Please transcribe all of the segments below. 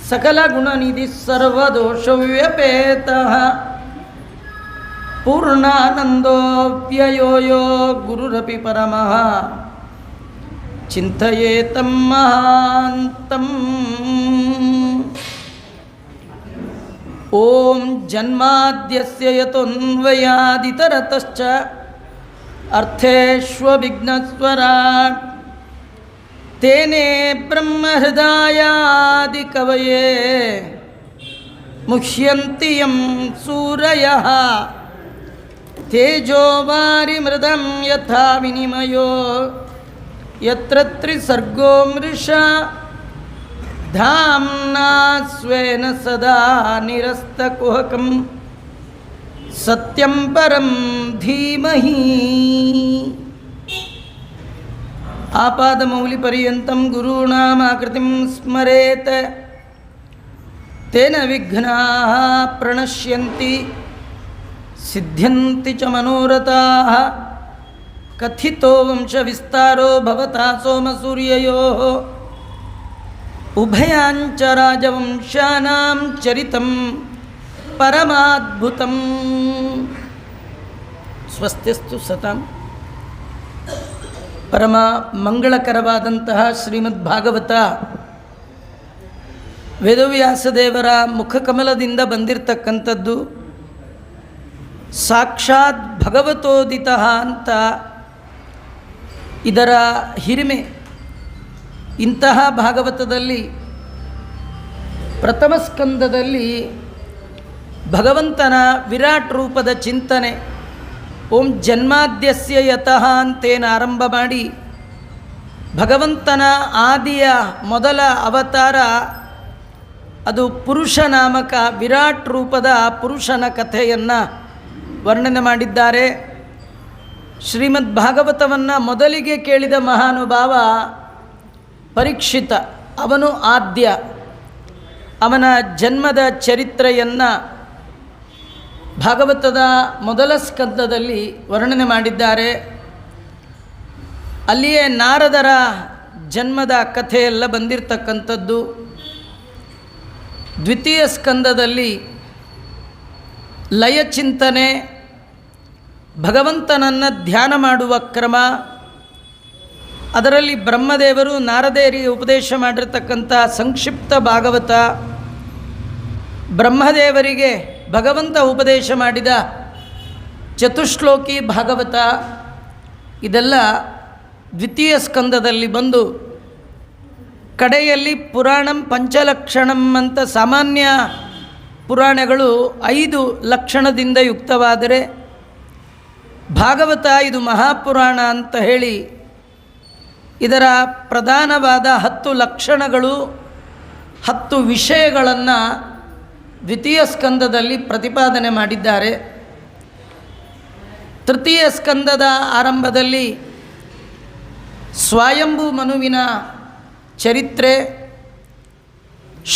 सकलगुणनिधिः सर्वदोषव्यपेतः पूर्णानन्दोऽव्ययो यो गुरुरपि परमः चिन्तयेतं महान्तम्। ॐ जन्माद्यस्य यतोऽन्वयादितरतश्च अर्थेष्वभिघ्नस्वराट् तेने ब्रह्महृदायादिकवये मुह्यन्ति यं सूरयः तेजो वारिमृदं यथा विनिमयो यत्र त्रिसर्गो मृषा धाम्ना स्वेन सदा निरस्तकुहकं सत्यं परं धीमहि। आपादमौलिपर्यन्तं गुरूणामाकृतिं स्मरेत् तेन विघ्नाः प्रणश्यन्ति सिद्ध्यन्ति च मनोरथाः। कथितो वंशविस्तारो भवता सोमसूर्ययोः उभयांच राजवंशानां चरितं परमाद्भुतं। ಸ್ವಸ್ತಿಸ್ತು ಸತಾಂ. ಪರಮ ಮಂಗಳಕರವಾದಂತಹ ಶ್ರೀಮದ್ಭಾಗವತ ವೇದವ್ಯಾಸದೇವರ ಮುಖಕಮಲದಿಂದ ಬಂದಿರತಕ್ಕಂಥದ್ದು. ಸಾಕ್ಷಾತ್ ಭಗವತೋದಿತ ಅಂತ ಇದರ ಹಿರಿಮೆ. ಇಂತಹ ಭಾಗವತದಲ್ಲಿ ಪ್ರಥಮ ಸ್ಕಂದದಲ್ಲಿ ಭಗವಂತನ ವಿರಾಟ್ ರೂಪದ ಚಿಂತನೆ. ಓಂ ಜನ್ಮಾದ್ಯಸ್ಯ ಯತಃ ಅಂತೇನು ಆರಂಭ ಮಾಡಿ ಭಗವಂತನ ಆದಿಯ ಮೊದಲ ಅವತಾರ ಅದು ಪುರುಷ ನಾಮಕ ವಿರಾಟ್ ರೂಪದ ಪುರುಷನ ಕಥೆಯನ್ನು ವರ್ಣನೆ ಮಾಡಿದ್ದಾರೆ. ಶ್ರೀಮದ್ ಭಾಗವತವನ್ನು ಮೊದಲಿಗೆ ಕೇಳಿದ ಮಹಾನುಭಾವ ಪರೀಕ್ಷಿತ. ಅವನು ಆದ್ಯ. ಅವನ ಜನ್ಮದ ಚರಿತ್ರೆಯನ್ನು ಭಾಗವತದ ಮೊದಲ ಸ್ಕಂದದಲ್ಲಿ ವರ್ಣನೆ ಮಾಡಿದ್ದಾರೆ. ಅಲ್ಲಿಯೇ ನಾರದರ ಜನ್ಮದ ಕಥೆಯೆಲ್ಲ ಬಂದಿರತಕ್ಕಂಥದ್ದು. ದ್ವಿತೀಯ ಸ್ಕಂದದಲ್ಲಿ ಲಯ ಚಿಂತನೆ, ಭಗವಂತನನ್ನು ಧ್ಯಾನ ಮಾಡುವ ಕ್ರಮ, ಅದರಲ್ಲಿ ಬ್ರಹ್ಮದೇವರು ನಾರದೇರಿಗೆ ಉಪದೇಶ ಮಾಡಿರ್ತಕ್ಕಂಥ ಸಂಕ್ಷಿಪ್ತ ಭಾಗವತ, ಬ್ರಹ್ಮದೇವರಿಗೆ ಭಗವಂತ ಉಪದೇಶ ಮಾಡಿದ ಚತುಶ್ಲೋಕಿ ಭಾಗವತ, ಇದೆಲ್ಲ ದ್ವಿತೀಯ ಸ್ಕಂದದಲ್ಲಿ ಬಂದು ಕಡೆಯಲ್ಲಿ ಪುರಾಣಂ ಪಂಚಲಕ್ಷಣಂ ಅಂತ ಸಾಮಾನ್ಯ ಪುರಾಣಗಳು 5 ಲಕ್ಷಣದಿಂದ ಯುಕ್ತವಾದರೆ ಭಾಗವತ ಇದು ಮಹಾಪುರಾಣ ಅಂತ ಹೇಳಿ ಇದರ ಪ್ರಧಾನವಾದ 10 ಲಕ್ಷಣಗಳು 10 ವಿಷಯಗಳನ್ನು ದ್ವಿತೀಯ ಸ್ಕಂದದಲ್ಲಿ ಪ್ರತಿಪಾದನೆ ಮಾಡಿದ್ದಾರೆ. ತೃತೀಯ ಸ್ಕಂದದ ಆರಂಭದಲ್ಲಿ ಸ್ವಯಂಭೂ ಮನುವಿನ ಚರಿತ್ರೆ,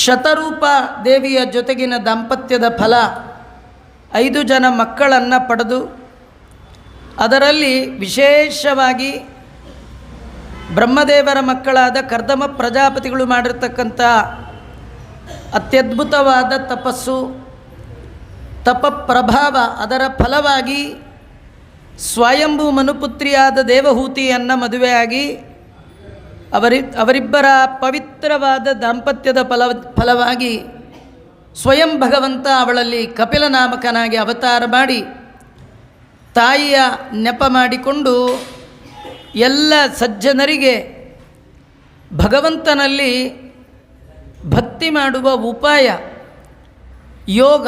ಶತರೂಪ ದೇವಿಯ ಜೊತೆಗಿನ ದಾಂಪತ್ಯದ ಫಲ, 5 ಜನ ಮಕ್ಕಳನ್ನು ಪಡೆದು ಅದರಲ್ಲಿ ವಿಶೇಷವಾಗಿ ಬ್ರಹ್ಮದೇವರ ಮಕ್ಕಳಾದ ಕರ್ದಮ ಪ್ರಜಾಪತಿಗಳು ಮಾಡಿರ್ತಕ್ಕಂಥ ಅತ್ಯದ್ಭುತವಾದ ತಪಸ್ಸು, ತಪಪ್ರಭಾವ, ಅದರ ಫಲವಾಗಿ ಸ್ವಯಂಭೂ ಮನುಪುತ್ರಿಯಾದ ದೇವಹೂತಿಯನ್ನು ಮದುವೆಯಾಗಿ ಅವರಿಬ್ಬರ ಪವಿತ್ರವಾದ ದಾಂಪತ್ಯದ ಫಲವಾಗಿ ಸ್ವಯಂ ಭಗವಂತ ಅವಳಲ್ಲಿ ಕಪಿಲ ನಾಮಕನಾಗಿ ಅವತಾರ ಮಾಡಿ ತಾಯಿಯ ನೆಪ ಮಾಡಿಕೊಂಡು ಎಲ್ಲ ಸಜ್ಜನರಿಗೆ ಭಗವಂತನಲ್ಲಿ ಭಕ್ತಿ ಮಾಡುವ ಉಪಾಯ ಯೋಗ,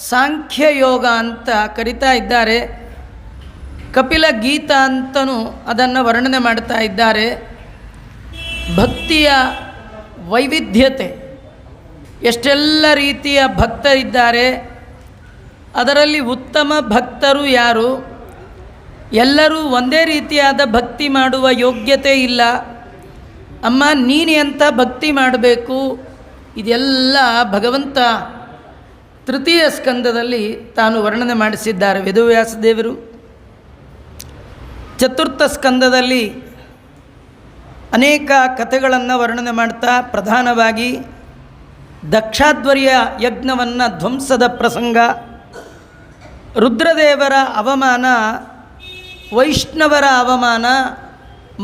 ಸಾಂಖ್ಯ ಯೋಗ ಅಂತ ಕರಿತಾ ಇದ್ದಾರೆ. ಕಪಿಲ ಗೀತಾ ಅಂತಲೂ ಅದನ್ನು ವರ್ಣನೆ ಮಾಡ್ತಾ ಇದ್ದಾರೆ. ಭಕ್ತಿಯ ವೈವಿಧ್ಯತೆ, ಎಷ್ಟೆಲ್ಲ ರೀತಿಯ ಭಕ್ತರಿದ್ದಾರೆ, ಅದರಲ್ಲಿ ಉತ್ತಮ ಭಕ್ತರು ಯಾರು, ಎಲ್ಲರೂ ಒಂದೇ ರೀತಿಯಾದ ಭಕ್ತಿ ಮಾಡುವ ಯೋಗ್ಯತೆ ಇಲ್ಲ. ಅಮ್ಮ ನೀನು ಎಂಥ ಭಕ್ತಿ ಮಾಡಬೇಕು, ಇದೆಲ್ಲ ಭಗವಂತ ತೃತೀಯ ಸ್ಕಂದದಲ್ಲಿ ತಾನು ವರ್ಣನೆ ಮಾಡಿಸಿದ್ದಾರೆ ವೇದವ್ಯಾಸ ದೇವರು. ಚತುರ್ಥ ಸ್ಕಂದದಲ್ಲಿ ಅನೇಕ ಕಥೆಗಳನ್ನು ವರ್ಣನೆ ಮಾಡ್ತಾ ಪ್ರಧಾನವಾಗಿ ದಕ್ಷಾಧ್ವರ್ಯ ಯಜ್ಞವನ್ನು ಧ್ವಂಸದ ಪ್ರಸಂಗ, ರುದ್ರದೇವರ ಅವಮಾನ, ವೈಷ್ಣವರ ಅವಮಾನ,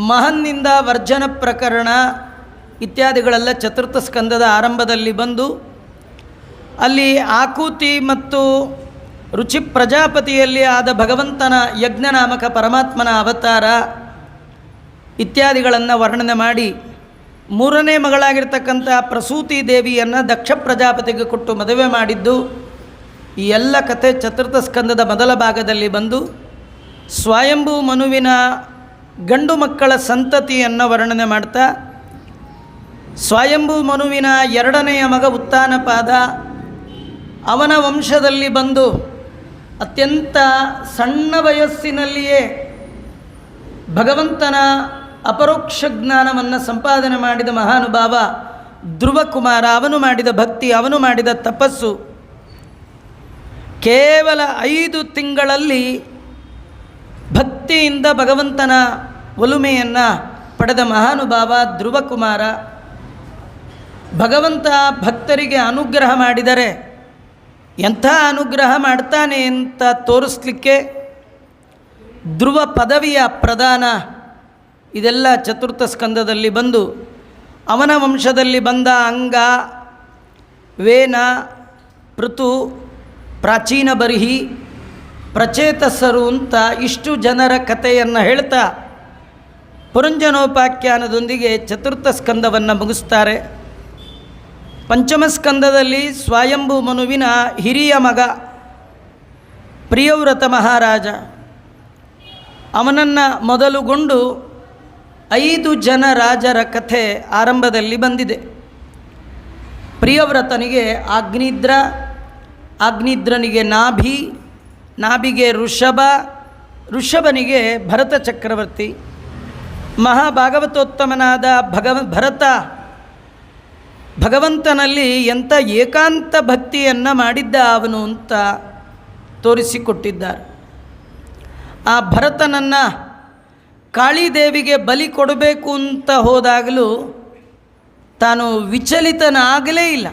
ಮಹನ್ನಿಂದ ವರ್ಜನ ಪ್ರಕರಣ ಇತ್ಯಾದಿಗಳೆಲ್ಲ ಚತುರ್ಥ ಸ್ಕಂದದ ಆರಂಭದಲ್ಲಿ ಬಂದು ಅಲ್ಲಿ ಆಕೂತಿ ಮತ್ತು ರುಚಿ ಪ್ರಜಾಪತಿಯಲ್ಲಿ ಆದ ಭಗವಂತನ ಯಜ್ಞನಾಮಕ ಪರಮಾತ್ಮನ ಅವತಾರ ಇತ್ಯಾದಿಗಳನ್ನು ವರ್ಣನೆ ಮಾಡಿ ಮೂರನೇ ಮಗಳಾಗಿರ್ತಕ್ಕಂಥ ಪ್ರಸೂತಿ ದೇವಿಯನ್ನು ದಕ್ಷ ಪ್ರಜಾಪತಿಗೆ ಕೊಟ್ಟು ಮದುವೆ ಮಾಡಿದ್ದು ಈ ಎಲ್ಲ ಕಥೆ ಚತುರ್ಥ ಸ್ಕಂದದ ಮೊದಲ ಭಾಗದಲ್ಲಿ ಬಂದು ಸ್ವಯಂಭೂ ಮನುವಿನ ಗಂಡು ಮಕ್ಕಳ ಸಂತತಿಯನ್ನು ವರ್ಣನೆ ಮಾಡ್ತಾ ಸ್ವಯಂಭೂ ಮನುವಿನ ಎರಡನೆಯ ಮಗ ಉತ್ಥಾನಪಾದ, ಅವನ ವಂಶದಲ್ಲಿ ಬಂದು ಅತ್ಯಂತ ಸಣ್ಣ ವಯಸ್ಸಿನಲ್ಲಿಯೇ ಭಗವಂತನ ಅಪರೋಕ್ಷ ಜ್ಞಾನವನ್ನು ಸಂಪಾದನೆ ಮಾಡಿದ ಮಹಾನುಭಾವ ಧ್ರುವಕುಮಾರ, ಅವನು ಮಾಡಿದ ಭಕ್ತಿ, ಅವನು ಮಾಡಿದ ತಪಸ್ಸು, ಕೇವಲ 5 ತಿಂಗಳಲ್ಲಿ ಭಕ್ತಿಯಿಂದ ಭಗವಂತನ ಒಲುಮೆಯನ್ನು ಪಡೆದ ಮಹಾನುಭಾವ ಧ್ರುವಕುಮಾರ. ಭಗವಂತ ಭಕ್ತರಿಗೆ ಅನುಗ್ರಹ ಮಾಡಿದರೆ ಎಂಥ ಅನುಗ್ರಹ ಮಾಡ್ತಾನೆ ಅಂತ ತೋರಿಸ್ಲಿಕ್ಕೆ ಧ್ರುವ ಪದವಿಯ ಪ್ರದಾನ ಇದೆಲ್ಲ ಚತುರ್ಥ ಸ್ಕಂದದಲ್ಲಿ ಬಂದು ಅವನ ವಂಶದಲ್ಲಿ ಬಂದ ಅಂಗ, ವೇನ, ಪೃಥು, ಪ್ರಾಚೀನ ಬರ್ಹಿ, ಪ್ರಚೇತಸರು ಅಂತ ಇಷ್ಟು ಜನರ ಕಥೆಯನ್ನು ಹೇಳ್ತಾ ಪುರಂಜನೋಪಾಖ್ಯಾನದೊಂದಿಗೆ ಚತುರ್ಥ ಸ್ಕಂದವನ್ನು ಮುಗಿಸ್ತಾರೆ. ಪಂಚಮ ಸ್ಕಂದದಲ್ಲಿ ಸ್ವಯಂಭೂ ಮನುವಿನ ಹಿರಿಯ ಮಗ ಪ್ರಿಯವ್ರತ ಮಹಾರಾಜ, ಅವನನ್ನು ಮೊದಲುಗೊಂಡು 5 ಜನ ರಾಜರ ಕಥೆ ಆರಂಭದಲ್ಲಿ ಬಂದಿದೆ. ಪ್ರಿಯವ್ರತನಿಗೆ ಆಗ್ನಿದ್ರ, ಆಗ್ನಿದ್ರನಿಗೆ ನಾಭಿ, ನಾಭಿಗೆ ಋಷಭ, ಋಷಭನಿಗೆ ಭರತ ಚಕ್ರವರ್ತಿ. ಮಹಾಭಾಗವತೋತ್ತಮನಾದ ಭರತ ಭಗವಂತನಲ್ಲಿ ಎಂಥ ಏಕಾಂತ ಭಕ್ತಿಯನ್ನು ಮಾಡಿದ್ದ ಅವನು ಅಂತ ತೋರಿಸಿಕೊಟ್ಟಿದ್ದಾರೆ. ಆ ಭರತನನ್ನು ಕಾಳಿದೇವಿಗೆ ಬಲಿ ಕೊಡಬೇಕು ಅಂತ ಹೋದಾಗಲೂ ತಾನು ವಿಚಲಿತನಾಗಲೇ ಇಲ್ಲ.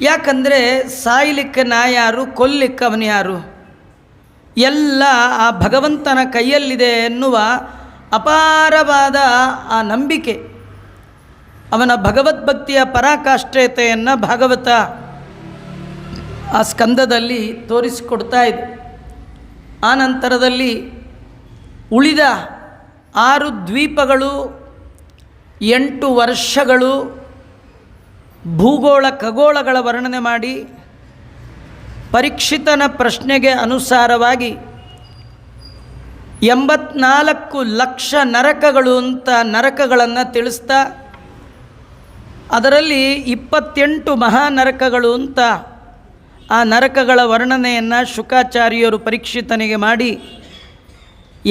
ಯಾಕಂದರೆ ಸಾಯಲಿಕ್ಕೆ ನಾ ಯಾರು, ಕೊಲ್ಲಿಕ್ಕೆ ಅವನು ಯಾರು, ಎಲ್ಲ ಆ ಭಗವಂತನ ಕೈಯಲ್ಲಿದೆ ಎನ್ನುವ ಅಪಾರವಾದ ಆ ನಂಬಿಕೆ, ಅವನ ಭಗವದ್ಭಕ್ತಿಯ ಪರಾಕಾಷ್ಠತೆಯನ್ನು ಭಾಗವತ ಆ ಸ್ಕಂದದಲ್ಲಿ ತೋರಿಸಿಕೊಡ್ತಾ ಇದೆ. ಆ ನಂತರದಲ್ಲಿ ಉಳಿದ 6 ದ್ವೀಪಗಳು, 8 ವರ್ಷಗಳು, ಭೂಗೋಳ ಖಗೋಳಗಳ ವರ್ಣನೆ ಮಾಡಿ ಪರೀಕ್ಷಿತನ ಪ್ರಶ್ನೆಗೆ ಅನುಸಾರವಾಗಿ 84 ಲಕ್ಷ ನರಕಗಳು ಅಂತ ನರಕಗಳನ್ನು ತಿಳಿಸ್ತಾ ಅದರಲ್ಲಿ 28 ಮಹಾನರಕಗಳು ಅಂತ ಆ ನರಕಗಳ ವರ್ಣನೆಯನ್ನು ಶುಕಾಚಾರ್ಯರು ಪರೀಕ್ಷಿತನಿಗೆ ಮಾಡಿ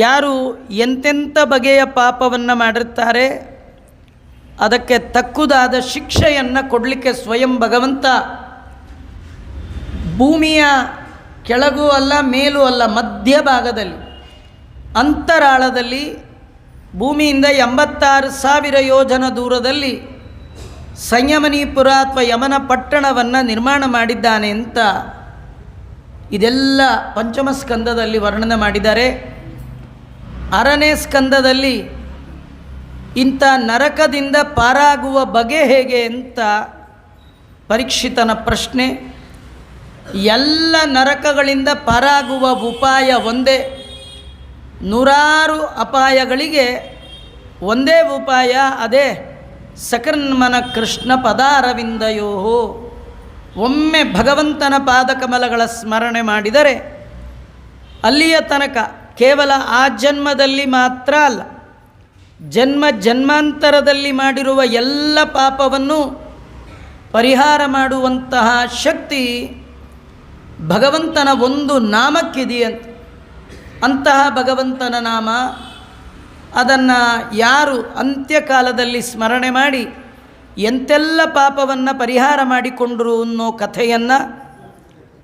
ಯಾರು ಎಂತೆಂಥ ಬಗೆಯ ಪಾಪವನ್ನು ಮಾಡಿರ್ತಾರೆ ಅದಕ್ಕೆ ತಕ್ಕುದಾದ ಶಿಕ್ಷೆಯನ್ನು ಕೊಡಲಿಕ್ಕೆ ಸ್ವಯಂ ಭಗವಂತ ಭೂಮಿಯ ಕೆಳಗೂ ಅಲ್ಲ ಮೇಲೂ ಅಲ್ಲ, ಮಧ್ಯಭಾಗದಲ್ಲಿ ಅಂತರಾಳದಲ್ಲಿ ಭೂಮಿಯಿಂದ 86,000 ಯೋಜನ ದೂರದಲ್ಲಿ ಸಂಯಮನೀಪುರ ಅಥವಾ ಯಮನ ಪಟ್ಟಣವನ್ನು ನಿರ್ಮಾಣ ಮಾಡಿದ್ದಾನೆ ಅಂತ ಇದೆಲ್ಲ ಪಂಚಮ ಸ್ಕಂದದಲ್ಲಿ ವರ್ಣನೆ ಮಾಡಿದ್ದಾರೆ. 6ನೇ ಸ್ಕಂದದಲ್ಲಿ ಇಂಥ ನರಕದಿಂದ ಪಾರಾಗುವ ಬಗೆ ಹೇಗೆ ಅಂತ ಪರೀಕ್ಷಿತನ ಪ್ರಶ್ನೆ. ಎಲ್ಲ ನರಕಗಳಿಂದ ಪಾರಾಗುವ ಉಪಾಯ ಒಂದೇ, 100 ಅಪಾಯಗಳಿಗೆ ಒಂದೇ ಉಪಾಯ, ಅದೇ ಸಕರ್ಮನ ಕೃಷ್ಣ ಪದಾರವಿಂದಯೋ. ಒಮ್ಮೆ ಭಗವಂತನ ಪಾದಕಮಲಗಳ ಸ್ಮರಣೆ ಮಾಡಿದರೆ ಅಲ್ಲಿಯ ತನಕ ಕೇವಲ ಆ ಜನ್ಮದಲ್ಲಿ ಮಾತ್ರ ಅಲ್ಲ, ಜನ್ಮ ಜನ್ಮಾಂತರದಲ್ಲಿ ಮಾಡಿರುವ ಎಲ್ಲ ಪಾಪವನ್ನು ಪರಿಹಾರ ಮಾಡುವಂತಹ ಶಕ್ತಿ ಭಗವಂತನ ಒಂದು ನಾಮಕ್ಕಿದೆಯಂತೆ. ಅಂತಹ ಭಗವಂತನ ನಾಮ, ಅದನ್ನು ಯಾರು ಅಂತ್ಯಕಾಲದಲ್ಲಿ ಸ್ಮರಣೆ ಮಾಡಿ ಎಂತೆಲ್ಲ ಪಾಪವನ್ನು ಪರಿಹಾರ ಮಾಡಿಕೊಂಡರು ಅನ್ನೋ ಕಥೆಯನ್ನು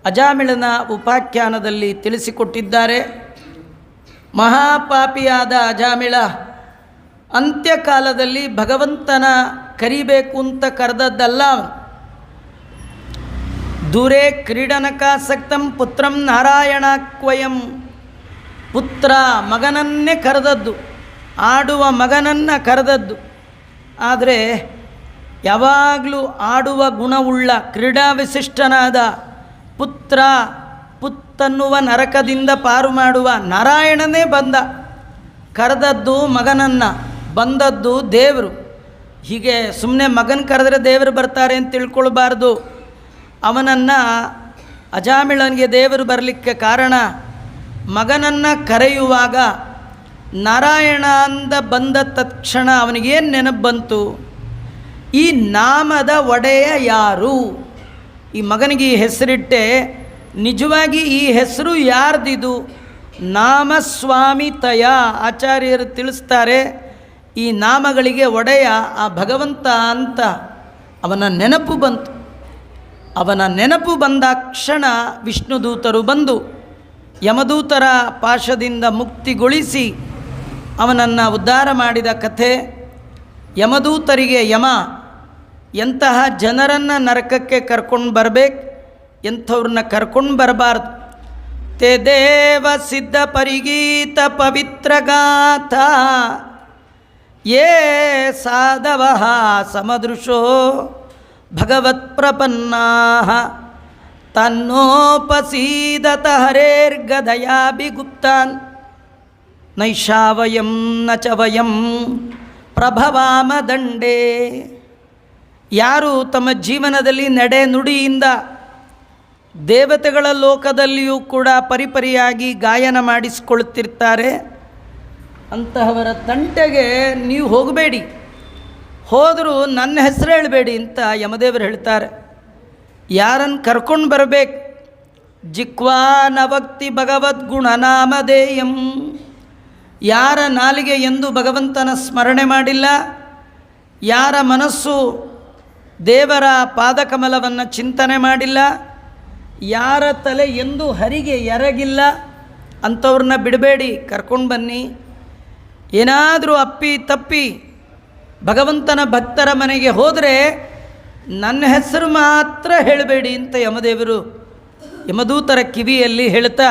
ಅಜಾಮಿಳನ ಉಪಾಖ್ಯಾನದಲ್ಲಿ ತಿಳಿಸಿಕೊಟ್ಟಿದ್ದಾರೆ. ಮಹಾಪಾಪಿಯಾದ ಅಜಾಮಿಳ ಅಂತ್ಯಕಾಲದಲ್ಲಿ ಭಗವಂತನ ಕರಿಬೇಕು ಅಂತ ಕರೆದದ್ದಲ್ಲ, ದೂರೇ ಕ್ರೀಡನಕಾಸಕ್ತಂ ಪುತ್ರಂ ನಾರಾಯಣಾಕ್ವಯಂ. ಪುತ್ರ ಮಗನನ್ನೇ ಕರೆದದ್ದು, ಆಡುವ ಮಗನನ್ನು ಕರೆದದ್ದು. ಆದರೆ ಯಾವಾಗಲೂ ಆಡುವ ಗುಣವುಳ್ಳ ಕ್ರೀಡಾ ವಿಶಿಷ್ಟನಾದ ಪುತ್ರ, ಪುತ್ತನ್ನುವ ನರಕದಿಂದ ಪಾರು ಮಾಡುವ ನಾರಾಯಣನೇ ಬಂದ. ಕರೆದದ್ದು ಮಗನನ್ನು, ಬಂದದ್ದು ದೇವರು. ಹೀಗೆ ಸುಮ್ಮನೆ ಮಗನ ಕರೆದ್ರೆ ದೇವರು ಬರ್ತಾರೆ ಅಂತ ತಿಳ್ಕೊಳ್ಬಾರ್ದು. ಅವನನ್ನು ಅಜಾಮಿಳನಿಗೆ ದೇವರು ಬರಲಿಕ್ಕೆ ಕಾರಣ, ಮಗನನ್ನು ಕರೆಯುವಾಗ ನಾರಾಯಣ ಅಂದ ಬಂದ ತಕ್ಷಣ ಅವನಿಗೇನು ನೆನಪು ಬಂತು? ಈ ನಾಮದ ಒಡೆಯ ಯಾರು? ಈ ಮಗನಿಗೆ ಈ ಹೆಸರಿಟ್ಟೆ, ನಿಜವಾಗಿ ಈ ಹೆಸರು ಯಾರ್ದಿದು? ನಾಮಸ್ವಾಮಿತಯ. ಆಚಾರ್ಯರು ತಿಳಿಸ್ತಾರೆ, ಈ ನಾಮಗಳಿಗೆ ಒಡೆಯ ಆ ಭಗವಂತ ಅಂತ ಅವನ ನೆನಪು ಬಂತು. ಅವನ ನೆನಪು ಬಂದ ಕ್ಷಣ ವಿಷ್ಣುದೂತರು ಬಂದು ಯಮದೂತರ ಪಾಶದಿಂದ ಮುಕ್ತಿಗೊಳಿಸಿ ಅವನನ್ನು ಉದ್ಧಾರ ಮಾಡಿದ ಕಥೆ. ಯಮದೂತರಿಗೆ ಯಮ ಎಂತಹ ಜನರನ್ನು ನರಕಕ್ಕೆ ಕರ್ಕೊಂಡು ಬರಬೇಕು, ಎಂಥವ್ರನ್ನ ಕರ್ಕೊಂಡು ಬರಬಾರ್ದು. ತೇ ದೇವ ಸಿದ್ಧ ಪರಿಗೀತ ಪವಿತ್ರಗಾಥ ಯೇ ಸಾಧವ ಸಮದೃಶೋ ಭಗವತ್ಪ್ರಪನ್ನಾ ತನ್ನೋಪಸೀದತ ಹರೇರ್ಗದಯಾಭಿಗುಪ್ತಾನ್ ನೈಷಾವಯಂ ನ ಚ ವಯಂ ಪ್ರಭವಾಮ ದಂಡೇ. ಯಾರು ತಮ್ಮ ಜೀವನದಲ್ಲಿ ನಡೆ ನುಡಿಯಿಂದ ದೇವತೆಗಳ ಲೋಕದಲ್ಲಿಯೂ ಕೂಡ ಪರಿಪರಿಯಾಗಿ ಗಾಯನ ಮಾಡಿಸಿಕೊಳ್ಳುತ್ತಿರ್ತಾರೆ, ಅಂತಹವರ ತಂಟೆಗೆ ನೀವು ಹೋಗಬೇಡಿ, ಹೋದರೂ ನನ್ನ ಹೆಸರು ಹೇಳಬೇಡಿ ಅಂತ ಯಮದೇವರು ಹೇಳ್ತಾರೆ. ಯಾರನ್ನು ಕರ್ಕೊಂಡು ಬರಬೇಕು? ಜಿಕ್ವಾ ನವಕ್ತಿ ಭಗವದ್ಗುಣನಾಮಧೇಯಂ. ಯಾರ ನಾಲಿಗೆ ಎಂದು ಭಗವಂತನ ಸ್ಮರಣೆ ಮಾಡಿಲ್ಲ, ಯಾರ ಮನಸ್ಸು ದೇವರ ಪಾದಕಮಲವನ್ನು ಚಿಂತನೆ ಮಾಡಿಲ್ಲ, ಯಾರ ತಲೆ ಎಂದು ಹರಿಗೆ ಎರಗಿಲ್ಲ, ಅಂಥವ್ರನ್ನ ಬಿಡಬೇಡಿ, ಕರ್ಕೊಂಡು ಬನ್ನಿ. ಏನಾದರೂ ಅಪ್ಪಿ ತಪ್ಪಿ ಭಗವಂತನ ಭಕ್ತರ ಮನೆಗೆ ಹೋದರೆ ನನ್ನ ಹೆಸರು ಮಾತ್ರ ಹೇಳಬೇಡಿ ಅಂತ ಯಮದೇವರು ಯಮದೂತರ ಕಿವಿಯಲ್ಲಿ ಹೇಳ್ತಾ,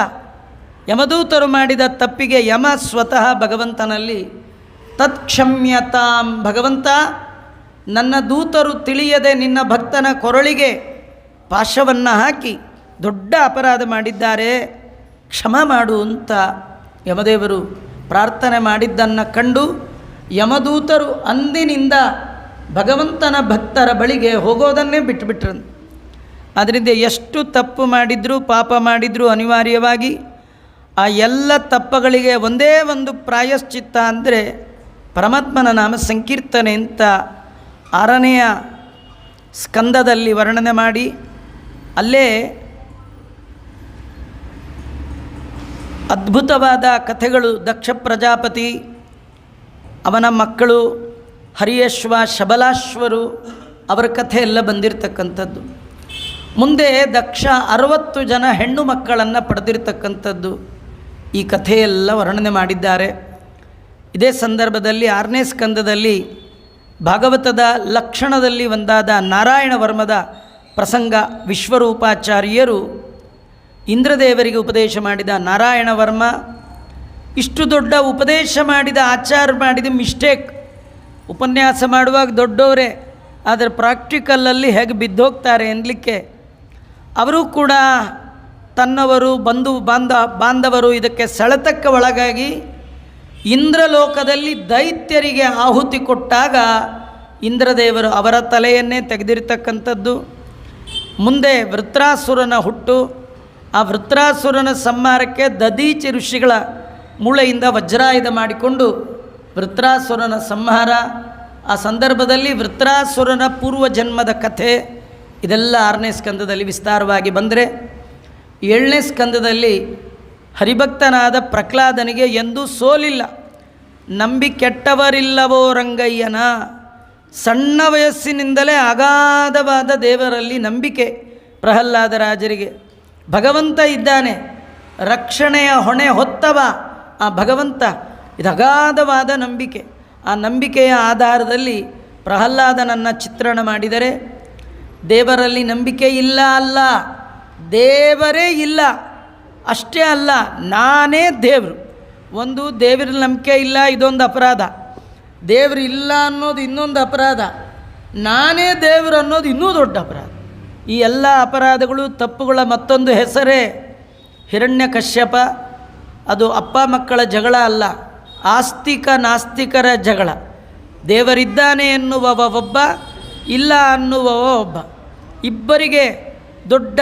ಯಮದೂತರು ಮಾಡಿದ ತಪ್ಪಿಗೆ ಯಮ ಸ್ವತಃ ಭಗವಂತನಲ್ಲಿ ತತ್ಕ್ಷಮ್ಯತಾಂ, ಭಗವಂತ ನನ್ನ ದೂತರು ತಿಳಿಯದೆ ನಿನ್ನ ಭಕ್ತನ ಕೊರಳಿಗೆ ಪಾಶವನ್ನು ಹಾಕಿ ದೊಡ್ಡ ಅಪರಾಧ ಮಾಡಿದ್ದಾರೆ, ಕ್ಷಮ ಮಾಡು ಅಂತ ಯಮದೇವರು ಪ್ರಾರ್ಥನೆ ಮಾಡಿದ್ದನ್ನು ಕಂಡು ಯಮದೂತರು ಅಂದಿನಿಂದ ಭಗವಂತನ ಭಕ್ತರ ಬಳಿಗೆ ಹೋಗೋದನ್ನೇ ಬಿಟ್ಟುಬಿಟ್ರು. ಅದರಿಂದ ಎಷ್ಟು ತಪ್ಪು ಮಾಡಿದರೂ ಪಾಪ ಮಾಡಿದರೂ ಅನಿವಾರ್ಯವಾಗಿ ಆ ಎಲ್ಲ ತಪ್ಪಗಳಿಗೆ ಒಂದೇ ಒಂದು ಪ್ರಾಯಶ್ಚಿತ್ತ ಅಂದರೆ ಪರಮಾತ್ಮನ ನಾಮ ಸಂಕೀರ್ತನೆ ಅಂತ 6ನೆಯ ಸ್ಕಂದದಲ್ಲಿ ವರ್ಣನೆ ಮಾಡಿ, ಅಲ್ಲೇ ಅದ್ಭುತವಾದ ಕಥೆಗಳು, ದಕ್ಷ ಪ್ರಜಾಪತಿ, ಅವನ ಮಕ್ಕಳು ಹರಿಯಶ್ವ, ಶಬಲಾಶ್ವರು, ಅವರ ಕಥೆ ಎಲ್ಲ ಬಂದಿರತಕ್ಕಂಥದ್ದು. ಮುಂದೆ ದಕ್ಷ 60 ಜನ ಹೆಣ್ಣು ಮಕ್ಕಳನ್ನು ಪಡೆದಿರ್ತಕ್ಕಂಥದ್ದು ಈ ಕಥೆಯೆಲ್ಲ ವರ್ಣನೆ ಮಾಡಿದ್ದಾರೆ. ಇದೇ ಸಂದರ್ಭದಲ್ಲಿ 6ನೇ ಸ್ಕಂದದಲ್ಲಿ ಭಾಗವತದ ಲಕ್ಷಣದಲ್ಲಿ ಒಂದಾದ ನಾರಾಯಣ ವರ್ಮದ ಪ್ರಸಂಗ, ವಿಶ್ವರೂಪಾಚಾರ್ಯರು ಇಂದ್ರದೇವರಿಗೆ ಉಪದೇಶ ಮಾಡಿದ ನಾರಾಯಣ ವರ್ಮ ಇಷ್ಟು ದೊಡ್ಡ ಉಪದೇಶ ಮಾಡಿದ ಆಚಾರ್ಯ ಮಾಡಿದ ಮಿಸ್ಟೇಕ್. ಉಪನ್ಯಾಸ ಮಾಡುವಾಗ ದೊಡ್ಡವರೇ, ಆದರೆ ಪ್ರಾಕ್ಟಿಕಲಲ್ಲಿ ಹೇಗೆ ಬಿದ್ದೋಗ್ತಾರೆ ಎನ್ನಲಿಕ್ಕೆ ಅವರು ಕೂಡ ತನ್ನವರು ಬಾಂಧವರು ಇದಕ್ಕೆ ಸೆಳೆತಕ್ಕೆ ಒಳಗಾಗಿ ಇಂದ್ರಲೋಕದಲ್ಲಿ ದೈತ್ಯರಿಗೆ ಆಹುತಿ ಕೊಟ್ಟಾಗ ಇಂದ್ರದೇವರು ಅವರ ತಲೆಯನ್ನೇ ತೆಗೆದಿರ್ತಕ್ಕಂಥದ್ದು. ಮುಂದೆ ವೃತ್ರಾಸುರನ ಹುಟ್ಟು, ಆ ವೃತ್ರಾಸುರನ ಸಂಹಾರಕ್ಕೆ ದದೀಚಿ ಋಷಿಗಳ ಮೂಳೆಯಿಂದ ವಜ್ರಾಯುಧ ಮಾಡಿಕೊಂಡು ವೃತ್ರಾಸುರನ ಸಂಹಾರ. ಆ ಸಂದರ್ಭದಲ್ಲಿ ವೃತ್ರಾಸುರನ ಪೂರ್ವಜನ್ಮದ ಕಥೆ ಇದೆಲ್ಲ 6ನೇ ಸ್ಕಂದದಲ್ಲಿ ವಿಸ್ತಾರವಾಗಿ ಬಂದರೆ, 7ನೇ ಸ್ಕಂದದಲ್ಲಿ ಹರಿಭಕ್ತನಾದ ಪ್ರಹ್ಲಾದನಿಗೆ ಎಂದೂ ಸೋಲಿಲ್ಲ. ನಂಬಿ ಕೆಟ್ಟವರಿಲ್ಲವೋ ರಂಗಯ್ಯನ. ಸಣ್ಣ ವಯಸ್ಸಿನಿಂದಲೇ ಅಗಾಧವಾದ ದೇವರಲ್ಲಿ ನಂಬಿಕೆ ಪ್ರಹ್ಲಾದರಾಜರಿಗೆ. ಭಗವಂತ ಇದ್ದಾನೆ, ರಕ್ಷಣೆಯ ಹೊಣೆ ಹೊತ್ತವ ಆ ಭಗವಂತ. ಇದು ಅಗಾಧವಾದ ನಂಬಿಕೆ. ಆ ನಂಬಿಕೆಯ ಆಧಾರದಲ್ಲಿ ಪ್ರಹ್ಲಾದನನ್ನು ಚಿತ್ರಣ ಮಾಡಿದರೆ, ದೇವರಲ್ಲಿ ನಂಬಿಕೆ ಇಲ್ಲ ಅಲ್ಲ, ದೇವರೇ ಇಲ್ಲ. ಅಷ್ಟೇ ಅಲ್ಲ, ನಾನೇ ದೇವರು. ಒಂದು ದೇವರಲ್ಲಿ ನಂಬಿಕೆ ಇಲ್ಲ, ಇದೊಂದು ಅಪರಾಧ. ದೇವರು ಇಲ್ಲ ಅನ್ನೋದು ಇನ್ನೊಂದು ಅಪರಾಧ. ನಾನೇ ದೇವರು ಅನ್ನೋದು ಇನ್ನೂ ದೊಡ್ಡ ಅಪರಾಧ. ಈ ಎಲ್ಲ ಅಪರಾಧಗಳು, ತಪ್ಪುಗಳ ಮತ್ತೊಂದು ಹೆಸರೇ ಹಿರಣ್ಯಕಶ್ಯಪ. ಅದು ಅಪ್ಪ ಮಕ್ಕಳ ಜಗಳ ಅಲ್ಲ, ಆಸ್ತಿಕ ನಾಸ್ತಿಕರ ಜಗಳ. ದೇವರಿದ್ದಾನೆ ಎನ್ನುವವ ಒಬ್ಬ, ಇಲ್ಲ ಅನ್ನುವವ ಒಬ್ಬ. ಇಬ್ಬರಿಗೆ ದೊಡ್ಡ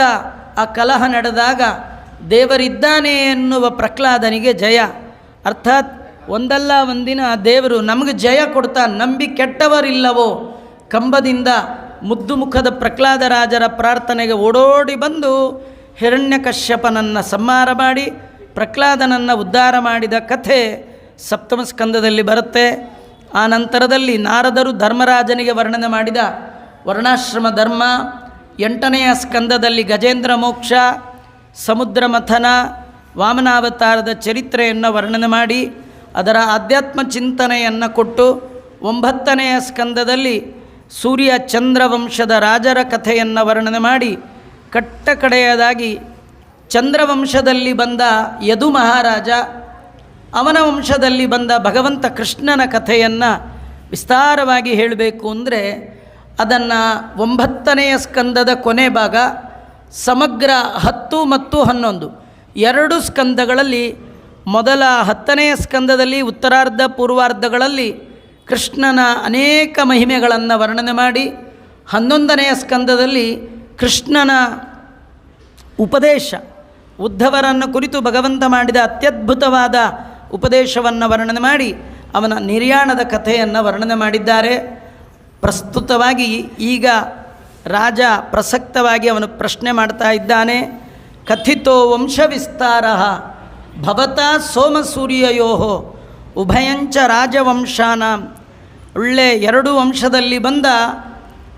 ಆ ಕಲಹ ನಡೆದಾಗ ದೇವರಿದ್ದಾನೆ ಎನ್ನುವ ಪ್ರಹ್ಲಾದನಿಗೆ ಜಯ. ಅರ್ಥಾತ್ ಒಂದಲ್ಲ ಒಂದಿನ ದೇವರು ನಮಗೆ ಜಯ ಕೊಡ್ತಾ, ನಂಬಿ ಕೆಟ್ಟವರಿಲ್ಲವೋ ಕಂಬದಿಂದ ಮುದ್ದು ಮುಖದ ಪ್ರಹ್ಲಾದ ರಾಜರ ಪ್ರಾರ್ಥನೆಗೆ ಓಡೋಡಿ ಬಂದು ಹಿರಣ್ಯಕಶ್ಯಪನನ್ನು ಸಂಹಾರ ಮಾಡಿ ಪ್ರಹ್ಲಾದನನ್ನು ಉದ್ಧಾರ ಮಾಡಿದ ಕಥೆ ಸಪ್ತಮ ಸ್ಕಂದದಲ್ಲಿ ಬರುತ್ತೆ. ಆ ನಂತರದಲ್ಲಿ ನಾರದರು ಧರ್ಮರಾಜನಿಗೆ ವರ್ಣನೆ ಮಾಡಿದ ವರ್ಣಾಶ್ರಮ ಧರ್ಮ, 8ನೆಯ ಸ್ಕಂದದಲ್ಲಿ ಗಜೇಂದ್ರ ಮೋಕ್ಷ, ಸಮುದ್ರ ಮಥನ, ವಾಮನಾವತಾರದ ಚರಿತ್ರೆಯನ್ನು ವರ್ಣನೆ ಮಾಡಿ ಅದರ ಆಧ್ಯಾತ್ಮ ಚಿಂತನೆಯನ್ನು ಕೊಟ್ಟು 9ನೆಯ ಸ್ಕಂದದಲ್ಲಿ ಸೂರ್ಯ ಚಂದ್ರವಂಶದ ರಾಜರ ಕಥೆಯನ್ನು ವರ್ಣನೆ ಮಾಡಿ ಕಟ್ಟ ಕಡೆಯದಾಗಿ ಚಂದ್ರವಂಶದಲ್ಲಿ ಬಂದ ಯದು ಮಹಾರಾಜ, ಅವನ ವಂಶದಲ್ಲಿ ಬಂದ ಭಗವಂತ ಕೃಷ್ಣನ ಕಥೆಯನ್ನು ವಿಸ್ತಾರವಾಗಿ ಹೇಳಬೇಕು ಅಂದರೆ ಅದನ್ನು 9ನೆಯ ಸ್ಕಂದದ ಕೊನೆ ಭಾಗ, ಸಮಗ್ರ 10 ಮತ್ತು 11 2 ಸ್ಕಂದಗಳಲ್ಲಿ, ಮೊದಲ 10ನೆಯ ಸ್ಕಂದದಲ್ಲಿ ಉತ್ತರಾರ್ಧ ಪೂರ್ವಾರ್ಧಗಳಲ್ಲಿ ಕೃಷ್ಣನ ಅನೇಕ ಮಹಿಮೆಗಳನ್ನು ವರ್ಣನೆ ಮಾಡಿ 11ನೆಯ ಸ್ಕಂದದಲ್ಲಿ ಕೃಷ್ಣನ ಉಪದೇಶ, ಉದ್ಧವರನ್ನು ಕುರಿತು ಭಗವಂತ ಮಾಡಿದ ಅತ್ಯದ್ಭುತವಾದ ಉಪದೇಶವನ್ನು ವರ್ಣನೆ ಮಾಡಿ ಅವನ ನಿರ್ಯಾಣದ ಕಥೆಯನ್ನು ವರ್ಣನೆ ಮಾಡಿದ್ದಾರೆ. ಪ್ರಸ್ತುತವಾಗಿ ಈಗ ರಾಜ ಪ್ರಸಕ್ತವಾಗಿ ಅವನು ಪ್ರಶ್ನೆ ಮಾಡ್ತಾ ಇದ್ದಾನೆ. ಕಥಿತೋ ವಂಶವಿಸ್ತಾರ ಭವತಾ ಸೋಮಸೂರ್ಯಯೋ ಉಭಯಂಚ ರಾಜವಂಶಾನ. ಒಳ್ಳೆ 2 ವಂಶದಲ್ಲಿ ಬಂದ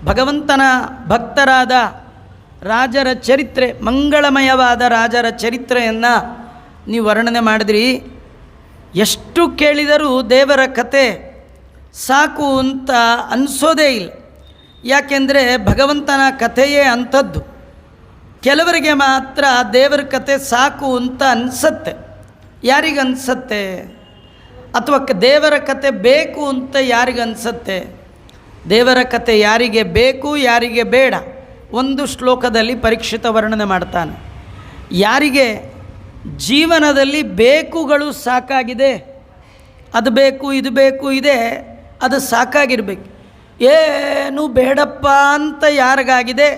ಭಗವಂತನ ಭಕ್ತರಾದ ರಾಜರ ಚರಿತ್ರೆ, ಮಂಗಳಮಯವಾದ ರಾಜರ ಚರಿತ್ರೆಯನ್ನು ನೀವು ವರ್ಣನೆ ಮಾಡಿದ್ರಿ. ಎಷ್ಟು ಕೇಳಿದರೂ ದೇವರ ಕತೆ ಸಾಕು ಅಂತ ಅನಿಸೋದೇ ಇಲ್ಲ. ಯಾಕೆಂದರೆ ಭಗವಂತನ ಕಥೆಯೇ ಅಂಥದ್ದು. ಕೆಲವರಿಗೆ ಮಾತ್ರ ದೇವರ ಕತೆ ಸಾಕು ಅಂತ ಅನಿಸತ್ತೆ. ಯಾರಿಗನ್ಸತ್ತೆ? ಅಥವಾ ದೇವರ ಕತೆ ಬೇಕು ಅಂತ ಯಾರಿಗನ್ಸತ್ತೆ? ದೇವರ ಕತೆ ಯಾರಿಗೆ ಬೇಕು, ಯಾರಿಗೆ ಬೇಡ, ಒಂದು ಶ್ಲೋಕದಲ್ಲಿ ಪರೀಕ್ಷಿತ ವರ್ಣನೆ ಮಾಡ್ತಾನೆ. ಯಾರಿಗೆ ಜೀವನದಲ್ಲಿ ಬೇಕುಗಳು ಸಾಕಾಗಿದೆ, ಅದು ಬೇಕು ಇದು ಬೇಕು ಇದೆ, ಅದು ಸಾಕಾಗಿರ್ಬೇಕು, ಏನು ಬೇಡಪ್ಪ ಅಂತ ಯಾರಿಗಾಗಿದೆ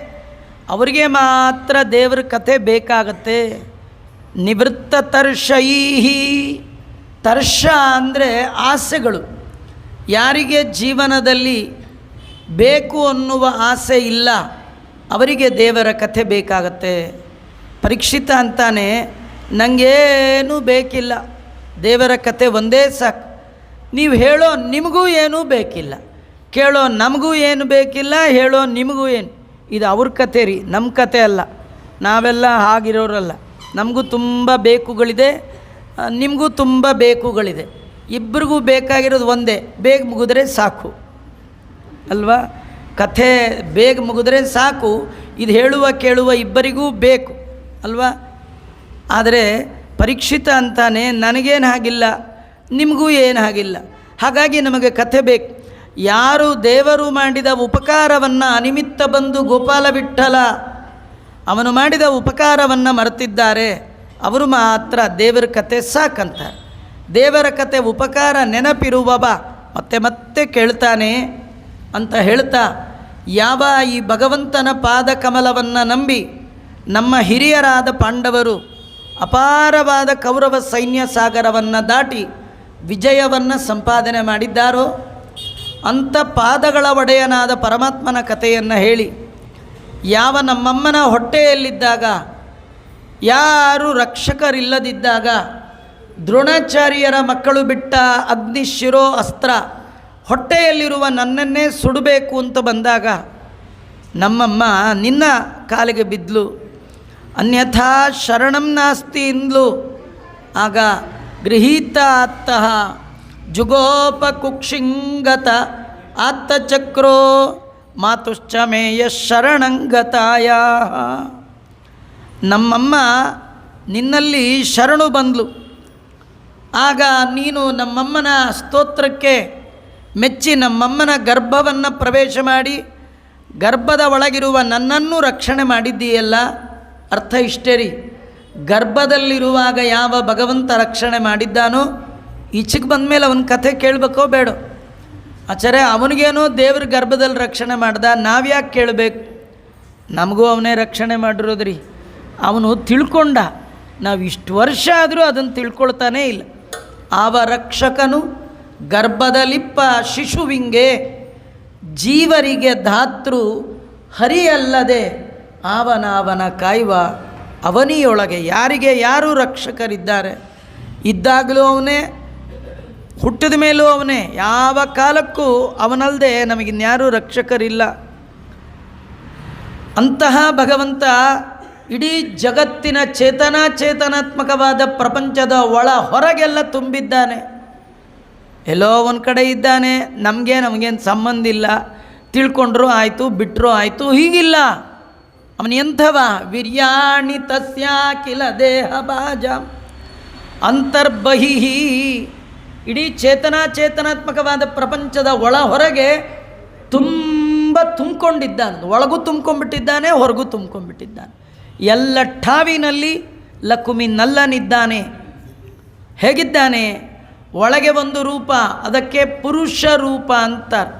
ಅವರಿಗೆ ಮಾತ್ರ ದೇವರ ಕಥೆ ಬೇಕಾಗತ್ತೆ. ನಿವೃತ್ತ ತರ್ಷೈಹಿ, ತರ್ಷ ಅಂದರೆ ಆಸೆಗಳು. ಯಾರಿಗೆ ಜೀವನದಲ್ಲಿ ಬೇಕು ಅನ್ನುವ ಆಸೆ ಇಲ್ಲ ಅವರಿಗೆ ದೇವರ ಕಥೆ ಬೇಕಾಗತ್ತೆ. ಪರೀಕ್ಷಿತ ಅಂತಾನೆ, ನನಗೇನೂ ಬೇಕಿಲ್ಲ, ದೇವರ ಕಥೆ ಒಂದೇ ಸಾಕು. ನೀವು ಹೇಳೋ ನಿಮಗೂ ಏನೂ ಬೇಕಿಲ್ಲ, ಕೇಳೋ ನಮಗೂ ಏನು ಬೇಕಿಲ್ಲ, ಹೇಳೋ ನಿಮಗೂ ಏನು. ಇದು ಅವ್ರ ಕತೆ ರೀ, ನಮ್ಮ ಕತೆ ಅಲ್ಲ. ನಾವೆಲ್ಲ ಹಾಗಿರೋರಲ್ಲ. ನಮಗೂ ತುಂಬ ಬೇಕುಗಳಿದೆ, ನಿಮಗೂ ತುಂಬ ಬೇಕುಗಳಿದೆ. ಇಬ್ಬರಿಗೂ ಬೇಕಾಗಿರೋದು ಒಂದೇ, ಬೇಗ ಮುಗಿದ್ರೆ ಸಾಕು ಅಲ್ವಾ? ಕಥೆ ಬೇಗ ಮುಗಿದ್ರೆ ಸಾಕು. ಇದು ಹೇಳುವ ಕೇಳುವ ಇಬ್ಬರಿಗೂ ಬೇಕು ಅಲ್ವಾ? ಆದರೆ ಪರೀಕ್ಷಿತ ಅಂತಾನೆ, ನನಗೇನು ಹಾಗಿಲ್ಲ, ನಿಮಗೂ ಏನು ಹಾಗಿಲ್ಲ, ಹಾಗಾಗಿ ನಮಗೆ ಕಥೆ ಬೇಕು. ಯಾರು ದೇವರು ಮಾಡಿದ ಉಪಕಾರವನ್ನು ಅನಿಮಿತ್ತ ಬಂದು ಗೋಪಾಲ ವಿಠ್ಠಲ ಅವನು ಮಾಡಿದ ಉಪಕಾರವನ್ನು ಮರೆತಿದ್ದಾರೆ, ಅವರು ಮಾತ್ರ ದೇವರ ಕತೆ ಸಾಕಂತ. ದೇವರ ಕತೆ ಉಪಕಾರ ನೆನಪಿರುವವ ಮತ್ತೆ ಮತ್ತೆ ಕೇಳ್ತಾನೆ ಅಂತ ಹೇಳ್ತಾ, ಯಾವ ಈ ಭಗವಂತನ ಪಾದ ಕಮಲವನ್ನು ನಂಬಿ ನಮ್ಮ ಹಿರಿಯರಾದ ಪಾಂಡವರು ಅಪಾರವಾದ ಕೌರವ ಸೈನ್ಯ ಸಾಗರವನ್ನು ದಾಟಿ ವಿಜಯವನ್ನು ಸಂಪಾದನೆ ಮಾಡಿದ್ದಾರೋ ಅಂಥ ಪಾದಗಳ ಒಡೆಯನಾದ ಪರಮಾತ್ಮನ ಕಥೆಯನ್ನು ಹೇಳಿ, ಯಾವ ನಮ್ಮಮ್ಮನ ಹೊಟ್ಟೆಯಲ್ಲಿದ್ದಾಗ, ಯಾರು ರಕ್ಷಕರಿಲ್ಲದಿದ್ದಾಗ, ದ್ರೋಣಾಚಾರ್ಯರ ಮಕ್ಕಳು ಬಿಟ್ಟ ಅಗ್ನಿಶಿರೋ ಅಸ್ತ್ರ ಹೊಟ್ಟೆಯಲ್ಲಿರುವ ನನ್ನನ್ನೇ ಸುಡಬೇಕು ಅಂತ ಬಂದಾಗ ನಮ್ಮಮ್ಮ ನಿನ್ನ ಕಾಲಿಗೆ ಬಿದ್ದಲು, ಅನ್ಯಥಾ ಶರಣಂ ನಾಸ್ತಿ ಇಂದ್ಲು. ಆಗ ಗೃಹೀತ ಆತ್ತಃ ಜುಗೋಪ ಕುಕ್ಷಿಂಗತ ಆತ್ತಚಕ್ರೋ ಮಾತುಶ್ಚ ಮೇಯ ಶರಣಂಗತಾಯ. ನಮ್ಮಮ್ಮ ನಿನ್ನಲ್ಲಿ ಶರಣು ಬಂದ್ಲು. ಆಗ ನೀನು ನಮ್ಮಮ್ಮನ ಸ್ತೋತ್ರಕ್ಕೆ ಮೆಚ್ಚಿ ನಮ್ಮಮ್ಮನ ಗರ್ಭವನ್ನು ಪ್ರವೇಶ ಮಾಡಿ ಗರ್ಭದ ಒಳಗಿರುವ ನನ್ನನ್ನು ರಕ್ಷಣೆ ಮಾಡಿದ್ದೀಯಲ್ಲ. ಅರ್ಥ ಇಷ್ಟೇ ರೀ, ಗರ್ಭದಲ್ಲಿರುವಾಗ ಯಾವ ಭಗವಂತ ರಕ್ಷಣೆ ಮಾಡಿದ್ದಾನೋ ಈಚೆಗೆ ಬಂದ ಮೇಲೆ ಅವನ ಕಥೆ ಕೇಳಬೇಕೋ ಬೇಡ. ಆಚಾರ್ಯ ಅವನಿಗೇನೋ ದೇವ್ರ ಗರ್ಭದಲ್ಲಿ ರಕ್ಷಣೆ ಮಾಡ್ದ, ನಾವ್ಯಾಕೆ ಕೇಳಬೇಕು? ನಮಗೂ ಅವನೇ ರಕ್ಷಣೆ ಮಾಡಿರೋದ್ರಿ. ಅವನು ತಿಳ್ಕೊಂಡ, ನಾವು ಇಷ್ಟು ವರ್ಷ ಆದರೂ ಅದನ್ನು ತಿಳ್ಕೊಳ್ತಾನೇ ಇಲ್ಲ. ಆವ ರಕ್ಷಕನು ಗರ್ಭದಲ್ಲಿಪ್ಪ ಶಿಶುವಿಂಗೆ, ಜೀವರಿಗೆ ಧಾತೃ ಹರಿಯಲ್ಲದೆ ಅವನ ಕಾಯುವ ಅವನಿಯೊಳಗೆ ಯಾರಿಗೆ ಯಾರು ರಕ್ಷಕರಿದ್ದಾರೆ? ಇದ್ದಾಗಲೂ ಅವನೇ, ಹುಟ್ಟಿದ ಮೇಲೂ ಅವನೇ, ಯಾವ ಕಾಲಕ್ಕೂ ಅವನಲ್ಲದೆ ನಮಗಿನ್ಯಾರೂ ರಕ್ಷಕರಿಲ್ಲ. ಅಂತಹ ಭಗವಂತ ಇಡೀ ಜಗತ್ತಿನ ಚೇತನಾತ್ಮಕವಾದ ಪ್ರಪಂಚದ ಒಳ ಹೊರಗೆಲ್ಲ ತುಂಬಿದ್ದಾನೆ. ಎಲ್ಲೋ ಒಂದು ಕಡೆ ಇದ್ದಾನೆ, ನಮಗೇನು ಸಂಬಂಧ ಇಲ್ಲ, ತಿಳ್ಕೊಂಡ್ರೂ ಆಯಿತು ಬಿಟ್ಟರೂ ಆಯಿತು, ಹೀಗಿಲ್ಲ. ಅವನು ಎಂಥವ? ವೀರ್ಯಾಣಿ ತಸ್ಯಾಖಿಲ ದೇಹ ಬಾಜ ಅಂತರ್ಬಹಿ. ಇಡೀ ಚೇತನಾತ್ಮಕವಾದ ಪ್ರಪಂಚದ ಒಳ ಹೊರಗೆ ತುಂಬ ತುಂಬಿಕೊಂಡಿದ್ದಾನೆ. ಒಳಗೂ ತುಂಬ್ಕೊಂಡ್ಬಿಟ್ಟಿದ್ದಾನೆ, ಹೊರಗೂ ತುಂಬ್ಕೊಂಡ್ಬಿಟ್ಟಿದ್ದಾನೆ. ಎಲ್ಲ ಠಾವಿನಲ್ಲಿ ಲಕುಮಿ ನಲ್ಲನಿದ್ದಾನೆ. ಹೇಗಿದ್ದಾನೆ? ಒಳಗೆ ಒಂದು ರೂಪ, ಅದಕ್ಕೆ ಪುರುಷ ರೂಪ ಅಂತಾರೆ.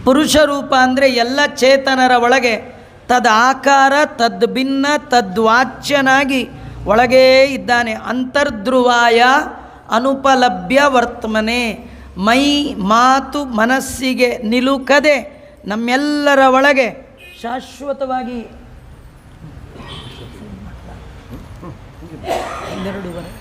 ಪುರುಷ ರೂಪ ಅಂದರೆ ಎಲ್ಲ ಚೇತನರ ಒಳಗೆ ತದ್ ಆಕಾರ ತದ್ಭಿನ್ನ ತದ್ವಾಚ್ಯನಾಗಿ ಒಳಗೇ ಇದ್ದಾನೆ. ಅಂತರ್ಧ್ರುವಾಯ ಅನುಪಲಭ್ಯ ವರ್ತಮನೆ, ಮೈ ಮಾತು ಮನಸ್ಸಿಗೆ ನಿಲುಕದೆ ನಮ್ಮೆಲ್ಲರ ಒಳಗೆ ಶಾಶ್ವತವಾಗಿ 12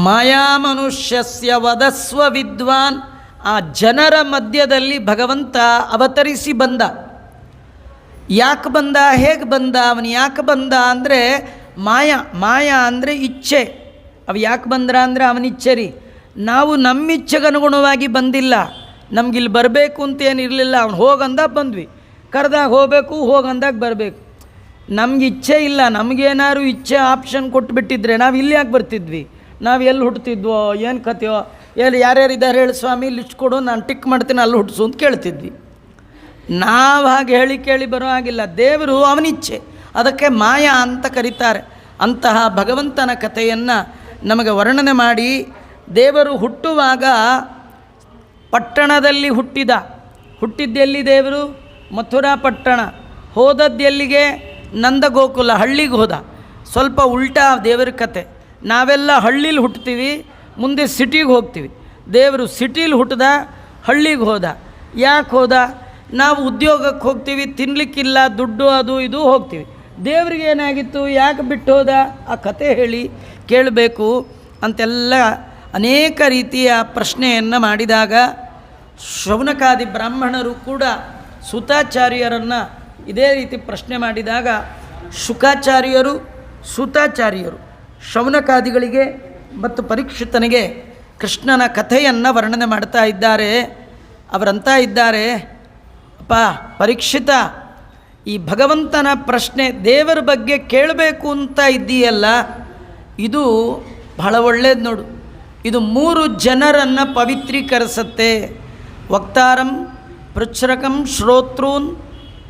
ಮಾಯಾ ಮನುಷ್ಯಸ್ಯ ವದಸ್ವ ವಿದ್ವಾನ್. ಆ ಜನರ ಮಧ್ಯದಲ್ಲಿ ಭಗವಂತ ಅವತರಿಸಿ ಬಂದ. ಯಾಕೆ ಬಂದ, ಹೇಗೆ ಬಂದ, ಅವನು ಯಾಕೆ ಬಂದ ಅಂದರೆ ಮಾಯಾ ಅಂದರೆ ಇಚ್ಛೆ. ಅವು ಯಾಕೆ ಬಂದ್ರ ಅಂದರೆ ಅವನಿಚ್ಛೆ ರೀ. ನಾವು ನಮ್ಮ ಇಚ್ಛೆಗನುಗುಣವಾಗಿ ಬಂದಿಲ್ಲ. ನಮಗಿಲ್ಲಿ ಬರಬೇಕು ಅಂತೇನಿರಲಿಲ್ಲ. ಅವ್ನು ಹೋಗಂದಾಗ ಬಂದ್ವಿ, ಕರೆದಾಗ ಹೋಗಬೇಕು, ಹೋಗಂದಾಗ ಬರಬೇಕು. ನಮ್ಗೆ ಇಚ್ಛೆ ಇಲ್ಲ. ನಮಗೇನಾದ್ರು ಇಚ್ಛೆ ಆಪ್ಷನ್ ಕೊಟ್ಟುಬಿಟ್ಟಿದ್ರೆ ನಾವು ಇಲ್ಲಿ ಯಾಕೆ ಬರ್ತಿದ್ವಿ? ನಾವು ಎಲ್ಲಿ ಹುಟ್ತಿದ್ವೋ, ಏನು ಕಥೆಯೋ, ಯಾರ್ಯಾರಿದ್ದಾರೆ ಹೇಳಿ ಸ್ವಾಮಿ ಲಿಸ್ಟ್ ಕೊಡು, ನಾನು ಟಿಕ್ ಮಾಡ್ತೀನಿ, ಅಲ್ಲಿ ಹುಟ್ಟಿಸು ಅಂತ ಕೇಳ್ತಿದ್ವಿ. ನಾವು ಹಾಗೆ ಹೇಳಿ ಕೇಳಿ ಬರೋ ಹಾಗಿಲ್ಲ. ದೇವರು ಅವನಿಚ್ಛೆ, ಅದಕ್ಕೆ ಮಾಯಾ ಅಂತ ಕರೀತಾರೆ. ಅಂತಹ ಭಗವಂತನ ಕಥೆಯನ್ನು ನಮಗೆ ವರ್ಣನೆ ಮಾಡಿ, ದೇವರು ಹುಟ್ಟುವಾಗ ಪಟ್ಟಣದಲ್ಲಿ ಹುಟ್ಟಿದ್ದೆಲ್ಲಿ ದೇವರು? ಮಥುರಾ ಪಟ್ಟಣ. ಹೋದದ್ದೆಲ್ಲಿಗೆ? ನಂದಗೋಕುಲ, ಹಳ್ಳಿಗೆ ಹೋದ. ಸ್ವಲ್ಪ ಉಲ್ಟಾ ದೇವರ ಕತೆ. ನಾವೆಲ್ಲ ಹಳ್ಳೀಲಿ ಹುಟ್ತೀವಿ, ಮುಂದೆ ಸಿಟಿಗೆ ಹೋಗ್ತೀವಿ. ದೇವರು ಸಿಟೀಲಿ ಹುಟ್ಟಿದ, ಹಳ್ಳಿಗೆ ಹೋದ. ಯಾಕೆ ಹೋದ? ನಾವು ಉದ್ಯೋಗಕ್ಕೆ ಹೋಗ್ತೀವಿ, ತಿನ್ನಲಿಕ್ಕಿಲ್ಲ, ದುಡ್ಡು ಅದು ಇದು ಹೋಗ್ತೀವಿ. ದೇವ್ರಿಗೆ ಏನಾಗಿತ್ತು, ಯಾಕೆ ಬಿಟ್ಟು ಹೋದ? ಆ ಕತೆ ಹೇಳಿ ಕೇಳಬೇಕು ಅಂತೆಲ್ಲ ಅನೇಕ ರೀತಿಯ ಪ್ರಶ್ನೆಯನ್ನು ಮಾಡಿದಾಗ ಶೌನಕಾದಿ ಬ್ರಾಹ್ಮಣರು ಕೂಡ ಸುತಾಚಾರ್ಯರನ್ನು ಇದೇ ರೀತಿ ಪ್ರಶ್ನೆ ಮಾಡಿದಾಗ ಶುಕಾಚಾರ್ಯರು ಸುತಾಚಾರ್ಯರು ಶೌನಕಾದಿಗಳಿಗೆ ಮತ್ತು ಪರೀಕ್ಷಿತನಿಗೆ ಕೃಷ್ಣನ ಕಥೆಯನ್ನು ವರ್ಣನೆ ಮಾಡ್ತಾ ಇದ್ದಾರೆ. ಅವರಂತ ಇದ್ದಾರೆ, ಅಪ್ಪ ಪರೀಕ್ಷಿತ, ಈ ಭಗವಂತನ ಪ್ರಶ್ನೆ ದೇವರ ಬಗ್ಗೆ ಕೇಳಬೇಕು ಅಂತ ಇದ್ದೀಯಲ್ಲ, ಇದು ಬಹಳ ಒಳ್ಳೆಯದು ನೋಡು. ಇದು 3 ಜನರನ್ನು ಪವಿತ್ರೀಕರಿಸುತ್ತೆ. ವಕ್ತಾರಂ ಪೃಚ್ಛ್ರಕಂ ಶ್ರೋತೃನ್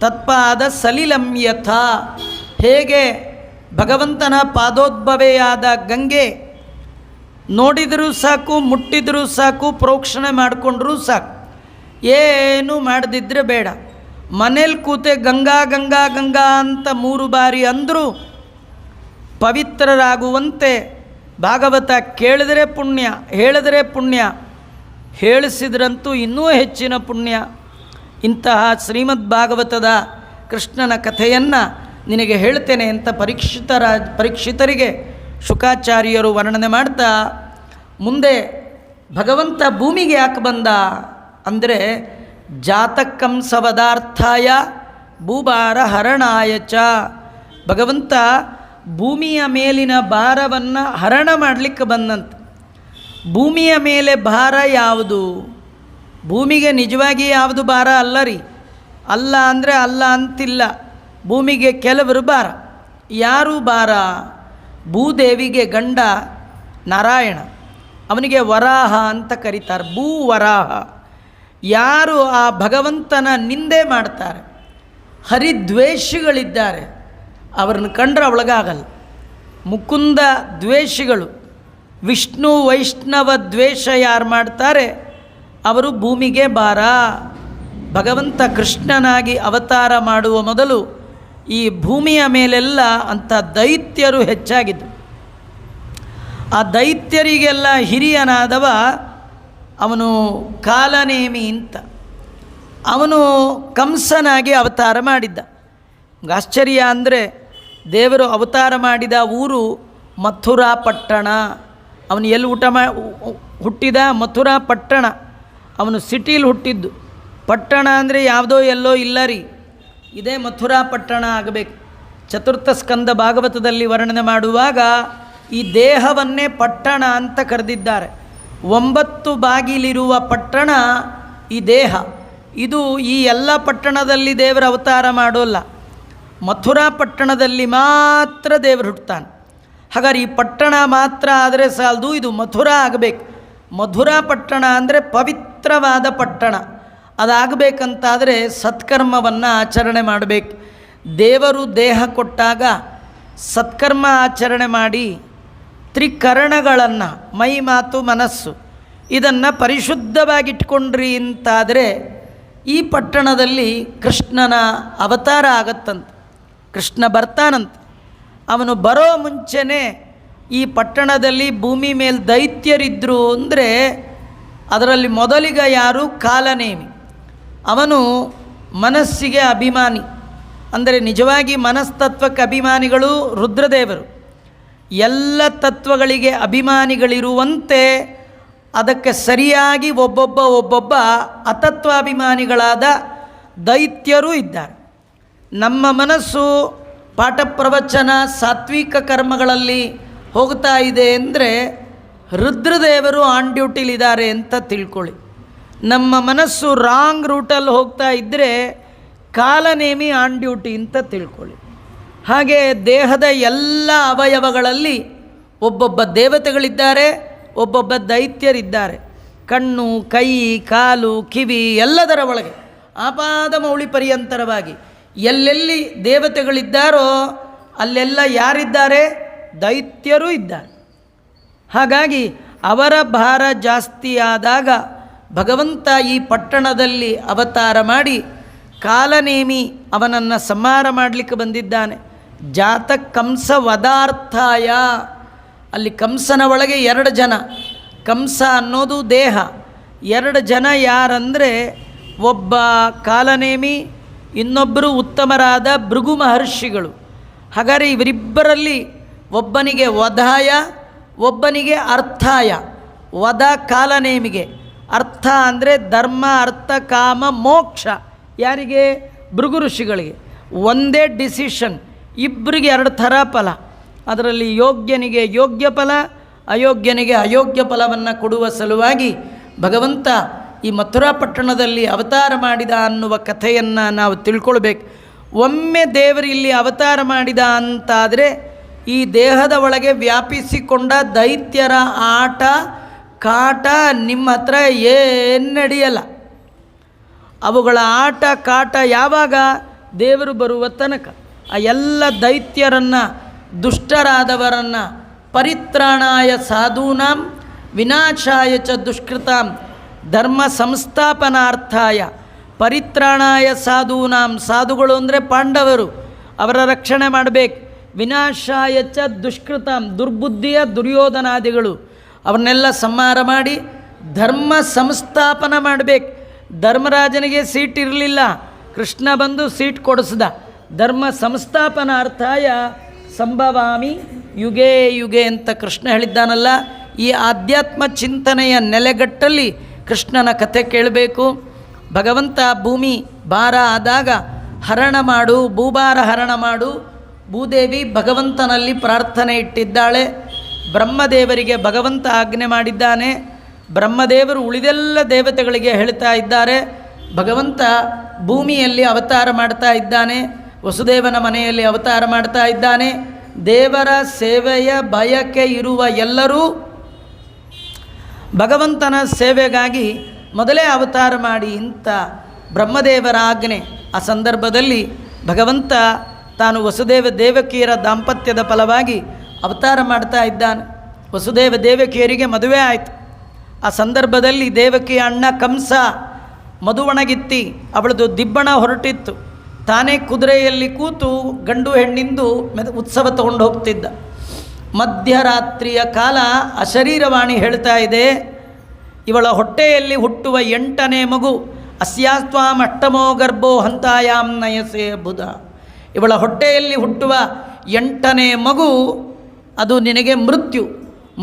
ತತ್ಪಾದ ಸಲಿಲಂ ಯಥ. ಹೇಗೆ ಭಗವಂತನ ಪಾದೋದ್ಭವೆಯಾದ ಗಂಗೆ ನೋಡಿದರೂ ಸಾಕು, ಮುಟ್ಟಿದರೂ ಸಾಕು, ಪ್ರೋಕ್ಷಣೆ ಮಾಡಿಕೊಂಡ್ರೂ ಸಾಕು, ಏನು ಮಾಡದಿದ್ದರೆ ಬೇಡ. ಮನೇಲಿ ಕೂತೆ ಗಂಗಾ ಗಂಗಾ ಗಂಗಾ ಅಂತ 3 ಬಾರಿ ಅಂದರೂ ಪವಿತ್ರರಾಗುವಂತೆ ಭಾಗವತ ಕೇಳಿದರೆ ಪುಣ್ಯ, ಹೇಳಿದರೆ ಪುಣ್ಯ, ಹೇಳಿಸಿದ್ರಂತೂ ಇನ್ನೂ ಹೆಚ್ಚಿನ ಪುಣ್ಯ. ಇಂತಹ ಶ್ರೀಮದ್ ಭಾಗವತದ ಕೃಷ್ಣನ ಕಥೆಯನ್ನು ನಿನಗೆ ಹೇಳ್ತೇನೆ ಅಂತ ಪರೀಕ್ಷಿತರಿಗೆ ಶುಕಾಚಾರ್ಯರು ವರ್ಣನೆ ಮಾಡ್ತಾ ಮುಂದೆ ಭಗವಂತ ಭೂಮಿಗೆ ಯಾಕೆ ಬಂದ ಅಂದರೆ ಜಾತಕಂಸವದಾರ್ಥಾಯ ಭೂಭಾರ ಹರಣಾಯ ಚ. ಭಗವಂತ ಭೂಮಿಯ ಮೇಲಿನ ಭಾರವನ್ನು ಹರಣ ಮಾಡಲಿಕ್ಕೆ ಬಂದಂತೆ. ಭೂಮಿಯ ಮೇಲೆ ಭಾರ ಯಾವುದು? ಭೂಮಿಗೆ ನಿಜವಾಗಿ ಯಾವುದು ಭಾರ ಅಲ್ಲ ರೀ. ಅಲ್ಲ ಅಂದರೆ ಅಲ್ಲ ಅಂತಿಲ್ಲ. ಭೂಮಿಗೆ ಕೆಲವರು ಭಾರ. ಯಾರು ಭಾರ? ಭೂದೇವಿಗೆ ಗಂಡ ನಾರಾಯಣ, ಅವನಿಗೆ ವರಾಹ ಅಂತ ಕರೀತಾರೆ, ಭೂವರಾಹ. ಯಾರು ಆ ಭಗವಂತನ ನಿಂದೆ ಮಾಡ್ತಾರೆ, ಹರಿದ್ವೇಷಿಗಳಿದ್ದಾರೆ, ಅವ್ರನ್ನ ಕಂಡ್ರೆ ಅವಳಿಗಾಗಲ್ಲ. ಮುಕುಂದ ದ್ವೇಷಿಗಳು, ವಿಷ್ಣು ವೈಷ್ಣವ ದ್ವೇಷ ಯಾರು ಮಾಡ್ತಾರೆ ಅವರು ಭೂಮಿಗೆ ಭಾರ. ಭಗವಂತ ಕೃಷ್ಣನಾಗಿ ಅವತಾರ ಮಾಡುವ ಮೊದಲು ಈ ಭೂಮಿಯ ಮೇಲೆಲ್ಲ ಅಂಥ ದೈತ್ಯರು ಹೆಚ್ಚಾಗಿದ್ದರು. ಆ ದೈತ್ಯರಿಗೆಲ್ಲ ಹಿರಿಯನಾದವ ಅವನು ಕಾಲನೇಮಿ ಅಂತ. ಅವನು ಕಂಸನಾಗಿ ಅವತಾರ ಮಾಡಿದ್ದ. ಆಶ್ಚರ್ಯ ಅಂದರೆ ದೇವರು ಅವತಾರ ಮಾಡಿದ ಊರು ಮಥುರಾ ಪಟ್ಟಣ. ಅವನು ಎಲ್ಲಿ ಹುಟ್ಟಿದ? ಮಥುರಾ ಪಟ್ಟಣ. ಅವನು ಸಿಟೀಲಿ ಹುಟ್ಟಿದ್ದು. ಪಟ್ಟಣ ಅಂದರೆ ಯಾವುದೋ ಎಲ್ಲೋ ಇಲ್ಲ ರೀ, ಇದೇ ಮಥುರಾ ಪಟ್ಟಣ ಆಗಬೇಕು. ಚತುರ್ಥ ಸ್ಕಂದ ಭಾಗವತದಲ್ಲಿ ವರ್ಣನೆ ಮಾಡುವಾಗ ಈ ದೇಹವನ್ನೇ ಪಟ್ಟಣ ಅಂತ ಕರೆದಿದ್ದಾರೆ. 9 ಬಾಗಿಲಿರುವ ಪಟ್ಟಣ ಈ ದೇಹ. ಇದು ಈ ಎಲ್ಲ ಪಟ್ಟಣದಲ್ಲಿ ದೇವರ ಅವತಾರ ಮಾಡೋಲ್ಲ, ಮಥುರಾ ಪಟ್ಟಣದಲ್ಲಿ ಮಾತ್ರ ದೇವರು ಹುಟ್ಟುತ್ತಾನೆ. ಹಾಗಾದ್ರೆ ಈ ಪಟ್ಟಣ ಮಾತ್ರ ಆದರೆ ಸಾಲದು, ಇದು ಮಥುರಾ ಆಗಬೇಕು. ಮಥುರಾ ಪಟ್ಟಣ ಅಂದರೆ ಪವಿತ್ರವಾದ ಪಟ್ಟಣ. ಅದಾಗಬೇಕಂತಾದರೆ ಸತ್ಕರ್ಮವನ್ನು ಆಚರಣೆ ಮಾಡಬೇಕು. ದೇವರು ದೇಹ ಕೊಟ್ಟಾಗ ಸತ್ಕರ್ಮ ಆಚರಣೆ ಮಾಡಿ ತ್ರಿಕರಣಗಳನ್ನು, ಮೈ ಮಾತು ಮನಸ್ಸು, ಇದನ್ನು ಪರಿಶುದ್ಧವಾಗಿಟ್ಕೊಂಡ್ರಿ ಅಂತಾದರೆ ಈ ಪಟ್ಟಣದಲ್ಲಿ ಕೃಷ್ಣನ ಅವತಾರ ಆಗತ್ತಂತೆ. ಕೃಷ್ಣ ಬರ್ತಾನಂತೆ. ಅವನು ಬರೋ ಮುಂಚೆನೇ ಈ ಪಟ್ಟಣದಲ್ಲಿ ಭೂಮಿ ಮೇಲೆ ದೈತ್ಯರಿದ್ದರು ಅಂದರೆ ಅದರಲ್ಲಿ ಮೊದಲಿಗ ಯಾರು? ಕಾಲನೇಮಿ. ಅವನು ಮನಸ್ಸಿಗೆ ಅಭಿಮಾನಿ. ಅಂದರೆ ನಿಜವಾಗಿ ಮನಸ್ತತ್ವಕ್ಕೆ ಅಭಿಮಾನಿಗಳು ರುದ್ರದೇವರು. ಎಲ್ಲ ತತ್ವಗಳಿಗೆ ಅಭಿಮಾನಿಗಳಿರುವಂತೆ ಅದಕ್ಕೆ ಸರಿಯಾಗಿ ಒಬ್ಬೊಬ್ಬ ಅತತ್ವಾಭಿಮಾನಿಗಳಾದ ದೈತ್ಯರೂ ಇದ್ದಾರೆ. ನಮ್ಮ ಮನಸ್ಸು ಪಾಠ ಪ್ರವಚನ ಸಾತ್ವಿಕ ಕರ್ಮಗಳಲ್ಲಿ ಹೋಗ್ತಾ ಇದೆ ಅಂದರೆ ರುದ್ರದೇವರು ಆನ್ ಡ್ಯೂಟಿಲಿದ್ದಾರೆ ಅಂತ ತಿಳ್ಕೊಳ್ಳಿ. ನಮ್ಮ ಮನಸ್ಸು ರಾಂಗ್ ರೂಟಲ್ಲಿ ಹೋಗ್ತಾ ಇದ್ದರೆ ಕಾಲನೇಮಿ ಆನ್ ಡ್ಯೂಟಿ ಅಂತ ತಿಳ್ಕೊಳ್ಳಿ. ಹಾಗೆ ದೇಹದ ಎಲ್ಲ ಅವಯವಗಳಲ್ಲಿ ಒಬ್ಬೊಬ್ಬ ದೇವತೆಗಳಿದ್ದಾರೆ, ಒಬ್ಬೊಬ್ಬ ದೈತ್ಯರಿದ್ದಾರೆ. ಕಣ್ಣು, ಕೈ, ಕಾಲು, ಕಿವಿ ಎಲ್ಲದರ ಒಳಗೆ ಆಪಾದ ಮೌಳಿ ಪರ್ಯಂತರವಾಗಿ ಎಲ್ಲೆಲ್ಲಿ ದೇವತೆಗಳಿದ್ದಾರೋ ಅಲ್ಲೆಲ್ಲ ಯಾರಿದ್ದಾರೆ? ದೈತ್ಯರು ಇದ್ದಾರೆ. ಹಾಗಾಗಿ ಅವರ ಭಾರ ಜಾಸ್ತಿಯಾದಾಗ ಭಗವಂತ ಈ ಪಟ್ಟಣದಲ್ಲಿ ಅವತಾರ ಮಾಡಿ ಕಾಲನೇಮಿ ಅವನನ್ನು ಸಂಹಾರ ಮಾಡಲಿಕ್ಕೆ ಬಂದಿದ್ದಾನೆ. ಜಾತ ಕಂಸ ವದಾರ್ಥಾಯ. ಅಲ್ಲಿ ಕಂಸನ ಒಳಗೆ 2 ಜನ. ಕಂಸ ಅನ್ನೋದು ದೇಹ. 2 ಜನ ಯಾರಂದರೆ ಒಬ್ಬ ಕಾಲನೇಮಿ, ಇನ್ನೊಬ್ಬರು ಉತ್ತಮರಾದ ಭೃಗು ಮಹರ್ಷಿಗಳು. ಹಾಗಾದರೆ ಇವರಿಬ್ಬರಲ್ಲಿ ಒಬ್ಬನಿಗೆ ವಧಾಯ, ಒಬ್ಬನಿಗೆ ಅರ್ಥಾಯ. ವಧ ಕಾಲನೇಮಿಗೆ, ಅರ್ಥ ಅಂದರೆ ಧರ್ಮ ಅರ್ಥ ಕಾಮ ಮೋಕ್ಷ. ಯಾರಿಗೆ? ಭೃಗು ಋಷಿಗಳಿಗೆ. ಒಂದೇ ಡಿಸಿಷನ್, ಇಬ್ಬರಿಗೆ 2 ಥರ ಫಲ. ಅದರಲ್ಲಿ ಯೋಗ್ಯನಿಗೆ ಯೋಗ್ಯ ಫಲ, ಅಯೋಗ್ಯನಿಗೆ ಅಯೋಗ್ಯ ಫಲವನ್ನು ಕೊಡುವ ಸಲುವಾಗಿ ಭಗವಂತ ಈ ಮಥುರಾ ಪಟ್ಟಣದಲ್ಲಿ ಅವತಾರ ಮಾಡಿದ ಅನ್ನುವ ಕಥೆಯನ್ನು ನಾವು ತಿಳ್ಕೊಳ್ಬೇಕು. ಒಮ್ಮೆ ದೇವರು ಇಲ್ಲಿ ಅವತಾರ ಮಾಡಿದ ಅಂತಾದರೆ ಈ ದೇಹದ ಒಳಗೆ ವ್ಯಾಪಿಸಿಕೊಂಡ ದೈತ್ಯರ ಆಟ ಕಾಟ ನಿಮ್ಮ ಹತ್ರ ಏನು ನಡೆಯಲ್ಲ. ಅವುಗಳ ಆಟ ಕಾಟ ಯಾವಾಗ? ದೇವರು ಬರುವ ತನಕ. ಆ ಎಲ್ಲ ದೈತ್ಯರನ್ನು, ದುಷ್ಟರಾದವರನ್ನು ಪರಿತ್ರಾಣಾಯ ಸಾಧೂನಾಂ ವಿನಾಶಾಯ ಚ ದುಷ್ಕೃತಾಂ ಧರ್ಮ ಸಂಸ್ಥಾಪನಾರ್ಥಾಯ. ಪರಿತ್ರಾಣಾಯ ಸಾಧೂನಾಂ, ಸಾಧುಗಳು ಅಂದರೆ ಪಾಂಡವರು, ಅವರ ರಕ್ಷಣೆ ಮಾಡಬೇಕು. ವಿನಾಶಾಯ ಚ ದುಷ್ಕೃತಾಂ, ದುರ್ಬುದ್ಧಿಯ ದುರ್ಯೋಧನಾದಿಗಳು, ಅವನ್ನೆಲ್ಲ ಸಂಹಾರ ಮಾಡಿ ಧರ್ಮ ಸಂಸ್ಥಾಪನ ಮಾಡಬೇಕು. ಧರ್ಮರಾಜನಿಗೆ ಸೀಟ್ ಇರಲಿಲ್ಲ, ಕೃಷ್ಣ ಬಂದು ಸೀಟ್ ಕೊಡಿಸ್ದ. ಧರ್ಮ ಸಂಸ್ಥಾಪನಾರ್ಥಾಯ ಸಂಭವಾಮಿ ಯುಗೇ ಯುಗೆ ಅಂತ ಕೃಷ್ಣ ಹೇಳಿದ್ದಾನಲ್ಲ, ಈ ಆಧ್ಯಾತ್ಮ ಚಿಂತನೆಯ ನೆಲೆಗಟ್ಟಲ್ಲಿ ಕೃಷ್ಣನ ಕಥೆ ಕೇಳಬೇಕು. ಭಗವಂತ ಭೂಮಿ ಭಾರ ಆದಾಗ ಹರಣ ಮಾಡು, ಭೂಭಾರ ಹರಣ ಮಾಡು. ಭೂದೇವಿ ಭಗವಂತನಲ್ಲಿ ಪ್ರಾರ್ಥನೆ ಇಟ್ಟಿದ್ದಾಳೆ. ಬ್ರಹ್ಮದೇವರಿಗೆ ಭಗವಂತ ಆಜ್ಞೆ ಮಾಡಿದ್ದಾನೆ. ಬ್ರಹ್ಮದೇವರು ಉಳಿದೆಲ್ಲ ದೇವತೆಗಳಿಗೆ ಹೇಳ್ತಾ ಇದ್ದಾರೆ, ಭಗವಂತ ಭೂಮಿಯಲ್ಲಿ ಅವತಾರ ಮಾಡ್ತಾ ಇದ್ದಾನೆ, ವಸುದೇವನ ಮನೆಯಲ್ಲಿ ಅವತಾರ ಮಾಡ್ತಾ ಇದ್ದಾನೆ. ದೇವರ ಸೇವೆಯ ಬಯಕೆ ಇರುವ ಎಲ್ಲರೂ ಭಗವಂತನ ಸೇವೆಗಾಗಿ ಮೊದಲೇ ಅವತಾರ ಮಾಡಿ ಅಂತ ಬ್ರಹ್ಮದೇವರ ಆಜ್ಞೆ. ಆ ಸಂದರ್ಭದಲ್ಲಿ ಭಗವಂತ ತಾನು ವಸುದೇವ ದೇವಕಿಯರ ದಾಂಪತ್ಯದ ಫಲವಾಗಿ ಅವತಾರ ಮಾಡ್ತಾ ಇದ್ದಾನೆ. ವಸುದೇವ ದೇವಕಿಯರಿಗೆ ಮದುವೆ ಆಯಿತು. ಆ ಸಂದರ್ಭದಲ್ಲಿ ದೇವಕಿಯ ಅಣ್ಣ ಕಂಸ ಮಧುವಣಗಿತ್ತಿ ಅವಳದು ದಿಬ್ಬಣ ಹೊರಟಿತ್ತು. ತಾನೇ ಕುದುರೆಯಲ್ಲಿ ಕೂತು ಗಂಡು ಹೆಣ್ಣಿಂದು ಉತ್ಸವ ತಗೊಂಡು ಹೋಗ್ತಿದ್ದ. ಮಧ್ಯರಾತ್ರಿಯ ಕಾಲ ಅಶರೀರವಾಣಿ ಹೇಳ್ತಾ ಇದೆ, ಇವಳ ಹೊಟ್ಟೆಯಲ್ಲಿ ಹುಟ್ಟುವ 8ನೇ ಮಗು ಅಸ್ಯಾಸ್ತ್ವಾಂ ಅಷ್ಟಮೋ ಗರ್ಭೋ ಹಂತಾಯಾಂ ನಯಸೇ ಬುಧ. ಇವಳ ಹೊಟ್ಟೆಯಲ್ಲಿ ಹುಟ್ಟುವ 8ನೇ ಮಗು ಅದು ನಿನಗೆ ಮೃತ್ಯು.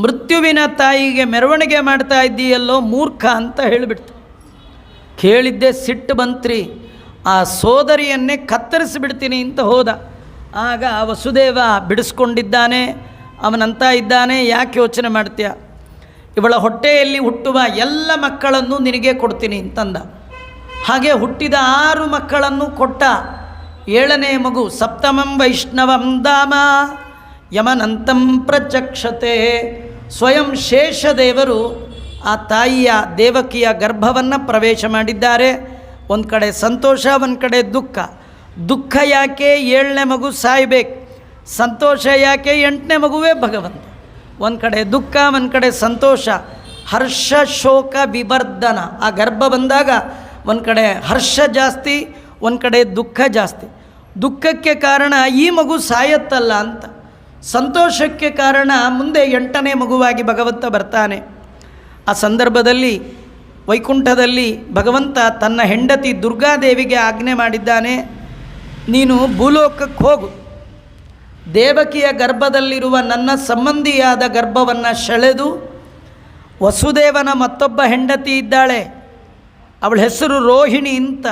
ಮೃತ್ಯುವಿನ ತಾಯಿಗೆ ಮೆರವಣಿಗೆ ಮಾಡ್ತಾ ಇದ್ದೀಯಲ್ಲೋ ಮೂರ್ಖ ಅಂತ ಹೇಳಿಬಿಡ್ತು. ಕೇಳಿದ್ದೆ ಸಿಟ್ಟು ಬಂತ್ರಿ, ಆ ಸೋದರಿಯನ್ನೇ ಕತ್ತರಿಸಿಬಿಡ್ತೀನಿ ಅಂತ ಹೋದ. ಆಗ ವಸುದೇವ ಬಿಡಿಸ್ಕೊಂಡಿದ್ದಾನೆ. ಅವನಂತ ಇದ್ದಾನೆ, ಯಾಕೆ ಯೋಚನೆ ಮಾಡ್ತೀಯ, ಇವಳ ಹೊಟ್ಟೆಯಲ್ಲಿ ಹುಟ್ಟುವ ಎಲ್ಲ ಮಕ್ಕಳನ್ನು ನಿನಗೆ ಕೊಡ್ತೀನಿ ಅಂತಂದ. ಹಾಗೆ ಹುಟ್ಟಿದ 6 ಮಕ್ಕಳನ್ನು ಕೊಟ್ಟ. 7ನೇ ಮಗು ಸಪ್ತಮಂ ವೈಷ್ಣವಂ ಧಾಮ ಯಮನಂತಂ ಪ್ರಚಕ್ಷತೆ. ಸ್ವಯಂ ಶೇಷದೇವರು ಆ ತಾಯಿಯ ದೇವಕಿಯ ಗರ್ಭವನ್ನು ಪ್ರವೇಶ ಮಾಡಿದ್ದಾರೆ. ಒಂದು ಕಡೆ ಸಂತೋಷ, ಒಂದು ಕಡೆ ದುಃಖ. ದುಃಖ ಯಾಕೆ 7ನೇ ಮಗು ಸಾಯಬೇಕು, ಸಂತೋಷ ಯಾಕೆ 8ನೇ ಮಗುವೇ ಭಗವಂತ. ಒಂದು ಕಡೆ ದುಃಖ, ಒಂದು ಕಡೆ ಸಂತೋಷ. ಹರ್ಷ ಶೋಕ ವಿವರ್ಧನ. ಆ ಗರ್ಭ ಬಂದಾಗ ಒಂದು ಕಡೆ ಹರ್ಷ ಜಾಸ್ತಿ, ಒಂದು ಕಡೆ ದುಃಖ ಜಾಸ್ತಿ. ದುಃಖಕ್ಕೆ ಕಾರಣ ಈ ಮಗು ಸಾಯತ್ತಲ್ಲ ಅಂತ, ಸಂತೋಷಕ್ಕೆ ಕಾರಣ ಮುಂದೆ 8ನೇ ಮಗುವಾಗಿ ಭಗವಂತ ಬರ್ತಾನೆ. ಆ ಸಂದರ್ಭದಲ್ಲಿ ವೈಕುಂಠದಲ್ಲಿ ಭಗವಂತ ತನ್ನ ಹೆಂಡತಿ ದುರ್ಗಾದೇವಿಗೆ ಆಜ್ಞೆ ಮಾಡಿದ್ದಾನೆ, ನೀನು ಭೂಲೋಕಕ್ಕೆ ಹೋಗು, ದೇವಕಿಯ ಗರ್ಭದಲ್ಲಿರುವ ನನ್ನ ಸಂಬಂಧಿಯಾದ ಗರ್ಭವನ್ನು ಸೆಳೆದು, ವಸುದೇವನ ಮತ್ತೊಬ್ಬ ಹೆಂಡತಿ ಇದ್ದಾಳೆ, ಅವಳ ಹೆಸರು ರೋಹಿಣಿ ಅಂತ,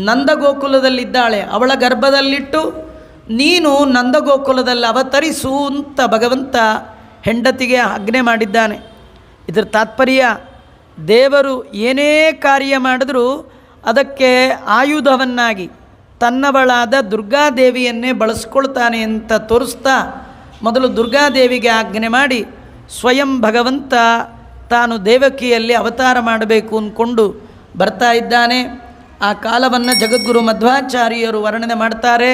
ನಂದಗೋಕುಲದಲ್ಲಿದ್ದಾಳೆ, ಅವಳ ಗರ್ಭದಲ್ಲಿಟ್ಟು ನೀನು ನಂದಗೋಕುಲದಲ್ಲಿ ಅವತರಿಸು ಅಂತ ಭಗವಂತ ಹೆಂಡತಿಗೆ ಆಜ್ಞೆ ಮಾಡಿದ್ದಾನೆ. ಇದರ ತಾತ್ಪರ್ಯ, ದೇವರು ಏನೇ ಕಾರ್ಯ ಮಾಡಿದ್ರೂ ಅದಕ್ಕೆ ಆಯುಧವನ್ನಾಗಿ ತನ್ನವಳಾದ ದುರ್ಗಾದೇವಿಯನ್ನೇ ಬಳಸ್ಕೊಳ್ತಾನೆ ಅಂತ ತೋರಿಸ್ತಾ ಮೊದಲು ದುರ್ಗಾದೇವಿಗೆ ಆಜ್ಞೆ ಮಾಡಿ ಸ್ವಯಂ ಭಗವಂತ ತಾನು ದೇವಕಿಯಲ್ಲಿ ಅವತಾರ ಮಾಡಬೇಕು ಅಂದ್ಕೊಂಡು ಬರ್ತಾ ಇದ್ದಾನೆ. ಆ ಕಾಲವನ್ನು ಜಗದ್ಗುರು ಮಧ್ವಾಚಾರ್ಯರು ವರ್ಣನೆ ಮಾಡ್ತಾರೆ.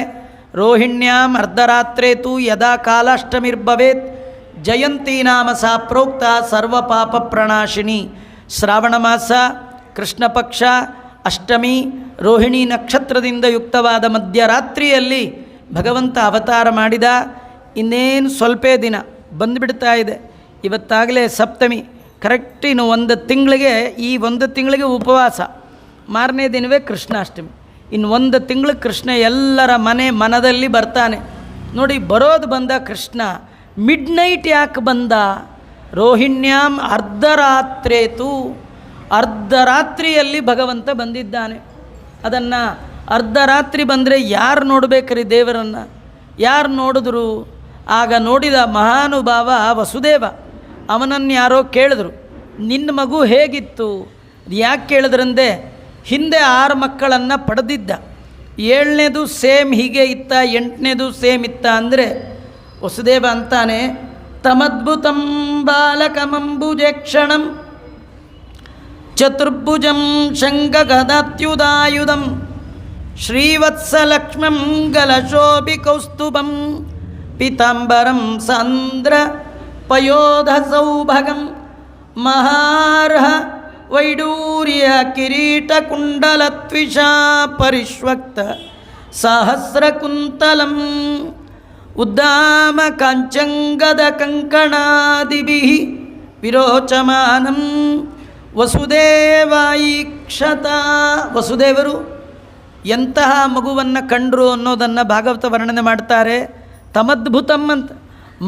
ರೋಹಿಣ್ಯಾಂ ಅರ್ಧರಾತ್ರೇತು ಯದಾ ಕಾಲಾಷ್ಟಮಿರ್ಭವೇತ್ ಜಯಂತಿ ನಾಮ ಸಾ ಪ್ರೋಕ್ತ ಸರ್ವ ಪಾಪ ಪ್ರಣಾಶಿನಿ. ಶ್ರಾವಣ ಮಾಸ ಕೃಷ್ಣ ಪಕ್ಷ ಅಷ್ಟಮಿ ರೋಹಿಣಿ ನಕ್ಷತ್ರದಿಂದ ಯುಕ್ತವಾದ ಮಧ್ಯರಾತ್ರಿಯಲ್ಲಿ ಭಗವಂತ ಅವತಾರ ಮಾಡಿದ. ಇನ್ನೇನು ಸ್ವಲ್ಪೇ ದಿನ ಬಂದುಬಿಡ್ತಾ ಇದೆ. ಇವತ್ತಾಗಲೇ ಸಪ್ತಮಿ, ಕರೆಕ್ಟ್ ಇನ್ನು 1 ತಿಂಗಳಿಗೆ, ಈ 1 ತಿಂಗಳಿಗೆ ಉಪವಾಸ, ಮಾರನೇ ದಿನವೇ ಕೃಷ್ಣಾಷ್ಟಮಿ. ಇನ್ನು 1 ತಿಂಗಳು ಕೃಷ್ಣ ಎಲ್ಲರ ಮನದಲ್ಲಿ ಬರ್ತಾನೆ. ನೋಡಿ, ಬರೋದು ಬಂದ ಕೃಷ್ಣ, ಮಿಡ್ ನೈಟ್ ಯಾಕೆ ಬಂದ? ರೋಹಿಣ್ಯಾಂ ಅರ್ಧರಾತ್ರೇತು, ಅರ್ಧರಾತ್ರಿಯಲ್ಲಿ ಭಗವಂತ ಬಂದಿದ್ದಾನೆ. ಅದನ್ನು ಅರ್ಧರಾತ್ರಿ ಬಂದರೆ ಯಾರು ನೋಡಬೇಕ್ರಿ ದೇವರನ್ನು? ಯಾರು ನೋಡಿದ್ರು? ಆಗ ನೋಡಿದ ಮಹಾನುಭಾವ ವಸುದೇವ. ಅವನನ್ನು ಯಾರೋ ಕೇಳಿದ್ರು, ನಿನ್ನ ಮಗು ಹೇಗಿತ್ತು? ಯಾಕೆ ಕೇಳಿದ್ರಂದೆ, ಹಿಂದೆ 6 ಮಕ್ಕಳನ್ನು ಪಡೆದಿದ್ದ, 7ನೇದು ಸೇಮ್ ಹೀಗೆ ಇತ್ತ, 8ನೇದು ಸೇಮ್ ಇತ್ತ ಅಂದರೆ ವಸುದೇವ ಅಂತಾನೆ, ತಮದ್ಭುತಂ ಬಾಲಕಮಂಬುಜೇಕ್ಷಣಂ ಚತುರ್ಭುಜಂ ಶಂಖಗದಾತ್ಯುದಾಯುಧಂ ಶ್ರೀವತ್ಸಲಕ್ಷ್ಮಂ ಗಲಶೋಭಿಕೌಸ್ತುಭಂ ಪೀತಾಂಬರಂ ಸಾಂದ್ರ ಪಯೋಧ ಸೌಭಗಂ ಮಹಾರ್ಹ ವೈಡೂರ್ಯ ಕಿರೀಟ ಕುಂಡಲತ್ವಿಷಾ ಪರಿಷ್ವಕ್ತ ಸಹಸ್ರಕುಂತಲಂ ಉದ್ದಾಮ ಕಾಂಚಂಗದ ಕಂಕಣಾದಿಭಿಃ ವಿರೋಚಮಾನಂ ವಸುದೇವಾಯಿಕ್ಷತ. ವಸುದೇವರು ಎಂತಹ ಮಗುವನ್ನು ಕಂಡರು ಅನ್ನೋದನ್ನು ಭಾಗವತ ವರ್ಣನೆ ಮಾಡ್ತಾರೆ. ತಮದ್ಭುತಂ ಅಂತ.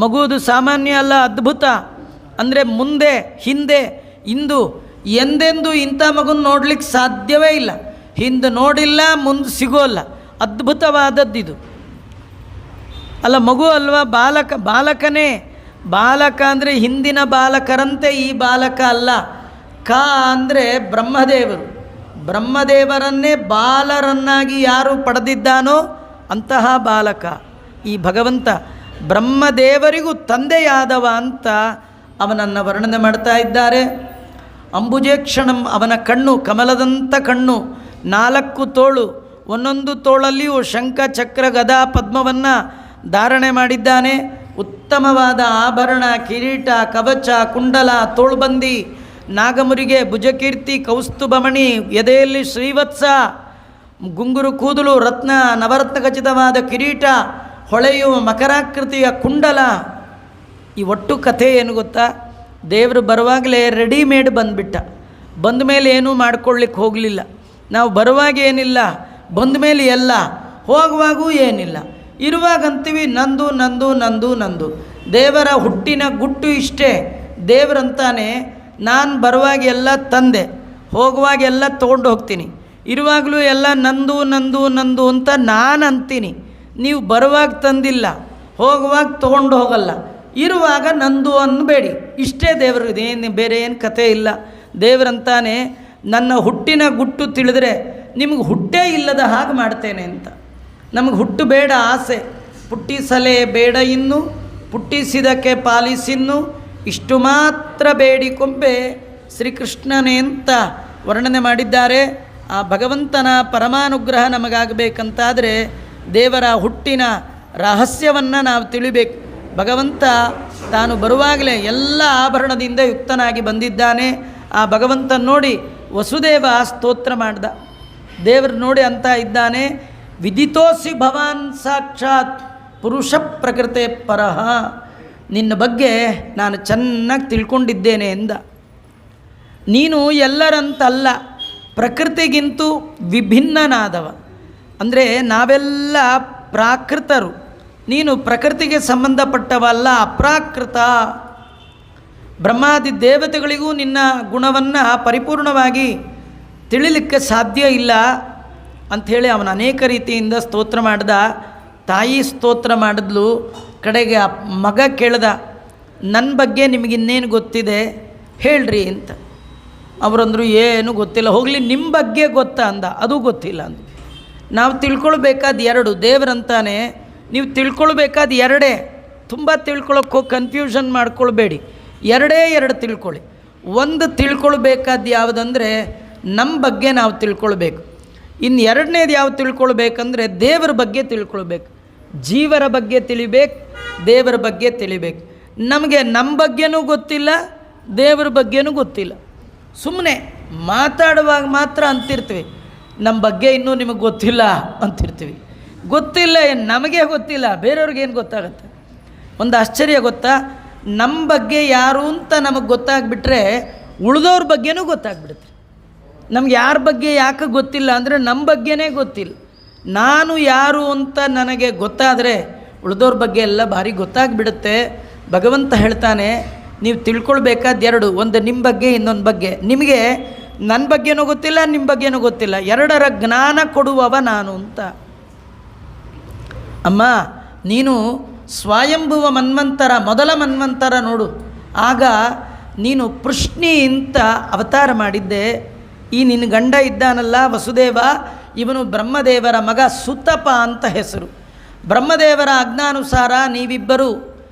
ಮಗುವುದು ಸಾಮಾನ್ಯ ಅಲ್ಲ, ಅದ್ಭುತ. ಅಂದರೆ ಮುಂದೆ ಹಿಂದೆ ಇಂದು ಎಂದೆಂದು ಇಂಥ ಮಗುನ ನೋಡ್ಲಿಕ್ಕೆ ಸಾಧ್ಯವೇ ಇಲ್ಲ. ಹಿಂದೆ ನೋಡಿಲ್ಲ, ಮುಂದೆ ಸಿಗೋಲ್ಲ. ಅದ್ಭುತವಾದದ್ದಿದು ಅಲ್ಲ. ಮಗು ಅಲ್ವಾ, ಬಾಲಕನೇ. ಬಾಲಕ ಅಂದರೆ ಹಿಂದಿನ ಬಾಲಕರಂತೆ ಈ ಬಾಲಕ ಅಲ್ಲ. ಕ ಅಂದರೆ ಬ್ರಹ್ಮದೇವರನ್ನೇ ಬಾಲರನ್ನಾಗಿ ಯಾರು ಪಡೆದಿದ್ದಾನೋ ಅಂತಹ ಬಾಲಕ ಈ ಭಗವಂತ. ಬ್ರಹ್ಮದೇವರಿಗೂ ತಂದೆಯಾದವ ಅಂತ ಅವನನ್ನು ವರ್ಣನೆ ಮಾಡ್ತಾ ಇದ್ದಾರೆ. ಅಂಬುಜೇಕ್ಷಣಂ, ಅವನ ಕಣ್ಣು ಕಮಲದಂಥ ಕಣ್ಣು, 4 ತೋಳು, ಒಂದೊಂದು ತೋಳಲ್ಲಿಯೂ ಶಂಖ ಚಕ್ರ ಗದಾ ಪದ್ಮವನ್ನು ಧಾರಣೆ ಮಾಡಿದ್ದಾನೆ. ಉತ್ತಮವಾದ ಆಭರಣ, ಕಿರೀಟ, ಕವಚ, ಕುಂಡಲ, ತೋಳ್ಬಂದಿ, ನಾಗಮುರಿಗೆ, ಭುಜಕೀರ್ತಿ, ಕೌಸ್ತುಭಮಣಿ, ಎದೆಯಲ್ಲಿ ಶ್ರೀವತ್ಸ, ಗುಂಗುರು ಕೂದಲು, ರತ್ನ ನವರತ್ನ ಖಚಿತವಾದ ಕಿರೀಟ, ಹೊಳೆಯುವ ಮಕರಾಕೃತಿಯ ಕುಂಡಲ. ಈ ಒಟ್ಟು ಕಥೆ ಏನು ಗೊತ್ತಾ? ದೇವರು ಬರುವಾಗಲೇ ರೆಡಿಮೇಡ್ ಬಂದುಬಿಟ್ಟ. ಬಂದ ಮೇಲೆ ಏನೂ ಮಾಡ್ಕೊಳ್ಳಿಕ್ಕೆ ಹೋಗಲಿಲ್ಲ. ನಾವು ಬರುವಾಗ ಏನಿಲ್ಲ, ಬಂದ ಮೇಲೆ ಎಲ್ಲ, ಹೋಗುವಾಗೂ ಏನಿಲ್ಲ. ಇರುವಾಗಂತೀವಿ ನಂದು ನಂದು ನಂದು ನಂದು. ದೇವರ ಹುಟ್ಟಿನ ಗುಟ್ಟು ಇಷ್ಟೇ. ದೇವರಂತಾನೆ ನಾನು ಬರುವಾಗ ಎಲ್ಲ ತಂದೆ, ಹೋಗುವಾಗ ಎಲ್ಲ ತೊಗೊಂಡು ಹೋಗ್ತೀನಿ. ಇರುವಾಗಲೂ ಎಲ್ಲ ನಂದು ನಂದು ನಂದು ಅಂತ ನಾನು ಅಂತೀನಿ. ನೀವು ಬರುವಾಗ ತಂದಿಲ್ಲ, ಹೋಗುವಾಗ ತೊಗೊಂಡು ಹೋಗಲ್ಲ, ಇರುವಾಗ ನಂದು ಅನ್ನಬೇಡಿ. ಇಷ್ಟೇ ದೇವರು, ಇದೇನು ಬೇರೆ ಏನು ಕಥೆ ಇಲ್ಲ. ದೇವರಂತಾನೆ ನನ್ನ ಹುಟ್ಟಿನ ಗುಟ್ಟು ತಿಳಿದ್ರೆ ನಿಮಗೆ ಹುಟ್ಟೇ ಇಲ್ಲದ ಹಾಗೆ ಮಾಡ್ತೇನೆ ಅಂತ. ನಮಗೆ ಹುಟ್ಟು ಬೇಡ, ಆಸೆ. ಪುಟ್ಟಿಸಲೇ ಬೇಡ ಇನ್ನು, ಪುಟ್ಟಿಸಿದಕ್ಕೆ ಪಾಲಿಸಿನ್ನು, ಇಷ್ಟು ಮಾತ್ರ ಬೇಡಿಕೊಂಬೆ ಶ್ರೀಕೃಷ್ಣನೇ ಅಂತ ವರ್ಣನೆ ಮಾಡಿದ್ದಾರೆ. ಆ ಭಗವಂತನ ಪರಮಾನುಗ್ರಹ ನಮಗಾಗಬೇಕಂತಾದರೆ ದೇವರ ಹುಟ್ಟಿನ ರಹಸ್ಯವನ್ನು ನಾವು ತಿಳಿಬೇಕು. ಭಗವಂತ ತಾನು ಬರುವಾಗಲೇ ಎಲ್ಲ ಆಭರಣದಿಂದ ಯುಕ್ತನಾಗಿ ಬಂದಿದ್ದಾನೆ. ಆ ಭಗವಂತ ನೋಡಿ ವಸುದೇವ ಸ್ತೋತ್ರ ಮಾಡ್ದ. ದೇವರು ನೋಡಿ ಅಂತ ಇದ್ದಾನೆ, ವಿದಿತೋಸಿ ಭವಾನ್ ಸಾಕ್ಷಾತ್ ಪುರುಷ ಪ್ರಕೃತೆ ಪರಹ. ನಿನ್ನ ಬಗ್ಗೆ ನಾನು ಚೆನ್ನಾಗಿ ತಿಳ್ಕೊಂಡಿದ್ದೇನೆ ಎಂದ. ನೀನು ಎಲ್ಲರಂತಲ್ಲ, ಪ್ರಕೃತಿಗಿಂತೂ ವಿಭಿನ್ನನಾದವ. ಅಂದರೆ ನಾವೆಲ್ಲ ಪ್ರಾಕೃತರು, ನೀನು ಪ್ರಕೃತಿಗೆ ಸಂಬಂಧಪಟ್ಟವಲ್ಲ, ಅಪ್ರಾಕೃತ. ಬ್ರಹ್ಮಾದಿ ದೇವತೆಗಳಿಗೂ ನಿನ್ನ ಗುಣವನ್ನು ಪರಿಪೂರ್ಣವಾಗಿ ತಿಳಿಲಿಕ್ಕೆ ಸಾಧ್ಯ ಇಲ್ಲ ಅಂಥೇಳಿ ಅವನು ಅನೇಕ ರೀತಿಯಿಂದ ಸ್ತೋತ್ರ ಮಾಡ್ದ. ತಾಯಿ ಸ್ತೋತ್ರ ಮಾಡಿದ್ಲು. ಕಡೆಗೆ ಆ ಮಗ ಕೇಳ್ದ, ನನ್ನ ಬಗ್ಗೆ ನಿಮಗಿನ್ನೇನು ಗೊತ್ತಿದೆ ಹೇಳ್ರಿ ಅಂತ. ಅವರಂದರು ಏನು ಗೊತ್ತಿಲ್ಲ. ಹೋಗಲಿ ನಿಮ್ಮ ಬಗ್ಗೆ ಗೊತ್ತಾ ಅಂದ. ಅದು ಗೊತ್ತಿಲ್ಲ ಅಂದು. ನಾವು ತಿಳ್ಕೊಳ್ಬೇಕಾದ 2 ದೇವರಂತಾನೆ, ನೀವು ತಿಳ್ಕೊಳ್ಬೇಕಾದ 2. ತುಂಬ ತಿಳ್ಕೊಳಕ್ಕೆ ಹೋಗಿ ಕನ್ಫ್ಯೂಷನ್ ಮಾಡ್ಕೊಳ್ಬೇಡಿ. 2 ತಿಳ್ಕೊಳ್ಳಿ. ಒಂದು ತಿಳ್ಕೊಳ್ಬೇಕಾದ ಯಾವುದಂದರೆ ನಮ್ಮ ಬಗ್ಗೆ ನಾವು ತಿಳ್ಕೊಳ್ಬೇಕು. ಇನ್ನು 2ನೇದು ಯಾವ ತಿಳ್ಕೊಳ್ಬೇಕಂದ್ರೆ ದೇವರ ಬಗ್ಗೆ ತಿಳ್ಕೊಳ್ಬೇಕು. ಜೀವರ ಬಗ್ಗೆ ತಿಳಿಬೇಕು, ದೇವರ ಬಗ್ಗೆ ತಿಳಿಬೇಕು. ನಮಗೆ ನಮ್ಮ ಬಗ್ಗೆನೂ ಗೊತ್ತಿಲ್ಲ, ದೇವರ ಬಗ್ಗೆನೂ ಗೊತ್ತಿಲ್ಲ. ಸುಮ್ಮನೆ ಮಾತಾಡುವಾಗ ಮಾತ್ರ ಅಂತಿರ್ತೀವಿ, ನಮ್ಮ ಬಗ್ಗೆ ಇನ್ನೂ ನಿಮಗೆ ಗೊತ್ತಿಲ್ಲ ಅಂತಿರ್ತೀವಿ. ಗೊತ್ತಿಲ್ಲ, ನಮಗೆ ಗೊತ್ತಿಲ್ಲ, ಬೇರೆಯವ್ರಿಗೇನು ಗೊತ್ತಾಗುತ್ತೆ? ಒಂದು ಆಶ್ಚರ್ಯ ಗೊತ್ತಾ? ನಮ್ಮ ಬಗ್ಗೆ ಯಾರು ಅಂತ ನಮಗೆ ಗೊತ್ತಾಗ್ಬಿಟ್ರೆ ಉಳಿದವ್ರ ಬಗ್ಗೆನೂ ಗೊತ್ತಾಗ್ಬಿಡುತ್ತೆ. ನಮ್ಗೆ ಯಾರ ಬಗ್ಗೆ ಯಾಕೆ ಗೊತ್ತಿಲ್ಲ ಅಂದರೆ ನಮ್ಮ ಬಗ್ಗೆನೇ ಗೊತ್ತಿಲ್ಲ. ನಾನು ಯಾರು ಅಂತ ನನಗೆ ಗೊತ್ತಾದರೆ ಉಳಿದವ್ರ ಬಗ್ಗೆ ಎಲ್ಲ ಭಾರಿ ಗೊತ್ತಾಗ್ಬಿಡುತ್ತೆ. ಭಗವಂತ ಹೇಳ್ತಾನೆ, ನೀವು ತಿಳ್ಕೊಳ್ಬೇಕಾದ 2, ಒಂದು ನಿಮ್ಮ ಬಗ್ಗೆ, ಇನ್ನೊಂದು ಬಗ್ಗೆ. ನಿಮಗೆ ನನ್ನ ಬಗ್ಗೆನೂ ಗೊತ್ತಿಲ್ಲ, ನಿಮ್ಮ ಬಗ್ಗೆನೂ ಗೊತ್ತಿಲ್ಲ. 2ರ ಜ್ಞಾನ ಕೊಡುವವ ನಾನು ಅಂತ. ಅಮ್ಮ, ನೀನು ಸ್ವಯಂಭುವ ಮನ್ವಂತರ, ಮೊದಲ ಮನ್ವಂತರ ನೋಡು. ಆಗ ನೀನು ಪೃಷ್ಣಿ ಅಂತ ಅವತಾರ ಮಾಡಿದ್ದೆ. ಈ ನಿನ್ನ ಗಂಡ ಇದ್ದಾನಲ್ಲ ವಸುದೇವ, ಇವನು ಬ್ರಹ್ಮದೇವರ ಮಗ, ಸುತಪ ಅಂತ ಹೆಸರು. ಬ್ರಹ್ಮದೇವರ ಆಜ್ಞಾನುಸಾರ ನೀವಿಬ್ಬರು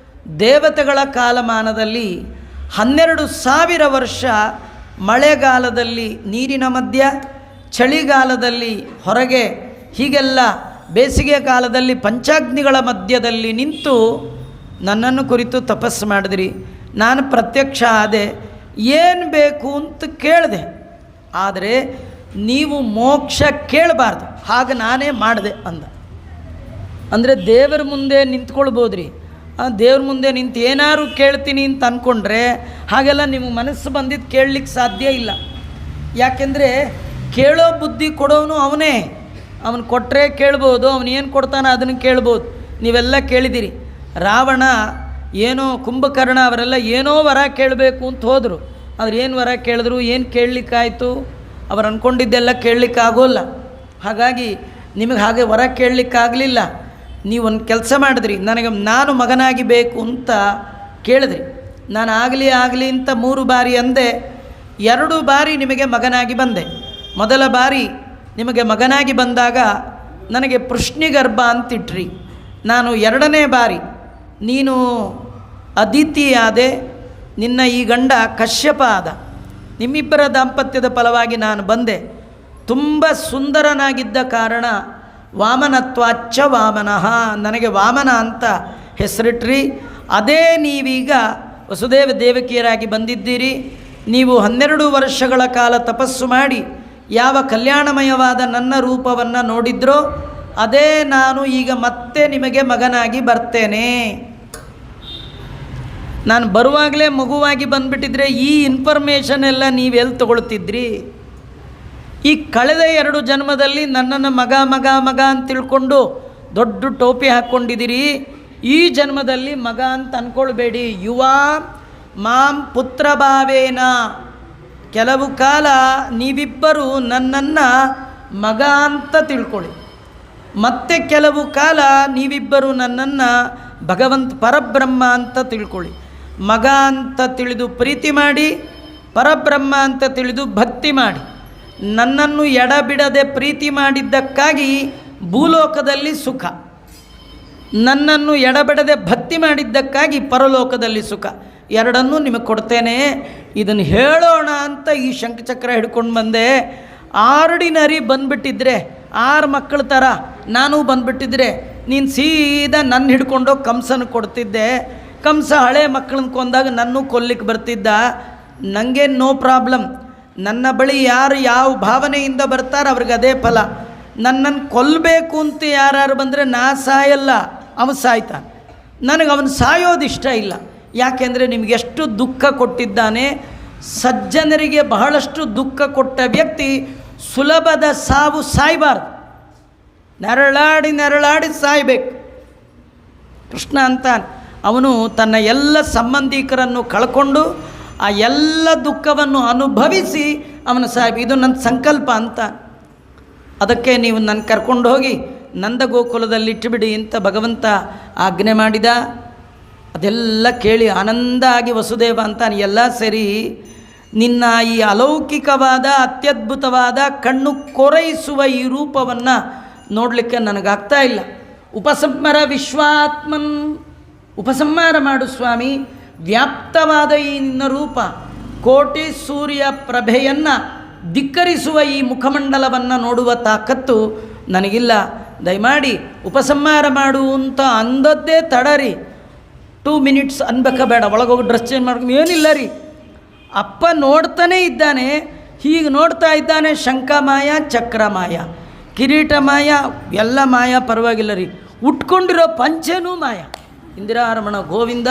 ದೇವತೆಗಳ ಕಾಲಮಾನದಲ್ಲಿ 12,000 ವರ್ಷ ಮಳೆಗಾಲದಲ್ಲಿ ನೀರಿನ ಮಧ್ಯ, ಚಳಿಗಾಲದಲ್ಲಿ ಹೊರಗೆ, ಹೀಗೆಲ್ಲ ಬೇಸಿಗೆ ಕಾಲದಲ್ಲಿ ಪಂಚಾಗ್ನಿಗಳ ಮಧ್ಯದಲ್ಲಿ ನಿಂತು ನನ್ನನ್ನು ಕುರಿತು ತಪಸ್ಸು ಮಾಡಿದ್ರಿ. ನಾನು ಪ್ರತ್ಯಕ್ಷ ಆದೆ, ಏನು ಬೇಕು ಅಂತ ಕೇಳಿದೆ. ಆದರೆ ನೀವು ಮೋಕ್ಷ ಕೇಳಬಾರ್ದು, ಹಾಗೆ ನಾನೇ ಮಾಡಿದೆ ಅಂದ. ಅಂದರೆ ದೇವರ ಮುಂದೆ ನಿಂತ್ಕೊಳ್ಬೋದ್ರಿ. ದೇವ್ರ ಮುಂದೆ ನಿಂತು ಏನಾದ್ರು ಕೇಳ್ತೀನಿ ಅಂತ ಅಂದ್ಕೊಂಡ್ರೆ ಹಾಗೆಲ್ಲ ನಿಮಗೆ ಮನಸ್ಸು ಬಂದಿದ್ದು ಕೇಳಲಿಕ್ಕೆ ಸಾಧ್ಯ ಇಲ್ಲ. ಯಾಕೆಂದರೆ ಕೇಳೋ ಬುದ್ಧಿ ಕೊಡೋನು ಅವನೇ. ಅವನು ಕೊಟ್ಟರೆ ಕೇಳ್ಬೋದು, ಅವನು ಏನು ಕೊಡ್ತಾನೆ ಅದನ್ನು ಕೇಳ್ಬೋದು. ನೀವೆಲ್ಲ ಕೇಳಿದಿರಿ. ರಾವಣ ಏನೋ ಕುಂಭಕರ್ಣ ಅವರೆಲ್ಲ ಏನೋ ವರ ಕೇಳಬೇಕು ಅಂತ ಹೋದರು. ಆದರೆ ಏನು ವರ ಕೇಳಿದ್ರು, ಏನು ಕೇಳಲಿಕ್ಕಾಯಿತು? ಅವ್ರು ಅಂದ್ಕೊಂಡಿದ್ದೆಲ್ಲ ಕೇಳಲಿಕ್ಕಾಗೋಲ್ಲ. ಹಾಗಾಗಿ ನಿಮಗೆ ಹಾಗೆ ವರ ಕೇಳಲಿಕ್ಕಾಗಲಿಲ್ಲ. ನೀವು ಒಂದು ಕೆಲಸ ಮಾಡಿದ್ರಿ, ನಾನು ಮಗನಾಗಿ ಬೇಕು ಅಂತ ಕೇಳಿದ್ರಿ. ನಾನು ಆಗಲಿ ಅಂತ 3 ಬಾರಿ ಅಂದೆ. 2 ಬಾರಿ ನಿಮಗೆ ಮಗನಾಗಿ ಬಂದೆ. ಮೊದಲ ಬಾರಿ ನಿಮಗೆ ಮಗನಾಗಿ ಬಂದಾಗ ನನಗೆ ಪೃಶ್ನಿಗರ್ಭ ಅಂತಿಟ್ರಿ. ನಾನು 2ನೇ ಬಾರಿ ನೀನು ಅದಿತಿ ಆದೆ, ನಿನ್ನ ಈ ಗಂಡ ಕಶ್ಯಪ ಆದ. ನಿಮ್ಮಿಬ್ಬರ ದಾಂಪತ್ಯದ ಫಲವಾಗಿ ನಾನು ಬಂದೆ. ತುಂಬ ಸುಂದರನಾಗಿದ್ದ ಕಾರಣ ವಾಮನತ್ವಾಚ್ಚ ವಾಮನಃ, ನನಗೆ ವಾಮನ ಅಂತ ಹೆಸರಿಟ್ರಿ. ಅದೇ ನೀವೀಗ ವಸುದೇವ ದೇವಕಿಯರಾಗಿ ಬಂದಿದ್ದೀರಿ. ನೀವು 12 ವರ್ಷಗಳ ಕಾಲ ತಪಸ್ಸು ಮಾಡಿ ಯಾವ ಕಲ್ಯಾಣಮಯವಾದ ನನ್ನ ರೂಪವನ್ನು ನೋಡಿದ್ರೋ ಅದೇ ನಾನು ಈಗ ಮತ್ತೆ ನಿಮಗೆ ಮಗನಾಗಿ ಬರ್ತೇನೆ. ನಾನು ಬರುವಾಗಲೇ ಮಗುವಾಗಿ ಬಂದುಬಿಟ್ಟಿದ್ರೆ ಈ ಇನ್ಫಾರ್ಮೇಷನ್ ಎಲ್ಲ ನೀವೆಲ್ಲಿ ತಗೊಳ್ತಿದ್ರಿ? ಈ ಕಳೆದ 2 ಜನ್ಮದಲ್ಲಿ ನನ್ನನ್ನು ಮಗ ಅಂತ ತಿಳ್ಕೊಂಡು ದೊಡ್ಡ ಟೋಪಿ ಹಾಕ್ಕೊಂಡಿದ್ದೀರಿ. ಈ ಜನ್ಮದಲ್ಲಿ ಮಗ ಅಂತ ಅಂದ್ಕೊಳ್ಬೇಡಿ. ಯುವ ಮಾಂ ಪುತ್ರ ಭಾವೇನ. ಕೆಲವು ಕಾಲ ನೀವಿಬ್ಬರು ನನ್ನನ್ನು ಮಗ ಅಂತ ತಿಳ್ಕೊಳ್ಳಿ. ಮತ್ತೆ ಕೆಲವು ಕಾಲ ನೀವಿಬ್ಬರು ನನ್ನನ್ನು ಭಗವಂತ ಪರಬ್ರಹ್ಮ ಅಂತ ತಿಳ್ಕೊಳ್ಳಿ. ಮಗ ಅಂತ ತಿಳಿದು ಪ್ರೀತಿ ಮಾಡಿ, ಪರಬ್ರಹ್ಮ ಅಂತ ತಿಳಿದು ಭಕ್ತಿ ಮಾಡಿ. ನನ್ನನ್ನು ಎಡಬಿಡದೆ ಪ್ರೀತಿ ಮಾಡಿದ್ದಕ್ಕಾಗಿ ಭೂಲೋಕದಲ್ಲಿ ಸುಖ, ನನ್ನನ್ನು ಎಡಬಿಡದೆ ಭಕ್ತಿ ಮಾಡಿದ್ದಕ್ಕಾಗಿ ಪರಲೋಕದಲ್ಲಿ ಸುಖ. ಎರಡನ್ನೂ ನಿಮಗೆ ಕೊಡ್ತೇನೆ. ಇದನ್ನು ಹೇಳೋಣ ಅಂತ ಈ ಶಂಖಚಕ್ರ ಹಿಡ್ಕೊಂಡು ಬಂದೆ. ಆರ್ಡಿನರಿ ಬಂದುಬಿಟ್ಟಿದ್ರೆ, 6 ಮಕ್ಕಳ ಥರ ನಾನು ಬಂದುಬಿಟ್ಟಿದ್ರೆ ನೀನು ಸೀದಾ ನನ್ನ ಹಿಡ್ಕೊಂಡೋಗಿ ಕಂಸನ ಕೊಡ್ತಿದ್ದೆ. ಕಂಸ ಹಳೆ ಮಕ್ಕಳನ್ನ ಕೊಂದಾಗ ನನ್ನೂ ಕೊಲ್ಲಿಕ್ಕೆ ಬರ್ತಿದ್ದ. ನನಗೆ ನೋ ಪ್ರಾಬ್ಲಮ್. ನನ್ನ ಬಳಿ ಯಾರು ಯಾವ ಭಾವನೆಯಿಂದ ಬರ್ತಾರೆ ಅವ್ರಿಗೆ ಅದೇ ಫಲ. ನನ್ನನ್ನು ಕೊಲ್ಲಬೇಕು ಅಂತ ಯಾರು ಬಂದರೆ ನಾ ಸಾಯಲ್ಲ, ಅವನು ಸಾಯ್ತಾನೆ. ನನಗೆ ಅವನು ಸಾಯೋದಿಷ್ಟ ಇಲ್ಲ. ಯಾಕೆಂದರೆ ನಿಮಗೆಷ್ಟು ದುಃಖ ಕೊಟ್ಟಿದ್ದಾನೆ. ಸಜ್ಜನರಿಗೆ ಬಹಳಷ್ಟು ದುಃಖ ಕೊಟ್ಟ ವ್ಯಕ್ತಿ ಸುಲಭದ ಸಾವು ಸಾಯಬಾರ್ದು. ನೆರಳಾಡಿ ಸಾಯಬೇಕು. ಕೃಷ್ಣ ಅಂತಾನೆ, ಅವನು ತನ್ನ ಎಲ್ಲ ಸಂಬಂಧಿಕರನ್ನು ಕಳ್ಕೊಂಡು ಆ ಎಲ್ಲ ದುಃಖವನ್ನು ಅನುಭವಿಸಿ ಅವನು ಇದು ನನ್ನ ಸಂಕಲ್ಪ ಅಂತ. ಅದಕ್ಕೆ ನೀವು ನನ್ನ ಕರ್ಕೊಂಡು ಹೋಗಿ ನಂದಗೋಕುಲದಲ್ಲಿ ಇಟ್ಟುಬಿಡಿ ಅಂತ ಭಗವಂತ ಆಜ್ಞೆ ಮಾಡಿದ. ಅದೆಲ್ಲ ಕೇಳಿ ಆನಂದ ಆಗಿ ವಸುದೇವ ಅಂತಾನೆ, ಎಲ್ಲ ಸರಿ, ನಿನ್ನ ಈ ಅಲೌಕಿಕವಾದ ಅತ್ಯದ್ಭುತವಾದ ಕಣ್ಣು ಕೊರೈಸುವ ಈ ರೂಪವನ್ನು ನೋಡಲಿಕ್ಕೆ ನನಗಾಗ್ತಾ ಇಲ್ಲ. ಉಪಸಂಹಾರ ವಿಶ್ವಾತ್ಮನ್, ಉಪಸಂಹಾರ ಮಾಡು ಸ್ವಾಮಿ. ವ್ಯಾಪ್ತವಾದ ಈ ನಿನ್ನ ರೂಪ, ಕೋಟಿ ಸೂರ್ಯ ಪ್ರಭೆಯನ್ನು ಧಿಕ್ಕರಿಸುವ ಈ ಮುಖಮಂಡಲವನ್ನು ನೋಡುವ ತಾಕತ್ತು ನನಗಿಲ್ಲ. ದಯಮಾಡಿ ಉಪಸಂಹಾರ ಮಾಡು ಅಂತ ಅಂದದ್ದೇ ತಡರಿ. 2 ಮಿನಿಟ್ಸ್ ಅನ್ಬೇಕ ಬೇಡ, ಒಳಗೋಗಿ ಡ್ರೆಸ್ ಚೇಂಜ್ ಮಾಡ್ಕೊಂಡು ಏನಿಲ್ಲ ರೀ. ಅಪ್ಪ ನೋಡ್ತಾನೇ ಇದ್ದಾನೆ, ಹೀಗೆ ನೋಡ್ತಾ ಇದ್ದಾನೆ. ಶಂಖಮಾಯ, ಚಕ್ರಮಾಯ, ಕಿರೀಟ ಮಾಯ, ಎಲ್ಲ ಮಾಯ, ಪರವಾಗಿಲ್ಲ ರೀ. ಉಟ್ಕೊಂಡಿರೋ ಪಂಚನೂ ಮಾಯ. ಇಂದಿರಾರಮಣ ಗೋವಿಂದ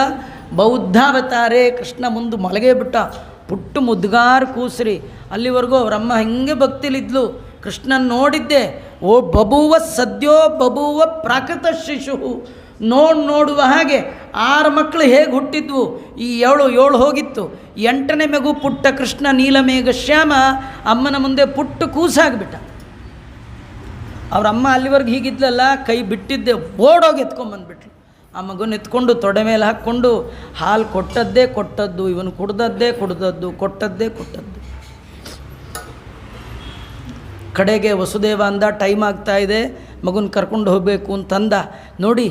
ಬೌದ್ಧಾವತಾರೆ. ಕೃಷ್ಣ ಮುಂದೆ ಮಲಗೇ ಬಿಟ್ಟ. ಪುಟ್ಟು ಮುದ್ಗಾರ ಕೂಸ್ರಿ. ಅಲ್ಲಿವರೆಗೂ ಅವರಮ್ಮ ಹಿಂಗೆ ಭಕ್ತಿಲಿದ್ಲು. ಕೃಷ್ಣನ ನೋಡಿದ್ದೆ. ಓ ಬಬೂವ ಸದ್ಯೋ ಬಬೂವ ಪ್ರಾಕೃತ ಶಿಶು. ನೋಡುವ ಹಾಗೆ 6 ಮಕ್ಕಳು ಹೇಗೆ ಹುಟ್ಟಿದ್ವು, ಈ 7 ಹೋಗಿತ್ತು. 8ನೇ ಮಗು ಪುಟ್ಟ ಕೃಷ್ಣ ನೀಲಮೇಘ ಶ್ಯಾಮ ಅಮ್ಮನ ಮುಂದೆ ಪುಟ್ಟು ಕೂಸಾಗ್ಬಿಟ್ಟ. ಅವರಮ್ಮ ಅಲ್ಲಿವರೆಗೆ ಹೀಗಿದ್ಲಲ್ಲ, ಕೈ ಬಿಟ್ಟಿದ್ದೆ, ಓಡೋಗಿ ಎತ್ಕೊಂಬಂದ್ಬಿಟ್ರು. ಆ ಮಗುನ ಎತ್ಕೊಂಡು ತೊಡೆ ಮೇಲೆ ಹಾಕ್ಕೊಂಡು ಹಾಲು ಕೊಟ್ಟದ್ದು, ಇವನು ಕೊಟ್ಟದ್ದೇ ಕೊಟ್ಟದ್ದು. ಕಡೆಗೆ ವಸುದೇವ ಅಂದ, ಟೈಮ್ ಆಗ್ತಾ ಇದೆ, ಮಗುನ ಕರ್ಕೊಂಡು ಹೋಗಬೇಕು ಅಂತಂದ. ನೋಡಿ,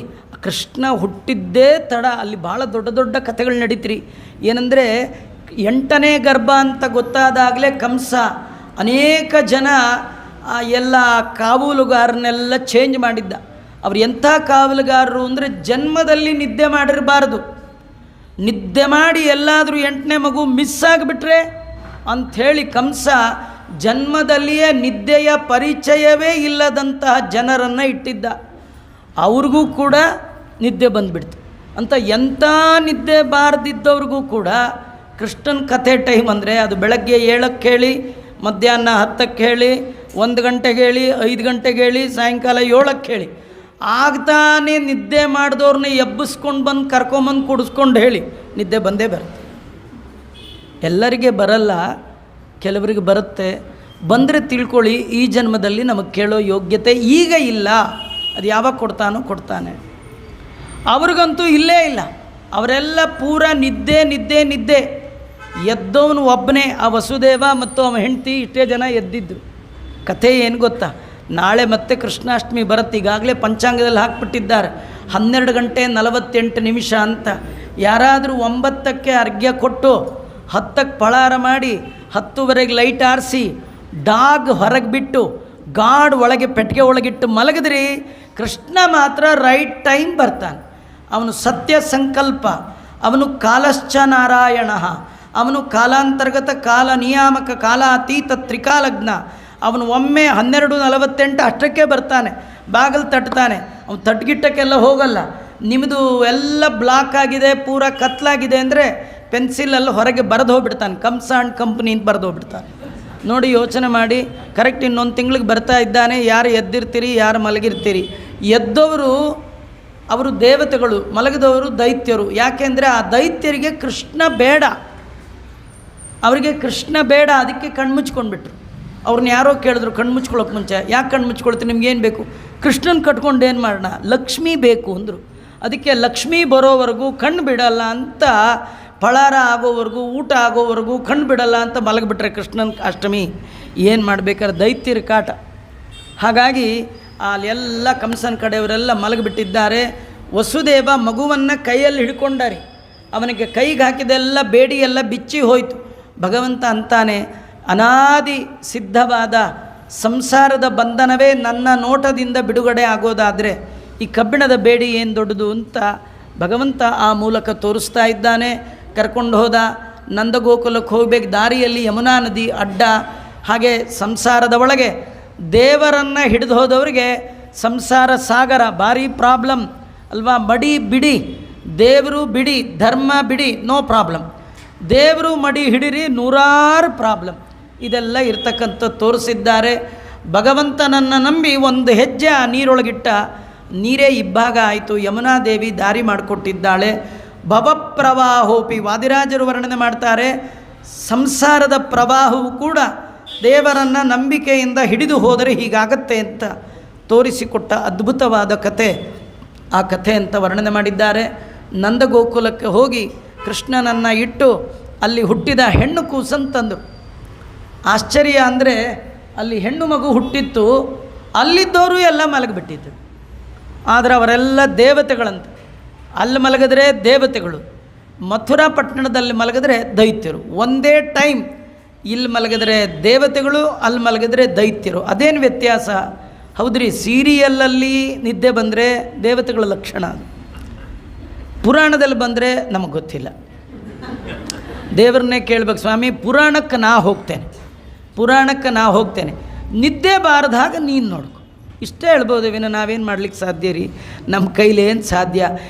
ಕೃಷ್ಣ ಹುಟ್ಟಿದ್ದೇ ತಡ. ಅಲ್ಲಿ ಭಾಳ ದೊಡ್ಡ ಕಥೆಗಳು ನಡೀತ್ರಿ. ಏನಂದರೆ 8ನೇ ಗರ್ಭ ಅಂತ ಗೊತ್ತಾದಾಗಲೇ ಕಂಸ ಅನೇಕ ಜನ ಎಲ್ಲ ಕಾವಲುಗಾರನ್ನೆಲ್ಲ ಚೇಂಜ್ ಮಾಡಿದ್ದ. ಅವ್ರು ಎಂಥ ಕಾವಲುಗಾರರು ಅಂದರೆ ಜನ್ಮದಲ್ಲಿ ನಿದ್ದೆ ಮಾಡಿರಬಾರ್ದು. ನಿದ್ದೆ ಮಾಡಿ ಎಲ್ಲಾದರೂ 8ನೇ ಮಗು ಮಿಸ್ ಆಗಿಬಿಟ್ರೆ ಅಂಥೇಳಿ ಕಂಸ ಜನ್ಮದಲ್ಲಿಯೇ ನಿದ್ದೆಯ ಪರಿಚಯವೇ ಇಲ್ಲದಂತಹ ಜನರನ್ನು ಇಟ್ಟಿದ್ದ. ಅವ್ರಿಗೂ ಕೂಡ ನಿದ್ದೆ ಬಂದುಬಿಡ್ತು ಅಂತ. ಎಂಥ ನಿದ್ದೆ ಬಾರದಿದ್ದವ್ರಿಗೂ ಕೂಡ ಕೃಷ್ಣನ ಕಥೆ ಟೈಮ್ ಅಂದರೆ ಅದು ಬೆಳಗ್ಗೆ 7ಕ್ಕೆ ಹೇಳಿ, ಮಧ್ಯಾಹ್ನ 10ಕ್ಕೆ ಹೇಳಿ, 1 ಗಂಟೆಗೆ ಹೇಳಿ, 5 ಗಂಟೆಗೆ ಹೇಳಿ, ಸಾಯಂಕಾಲ 7ಕ್ಕೆ ಹೇಳಿ, ಆಗ್ತಾನೆ ನಿದ್ದೆ ಮಾಡಿದವ್ರನ್ನ ಎಬ್ಬಿಸ್ಕೊಂಡು ಬಂದು ಕರ್ಕೊಂಬಂದು ಕುಡಿಸ್ಕೊಂಡು ಹೇಳಿ, ನಿದ್ದೆ ಬಂದೇ ಬರುತ್ತೆ. ಎಲ್ಲರಿಗೆ ಬರಲ್ಲ, ಕೆಲವರಿಗೆ ಬರುತ್ತೆ. ಬಂದರೆ ತಿಳ್ಕೊಳ್ಳಿ, ಈ ಜನ್ಮದಲ್ಲಿ ನಮಗೆ ಕೇಳೋ ಯೋಗ್ಯತೆ ಈಗ ಇಲ್ಲ. ಅದು ಯಾವಾಗ ಕೊಡ್ತಾನೋ ಕೊಡ್ತಾನೆ. ಅವ್ರಿಗಂತೂ ಇಲ್ಲೇ ಇಲ್ಲ. ಅವರೆಲ್ಲ ಪೂರ ನಿದ್ದೆ ನಿದ್ದೆ ನಿದ್ದೆ. ಎದ್ದವನು ಒಬ್ಬನೇ, ಆ ವಸುದೇವ ಮತ್ತು ಅವನ ಹೆಂಡತಿ, ಇಷ್ಟೇ ಜನ ಎದ್ದಿದ್ರು. ಕಥೆ ಏನು ಗೊತ್ತಾ, ನಾಳೆ ಮತ್ತೆ ಕೃಷ್ಣಾಷ್ಟಮಿ ಬರುತ್ತೆ. ಈಗಾಗಲೇ ಪಂಚಾಂಗದಲ್ಲಿ ಹಾಕ್ಬಿಟ್ಟಿದ್ದಾರೆ 12:48 ಅಂತ. ಯಾರಾದರೂ 9ಕ್ಕೆ ಅರ್ಘ್ಯ ಕೊಟ್ಟು 10ಕ್ಕೆ ಫಳಾರ ಮಾಡಿ 10ವರೆಗೆ ಲೈಟ್ ಆರಿಸಿ ಡಾಗ್ ಹೊರಗೆ ಬಿಟ್ಟು ಗಾಡ್ ಒಳಗೆ ಪೆಟ್ಟಿಗೆ ಒಳಗಿಟ್ಟು ಮಲಗಿದ್ರಿ, ಕೃಷ್ಣ ಮಾತ್ರ ರೈಟ್ ಟೈಮ್ ಬರ್ತಾನೆ. ಅವನು ಸತ್ಯ ಸಂಕಲ್ಪ, ಅವನು ಕಾಲಶ್ಚ ನಾರಾಯಣ, ಅವನು ಕಾಲಾಂತರ್ಗತ, ಕಾಲ ನಿಯಾಮಕ, ಕಾಲಾತೀತ, ತ್ರಿಕಾಲಜ್ಞ. ಅವನು ಒಮ್ಮೆ 12:48 ಅಷ್ಟಕ್ಕೆ ಬರ್ತಾನೆ, ಬಾಗಿಲು ತಟ್ತಾನೆ. ಅವನು ತಟ್ಗಿಟ್ಟಕ್ಕೆಲ್ಲ ಹೋಗಲ್ಲ. ನಿಮ್ಮದು ಎಲ್ಲ ಬ್ಲಾಕ್ ಆಗಿದೆ, ಪೂರ ಕತ್ಲಾಗಿದೆ ಅಂದರೆ ಪೆನ್ಸಿಲಲ್ಲಿ ಹೊರಗೆ ಬರೆದು ಹೋಗ್ಬಿಡ್ತಾನೆ, ಕಮ್ಸ್ ಆ್ಯಂಡ್ ಕಂಪ್ನಿ ಅಂತ ಬರೆದು ಹೋಗ್ಬಿಡ್ತಾನೆ. ನೋಡಿ, ಯೋಚನೆ ಮಾಡಿ. ಕರೆಕ್ಟ್ ಇನ್ನೊಂದು ತಿಂಗಳಿಗೆ ಬರ್ತಾ ಇದ್ದಾನೆ. ಯಾರು ಎದ್ದಿರ್ತೀರಿ, ಯಾರು ಮಲಗಿರ್ತೀರಿ. ಎದ್ದವರು ಅವರು ದೇವತೆಗಳು, ಮಲಗಿದವರು ದೈತ್ಯರು. ಯಾಕೆಂದರೆ ಆ ದೈತ್ಯರಿಗೆ ಕೃಷ್ಣ ಬೇಡ, ಅವರಿಗೆ ಕೃಷ್ಣ ಬೇಡ. ಅದಕ್ಕೆ ಕಣ್ಮುಚ್ಕೊಂಡ್ಬಿಟ್ರು. ಅವ್ರನ್ನ ಯಾರೋ ಕೇಳಿದ್ರು ಕಣ್ಮುಚ್ಕೊಳ್ಳೋಕೆ ಮುಂಚೆ, ಯಾಕೆ ಕಣ್ಮುಚ್ಕೊಳ್ತೀವಿ, ನಿಮ್ಗೇನು ಬೇಕು? ಕೃಷ್ಣನ ಕಟ್ಕೊಂಡು ಏನು ಮಾಡೋಣ, ಲಕ್ಷ್ಮೀ ಬೇಕು ಅಂದರು. ಅದಕ್ಕೆ ಲಕ್ಷ್ಮೀ ಬರೋವರೆಗೂ ಕಣ್ಣು ಬಿಡಲ್ಲ ಅಂತ, ಫಳಾರ ಆಗೋವರೆಗೂ, ಊಟ ಆಗೋವರೆಗೂ ಕಣ್ಣು ಬಿಡಲ್ಲ ಅಂತ ಮಲಗಿಬಿಟ್ರೆ ಕೃಷ್ಣನ ಅಷ್ಟಮಿ. ಏನು ಮಾಡಬೇಕಾದ್ರೆ ದೈತ್ಯರ ಕಾಟ. ಹಾಗಾಗಿ ಅಲ್ಲೆಲ್ಲ ಕಂಸನ ಕಡೆಯವರೆಲ್ಲ ಮಲಗಿಬಿಟ್ಟಿದ್ದಾರೆ. ವಸುದೇವ ಮಗುವನ್ನು ಕೈಯಲ್ಲಿ ಹಿಡ್ಕೊಂಡಾರೆ. ಅವನಿಗೆ ಕೈಗೆ ಹಾಕಿದೆಲ್ಲ ಬೇಡಿ ಎಲ್ಲ ಬಿಚ್ಚಿ ಹೋಯಿತು. ಭಗವಂತ ಅಂತಾನೆ, ಅನಾದಿ ಸಿದ್ಧವಾದ ಸಂಸಾರದ ಬಂಧನವೇ ನನ್ನ ನೋಟದಿಂದ ಬಿಡುಗಡೆ ಆಗೋದಾದರೆ ಈ ಕಬ್ಬಿಣದ ಬೇಡಿ ಏನು ದೊಡ್ಡದು ಅಂತ ಭಗವಂತ ಆ ಮೂಲಕ ತೋರಿಸ್ತಾ ಇದ್ದಾನೆ. ಕರ್ಕೊಂಡು ಹೋದ. ನಂದಗೋಕುಲಕ್ಕೆ ಹೋಗ್ಬೇಕು. ದಾರಿಯಲ್ಲಿ ಯಮುನಾ ನದಿ ಅಡ್ಡ. ಹಾಗೆ ಸಂಸಾರದ ಒಳಗೆ ದೇವರನ್ನು ಹಿಡಿದು ಹೋದವರಿಗೆ ಸಂಸಾರ ಸಾಗರ ಭಾರಿ ಪ್ರಾಬ್ಲಮ್ ಅಲ್ವಾ. ಮಡಿ ಬಿಡಿ, ದೇವರು ಬಿಡಿ, ಧರ್ಮ ಬಿಡಿ, ನೋ ಪ್ರಾಬ್ಲಮ್. ದೇವರು ಮಡಿ ಹಿಡಿರಿ, ನೂರಾರು ಪ್ರಾಬ್ಲಮ್. ಇದೆಲ್ಲ ಇರ್ತಕ್ಕಂಥ ತೋರಿಸಿದ್ದಾರೆ. ಭಗವಂತನನ್ನು ನಂಬಿ ಒಂದು ಹೆಜ್ಜೆ ಆ ನೀರೊಳಗಿಟ್ಟ, ನೀರೇ ಇಬ್ಬಾಗ ಆಯಿತು. ಯಮುನಾ ದೇವಿ ದಾರಿ ಮಾಡಿಕೊಟ್ಟಿದ್ದಾಳೆ. ಭವಪ್ರವಾಹೋಪಿ, ವಾದಿರಾಜರು ವರ್ಣನೆ ಮಾಡ್ತಾರೆ, ಸಂಸಾರದ ಪ್ರವಾಹವು ಕೂಡ ದೇವರನ್ನು ನಂಬಿಕೆಯಿಂದ ಹಿಡಿದು ಹೋದರೆ ಹೀಗಾಗತ್ತೆ ಅಂತ ತೋರಿಸಿಕೊಟ್ಟ ಅದ್ಭುತವಾದ ಕಥೆ. ಆ ಕಥೆ ಅಂತ ವರ್ಣನೆ ಮಾಡಿದ್ದಾರೆ. ನಂದಗೋಕುಲಕ್ಕೆ ಹೋಗಿ ಕೃಷ್ಣನನ್ನು ಇಟ್ಟು ಅಲ್ಲಿ ಹುಟ್ಟಿದ ಹೆಣ್ಣು ಕೂಸಂತಂದರು. ಆಶ್ಚರ್ಯ ಅಂದರೆ ಅಲ್ಲಿ ಹೆಣ್ಣು ಮಗು ಹುಟ್ಟಿತ್ತು, ಅಲ್ಲಿದ್ದವರು ಎಲ್ಲ ಮಲಗಿಬಿಟ್ಟಿದ್ರು. ಆದರೆ ಅವರೆಲ್ಲ ದೇವತೆಗಳಂತೆ. ಅಲ್ಲಿ ಮಲಗಿದ್ರೆ ದೇವತೆಗಳು, ಮಥುರಾ ಪಟ್ಟಣದಲ್ಲಿ ಮಲಗಿದ್ರೆ ದೈತ್ಯರು. ಒಂದೇ ಟೈಮ್ ಇಲ್ಲಿ ಮಲಗಿದ್ರೆ ದೇವತೆಗಳು, ಅಲ್ಲಿ ಮಲಗಿದ್ರೆ ದೈತ್ಯರು. ಅದೇನು ವ್ಯತ್ಯಾಸ? ಹೌದ್ರಿ, ಸೀರಿಯಲಲ್ಲಿ ನಿದ್ದೆ ಬಂದರೆ ದೇವತೆಗಳ ಲಕ್ಷಣ, ಅದು ಪುರಾಣದಲ್ಲಿ ಬಂದರೆ ನಮಗೆ ಗೊತ್ತಿಲ್ಲ. ದೇವರನ್ನೇ ಕೇಳಬೇಕು, ಸ್ವಾಮಿ ಪುರಾಣಕ್ಕೆ ನಾ ಹೋಗ್ತೇನೆ, ಪುರಾಣಕ್ಕೆ ನಾ ಹೋಗ್ತೇನೆ, ನಿದ್ದೆ ಬಾರದಾಗ ನೀನು ನೋಡ್ಕೊ. ಇಷ್ಟೇ ಹೇಳ್ಬೋದು ವಿನ ನಾವೇನು ಮಾಡ್ಲಿಕ್ಕೆ ಸಾಧ್ಯ ರೀ? ನಮ್ಮ ಕೈಲೇನು ಸಾಧ್ಯ?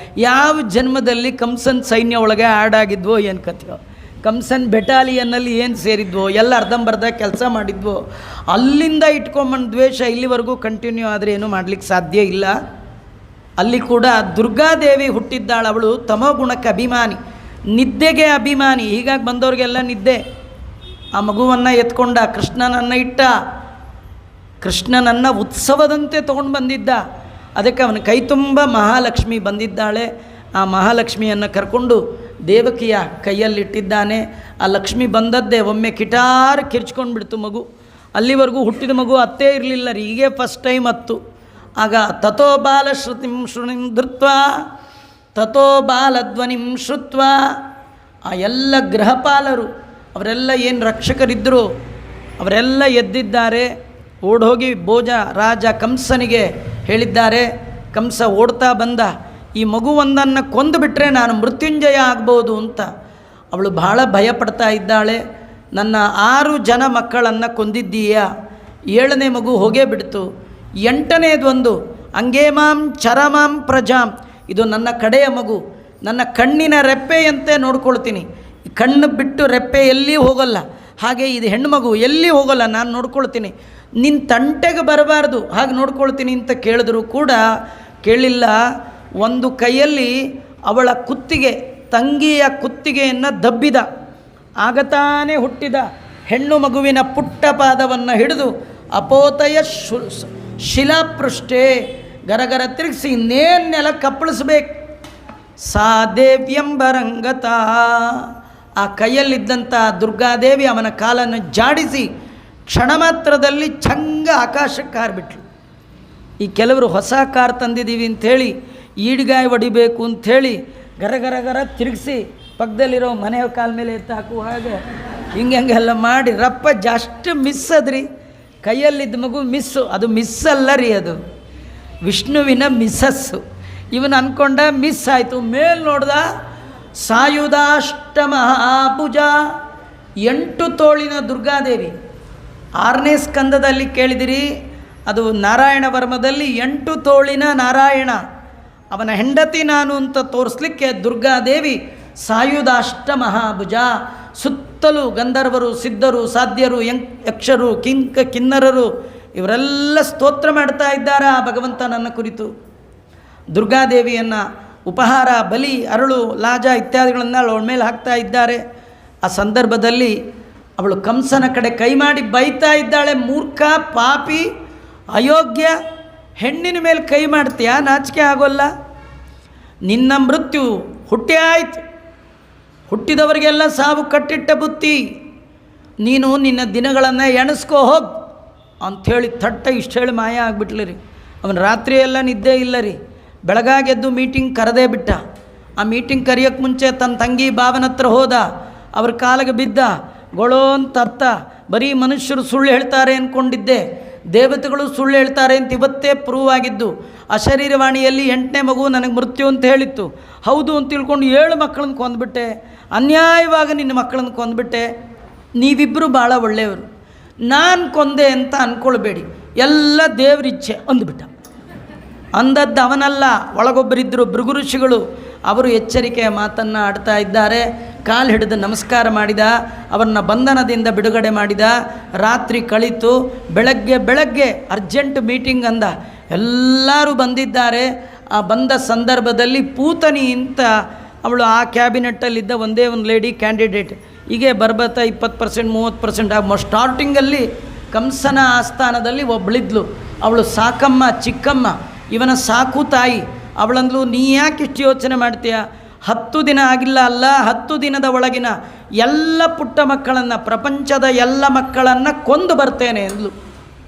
ಯಾವ ಜನ್ಮದಲ್ಲಿ ಕಂಸನ್ ಸೈನ್ಯ ಒಳಗೆ ಆಡಾಗಿದ್ವೋ ಏನು ಕಥೆಯೋ, ಕಂಸನ್ ಬೆಟಾಲಿಯನ್ನಲ್ಲಿ ಏನು ಸೇರಿದ್ವೋ, ಎಲ್ಲ ಅರ್ಧಂಬರ್ಧ ಕೆಲಸ ಮಾಡಿದ್ವೋ, ಅಲ್ಲಿಂದ ಇಟ್ಕೊಂಬಂದು ದ್ವೇಷ ಇಲ್ಲಿವರೆಗೂ ಕಂಟಿನ್ಯೂ ಆದರೆ ಏನೂ ಮಾಡಲಿಕ್ಕೆ ಸಾಧ್ಯ ಇಲ್ಲ. ಅಲ್ಲಿ ಕೂಡ ದುರ್ಗಾದೇವಿ ಹುಟ್ಟಿದ್ದಾಳು. ಅವಳು ತಮೋಗುಣಕ್ಕೆ ಅಭಿಮಾನಿ, ನಿದ್ದೆಗೆ ಅಭಿಮಾನಿ. ಹೀಗಾಗಿ ಬಂದವ್ರಿಗೆಲ್ಲ ನಿದ್ದೆ. ಆ ಮಗುವನ್ನು ಎತ್ಕೊಂಡ, ಕೃಷ್ಣನನ್ನು ಇಟ್ಟ, ಕೃಷ್ಣನನ್ನು ಉತ್ಸವದಂತೆ ತೊಗೊಂಡು ಬಂದಿದ್ದ. ಅದಕ್ಕೆ ಅವನ ಕೈ ತುಂಬ ಮಹಾಲಕ್ಷ್ಮಿ ಬಂದಿದ್ದಾಳೆ. ಆ ಮಹಾಲಕ್ಷ್ಮಿಯನ್ನು ಕರ್ಕೊಂಡು ದೇವಕಿಯ ಕೈಯಲ್ಲಿಟ್ಟಿದ್ದಾನೆ. ಆ ಲಕ್ಷ್ಮಿ ಬಂದದ್ದೇ ಒಮ್ಮೆ ಕಿಟಾರ್ ಕಿರ್ಚ್ಕೊಂಡು ಬಿಡ್ತು ಮಗು. ಅಲ್ಲಿವರೆಗೂ ಹುಟ್ಟಿದ ಮಗು ಅತ್ತೇ ಇರಲಿಲ್ಲ ರೀ, ಹೀಗೆ ಫಸ್ಟ್ ಟೈಮ್ ಹತ್ತು. ಆಗ ತಥೋ ಬಾಲ ಶ್ರುತಿಂ ಶೃಣಿಂ ಧೃತ್ವ ತಥೋ ಬಾಲಧ್ವನಿಂ ಶ್ರುತ್ವ, ಆ ಎಲ್ಲ ಗೃಹಪಾಲರು ಅವರೆಲ್ಲ ಏನು ರಕ್ಷಕರಿದ್ದರು ಅವರೆಲ್ಲ ಎದ್ದಿದ್ದಾರೆ. ಓಡೋಗಿ ಭೋಜ ರಾಜ ಕಂಸನಿಗೆ ಹೇಳಿದ್ದಾರೆ. ಕಂಸ ಓಡ್ತಾ ಬಂದ, ಈ ಮಗುವೊಂದನ್ನು ಕೊಂದು ಬಿಟ್ಟರೆ ನಾನು ಮೃತ್ಯುಂಜಯ ಆಗ್ಬೋದು ಅಂತ. ಅವಳು ಭಾಳ ಭಯಪಡ್ತಾ ಇದ್ದಾಳೆ. ನನ್ನ 6 ಜನ ಮಕ್ಕಳನ್ನು ಕೊಂದಿದ್ದೀಯಾ, 7ನೇ ಮಗು ಹೋಗೇ ಬಿಡ್ತು, 8ನೇದೊಂದು ಅಂಗೇಮಾಂ ಚರಮಾಂ ಪ್ರಜಾಂ, ಇದು ನನ್ನ ಕಡೆಯ ಮಗು, ನನ್ನ ಕಣ್ಣಿನ ರೆಪ್ಪೆಯಂತೆ ನೋಡ್ಕೊಳ್ತೀನಿ, ಕಣ್ಣು ಬಿಟ್ಟು ರೆಪ್ಪೆ ಎಲ್ಲಿ ಹೋಗಲ್ಲ, ಹಾಗೆ ಇದು ಹೆಣ್ಣು ಮಗು ಎಲ್ಲಿ ಹೋಗಲ್ಲ, ನಾನು ನೋಡ್ಕೊಳ್ತೀನಿ, ನಿನ್ನ ತಂಟೆಗೆ ಬರಬಾರ್ದು, ಹಾಗೆ ನೋಡ್ಕೊಳ್ತೀನಿ ಅಂತ ಕೇಳಿದ್ರು ಕೂಡ ಕೇಳಿಲ್ಲ. ಒಂದು ಕೈಯಲ್ಲಿ ಅವಳ ಕುತ್ತಿಗೆ, ತಂಗಿಯ ಕುತ್ತಿಗೆಯನ್ನು ದಬ್ಬಿದ. ಆಗತಾನೇ ಹುಟ್ಟಿದ ಹೆಣ್ಣು ಮಗುವಿನ ಪುಟ್ಟ ಪಾದವನ್ನು ಹಿಡಿದು ಅಪೋತಯ ಶಿಲಾಪೃಷ್ಠೆ ಗರಗರ ತಿರುಗಿಸಿ ಇನ್ನೇನು ನೆಲ ಕಪ್ಪಳಿಸ್ಬೇಕು. ಸಾ ದೇವ್ಯಂಬರಂಗತ, ಆ ಕೈಯಲ್ಲಿದ್ದಂಥ ದುರ್ಗಾದೇವಿ ಅವನ ಕಾಲನ್ನು ಜಾಡಿಸಿ ಕ್ಷಣ ಮಾತ್ರದಲ್ಲಿ ಛಂಗ ಆಕಾಶಕ್ಕೆ ಹಾರಿಬಿಟ್ಲು. ಈ ಕೆಲವರು ಹೊಸ ಕಾರ್ ತಂದಿದ್ದೀವಿ ಅಂಥೇಳಿ ಈಡ್ಗಾಯಿ ಹೊಡಿಬೇಕು ಅಂಥೇಳಿ ಗರ ತಿರುಗಿಸಿ ಪಕ್ಕದಲ್ಲಿರೋ ಮನೆಯ ಕಾಲ ಮೇಲೆ ಎತ್ತು ಹಾಕುವ ಹಾಗೆ ಹಿಂಗೆಲ್ಲ ಮಾಡಿ ರಪ್ಪ ಜಸ್ಟ್ ಮಿಸ್ ಅದ್ರಿ. ಕೈಯಲ್ಲಿದ್ದ ಮಗು ಮಿಸ್ಸು. ಅದು ಮಿಸ್ ಅಲ್ಲ ರೀ, ಅದು ವಿಷ್ಣುವಿನ ಮಿಸ್ಸಸ್ಸು. ಇವನು ಅಂದ್ಕೊಂಡ ಮಿಸ್ ಆಯಿತು. ಮೇಲೆ ನೋಡ್ದ ಸಾಯುಧಾಷ್ಟಮಹಾಭುಜ, 8 ತೋಳಿನ ದುರ್ಗಾದೇವಿ. 6ನೇ ಸ್ಕಂದದಲ್ಲಿ ಕೇಳಿದಿರಿ, ಅದು ನಾರಾಯಣ ವರ್ಮದಲ್ಲಿ 8 ತೋಳಿನ ನಾರಾಯಣ, ಅವನ ಹೆಂಡತಿ ನಾನು ಅಂತ ತೋರಿಸ್ಲಿಕ್ಕೆ ದುರ್ಗಾದೇವಿ ಸಾಯುಧಾಷ್ಟಮಹಾಭುಜ. ಸುತ್ತಲೂ ಗಂಧರ್ವರು, ಸಿದ್ಧರು, ಸಾಧ್ಯರು, ಯಕ್ಷರು, ಕಿನ್ನರರು ಇವರೆಲ್ಲ ಸ್ತೋತ್ರ ಮಾಡ್ತಾ ಇದ್ದಾರೆ ಆ ಭಗವಂತನನ್ನ ಕುರಿತು. ದುರ್ಗಾದೇವಿಯನ್ನು ಉಪಹಾರ, ಬಲಿ, ಅರಳು, ಲಾಜ ಇತ್ಯಾದಿಗಳನ್ನು ಅವಳ ಮೇಲೆ ಹಾಕ್ತಾ ಇದ್ದಾರೆ. ಆ ಸಂದರ್ಭದಲ್ಲಿ ಅವಳು ಕಂಸನ ಕಡೆ ಕೈ ಮಾಡಿ ಬೈತಾ ಇದ್ದಾಳೆ. ಮೂರ್ಖ, ಪಾಪಿ, ಅಯೋಗ್ಯ, ಹೆಣ್ಣಿನ ಮೇಲೆ ಕೈ ಮಾಡ್ತೀಯಾ? ನಾಚಿಕೆ ಆಗೋಲ್ಲ? ನಿನ್ನ ಮೃತ್ಯು ಹುಟ್ಟೇ ಆಯ್ತು. ಹುಟ್ಟಿದವರಿಗೆಲ್ಲ ಸಾವು ಕಟ್ಟಿಟ್ಟ ಬುತ್ತಿ. ನೀನು ನಿನ್ನ ದಿನಗಳನ್ನು ಎಣಿಸ್ಕೋ ಹೋಗಿ ಅಂಥೇಳಿ ತಟ್ಟ ಇಷ್ಟು ಹೇಳಿ ಮಾಯ ಆಗಿಬಿಟ್ಲಿ ರೀ. ಅವನು ರಾತ್ರಿಯೆಲ್ಲ ನಿದ್ದೆ ಇಲ್ಲ ರೀ. ಬೆಳಗಾಗೆದ್ದು ಮೀಟಿಂಗ್ ಕರೆದೇ ಬಿಟ್ಟ. ಆ ಮೀಟಿಂಗ್ ಕರೆಯೋಕ್ಕೆ ಮುಂಚೆ ತನ್ನ ತಂಗಿ ಭಾವನ ಹತ್ರ ಹೋದ. ಅವ್ರ ಕಾಲಿಗೆ ಬಿದ್ದ. ಗೊಳೋ ಅಂತ ಅರ್ಥ. ಬರೀ ಮನುಷ್ಯರು ಸುಳ್ಳು ಹೇಳ್ತಾರೆ ಅಂದ್ಕೊಂಡಿದ್ದೆ, ದೇವತೆಗಳು ಸುಳ್ಳು ಹೇಳ್ತಾರೆ ಅಂತ ಇವತ್ತೇ ಪ್ರೂವ್ ಆಗಿದ್ದು. ಅಶರೀರವಾಣಿಯಲ್ಲಿ 8ನೇ ಮಗು ನನಗೆ ಮೃತ್ಯು ಅಂತ ಹೇಳಿತ್ತು. ಹೌದು ಅಂತ ತಿಳ್ಕೊಂಡು 7 ಮಕ್ಕಳನ್ನು ಕೊಂದುಬಿಟ್ಟೆ. ಅನ್ಯಾಯವಾಗಿ ನಿನ್ನ ಮಕ್ಕಳನ್ನು ಕೊಂದುಬಿಟ್ಟೆ. ನೀವಿಬ್ಬರು ಭಾಳ ಒಳ್ಳೆಯವರು, ನಾನು ಕೊಂದೆ ಅಂತ ಅಂದ್ಕೊಳ್ಬೇಡಿ, ಎಲ್ಲ ದೇವರಿಚ್ಛೆ ಅಂದುಬಿಟ್ಟ. ಅಂದದ್ದು ಅವನಲ್ಲ, ಒಳಗೊಬ್ಬರಿದ್ದರು ಭೃಗು ಋಷಿಗಳು. ಅವರು ಎಚ್ಚರಿಕೆಯ ಮಾತನ್ನು ಆಡ್ತಾ ಇದ್ದಾರೆ. ಕಾಲು ಹಿಡಿದು ನಮಸ್ಕಾರ ಮಾಡಿದ. ಅವರನ್ನ ಬಂಧನದಿಂದ ಬಿಡುಗಡೆ ಮಾಡಿದ. ರಾತ್ರಿ ಕಳೀತು. ಬೆಳಗ್ಗೆ ಅರ್ಜೆಂಟ್ ಮೀಟಿಂಗ್ ಅಂದ. ಎಲ್ಲರೂ ಬಂದಿದ್ದಾರೆ. ಆ ಬಂದ ಸಂದರ್ಭದಲ್ಲಿ ಪೂತನಿ ಅಂತ ಅವಳು ಆ ಕ್ಯಾಬಿನೆಟ್ಟಲ್ಲಿದ್ದ ಒಂದೇ ಒಂದು ಲೇಡಿ ಕ್ಯಾಂಡಿಡೇಟ್. ಹೀಗೆ ಬರ್ಬತ್ತಾ 20% 30% ಸ್ಟಾರ್ಟಿಂಗಲ್ಲಿ ಕಂಸನ ಆಸ್ಥಾನದಲ್ಲಿ ಒಬ್ಬಳಿದ್ಲು. ಅವಳು ಸಾಕಮ್ಮ, ಚಿಕ್ಕಮ್ಮ, ಇವನ ಸಾಕು ತಾಯಿ. ಅವಳಂದ್ಲು, ನೀ ಯಾಕೆ ಇಷ್ಟು ಯೋಚನೆ ಮಾಡ್ತೀಯ? 10 ದಿನ ಆಗಿಲ್ಲ ಅಲ್ಲ, 10 ದಿನದ ಒಳಗಿನ ಎಲ್ಲ ಪುಟ್ಟ ಮಕ್ಕಳನ್ನು, ಪ್ರಪಂಚದ ಎಲ್ಲ ಮಕ್ಕಳನ್ನು ಕೊಂದು ಬರ್ತೇನೆ ಅಂದ್ಲು.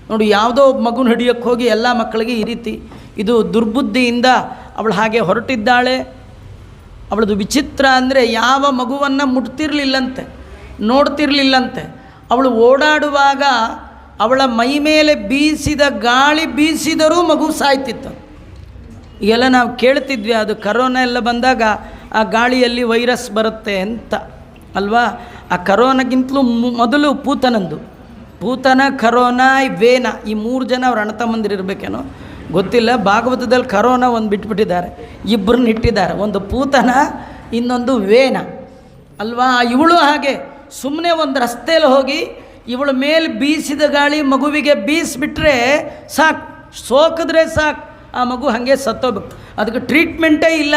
ನೋಡಿ, ಯಾವುದೋ ಮಗುನ ಹಿಡಿಯೋಕ್ಕೆ ಹೋಗಿ ಎಲ್ಲ ಮಕ್ಕಳಿಗೆ ಈ ರೀತಿ. ಇದು ದುರ್ಬುದ್ಧಿಯಿಂದ ಅವಳು ಹಾಗೆ ಹೊರಟಿದ್ದಾಳೆ. ಅವಳದು ವಿಚಿತ್ರ ಅಂದರೆ ಯಾವ ಮಗುವನ್ನು ಮುಟ್ತಿರ್ಲಿಲ್ಲಂತೆ, ನೋಡ್ತಿರ್ಲಿಲ್ಲಂತೆ. ಅವಳು ಓಡಾಡುವಾಗ ಅವಳ ಮೈ ಮೇಲೆ ಬೀಸಿದ ಗಾಳಿ ಬೀಸಿದರೂ ಮಗು ಸಾಯ್ತಿತ್ತು. ಈಗೆಲ್ಲ ನಾವು ಕೇಳ್ತಿದ್ವಿ, ಅದು ಕರೋನಾ ಎಲ್ಲ ಬಂದಾಗ ಆ ಗಾಳಿಯಲ್ಲಿ ವೈರಸ್ ಬರುತ್ತೆ ಅಂತ ಅಲ್ವಾ? ಆ ಕರೋನಾಗಿಂತಲೂ ಮೊದಲು ಪೂತನ, ಕರೋನಾ, ವೇನ, ಈ 3 ಜನ ಅವ್ರ ಅಣ್ಣತಮ್ಮಂದಿರಿರ್ಬೇಕೇನೋ ಗೊತ್ತಿಲ್ಲ. ಭಾಗವತದಲ್ಲಿ ಕರೋನಾ ಒಂದು ಬಿಟ್ಬಿಟ್ಟಿದ್ದಾರೆ, 2 ಇಟ್ಟಿದ್ದಾರೆ. ಒಂದು ಪೂತನ, ಇನ್ನೊಂದು ವೇನ ಅಲ್ವಾ? ಇವಳು ಹಾಗೆ ಸುಮ್ಮನೆ ಒಂದು ರಸ್ತೆಯಲ್ಲಿ ಹೋಗಿ ಇವಳ ಮೇಲೆ ಬೀಸಿದ ಗಾಳಿ ಮಗುವಿಗೆ ಬೀಸಿಬಿಟ್ರೆ ಸಾಕು, ಸೋಕಿದ್ರೆ ಸಾಕು, ಆ ಮಗು ಹಾಗೆ ಸತ್ತೋಗ್ಬೇಕು. ಅದಕ್ಕೆ ಟ್ರೀಟ್ಮೆಂಟೇ ಇಲ್ಲ.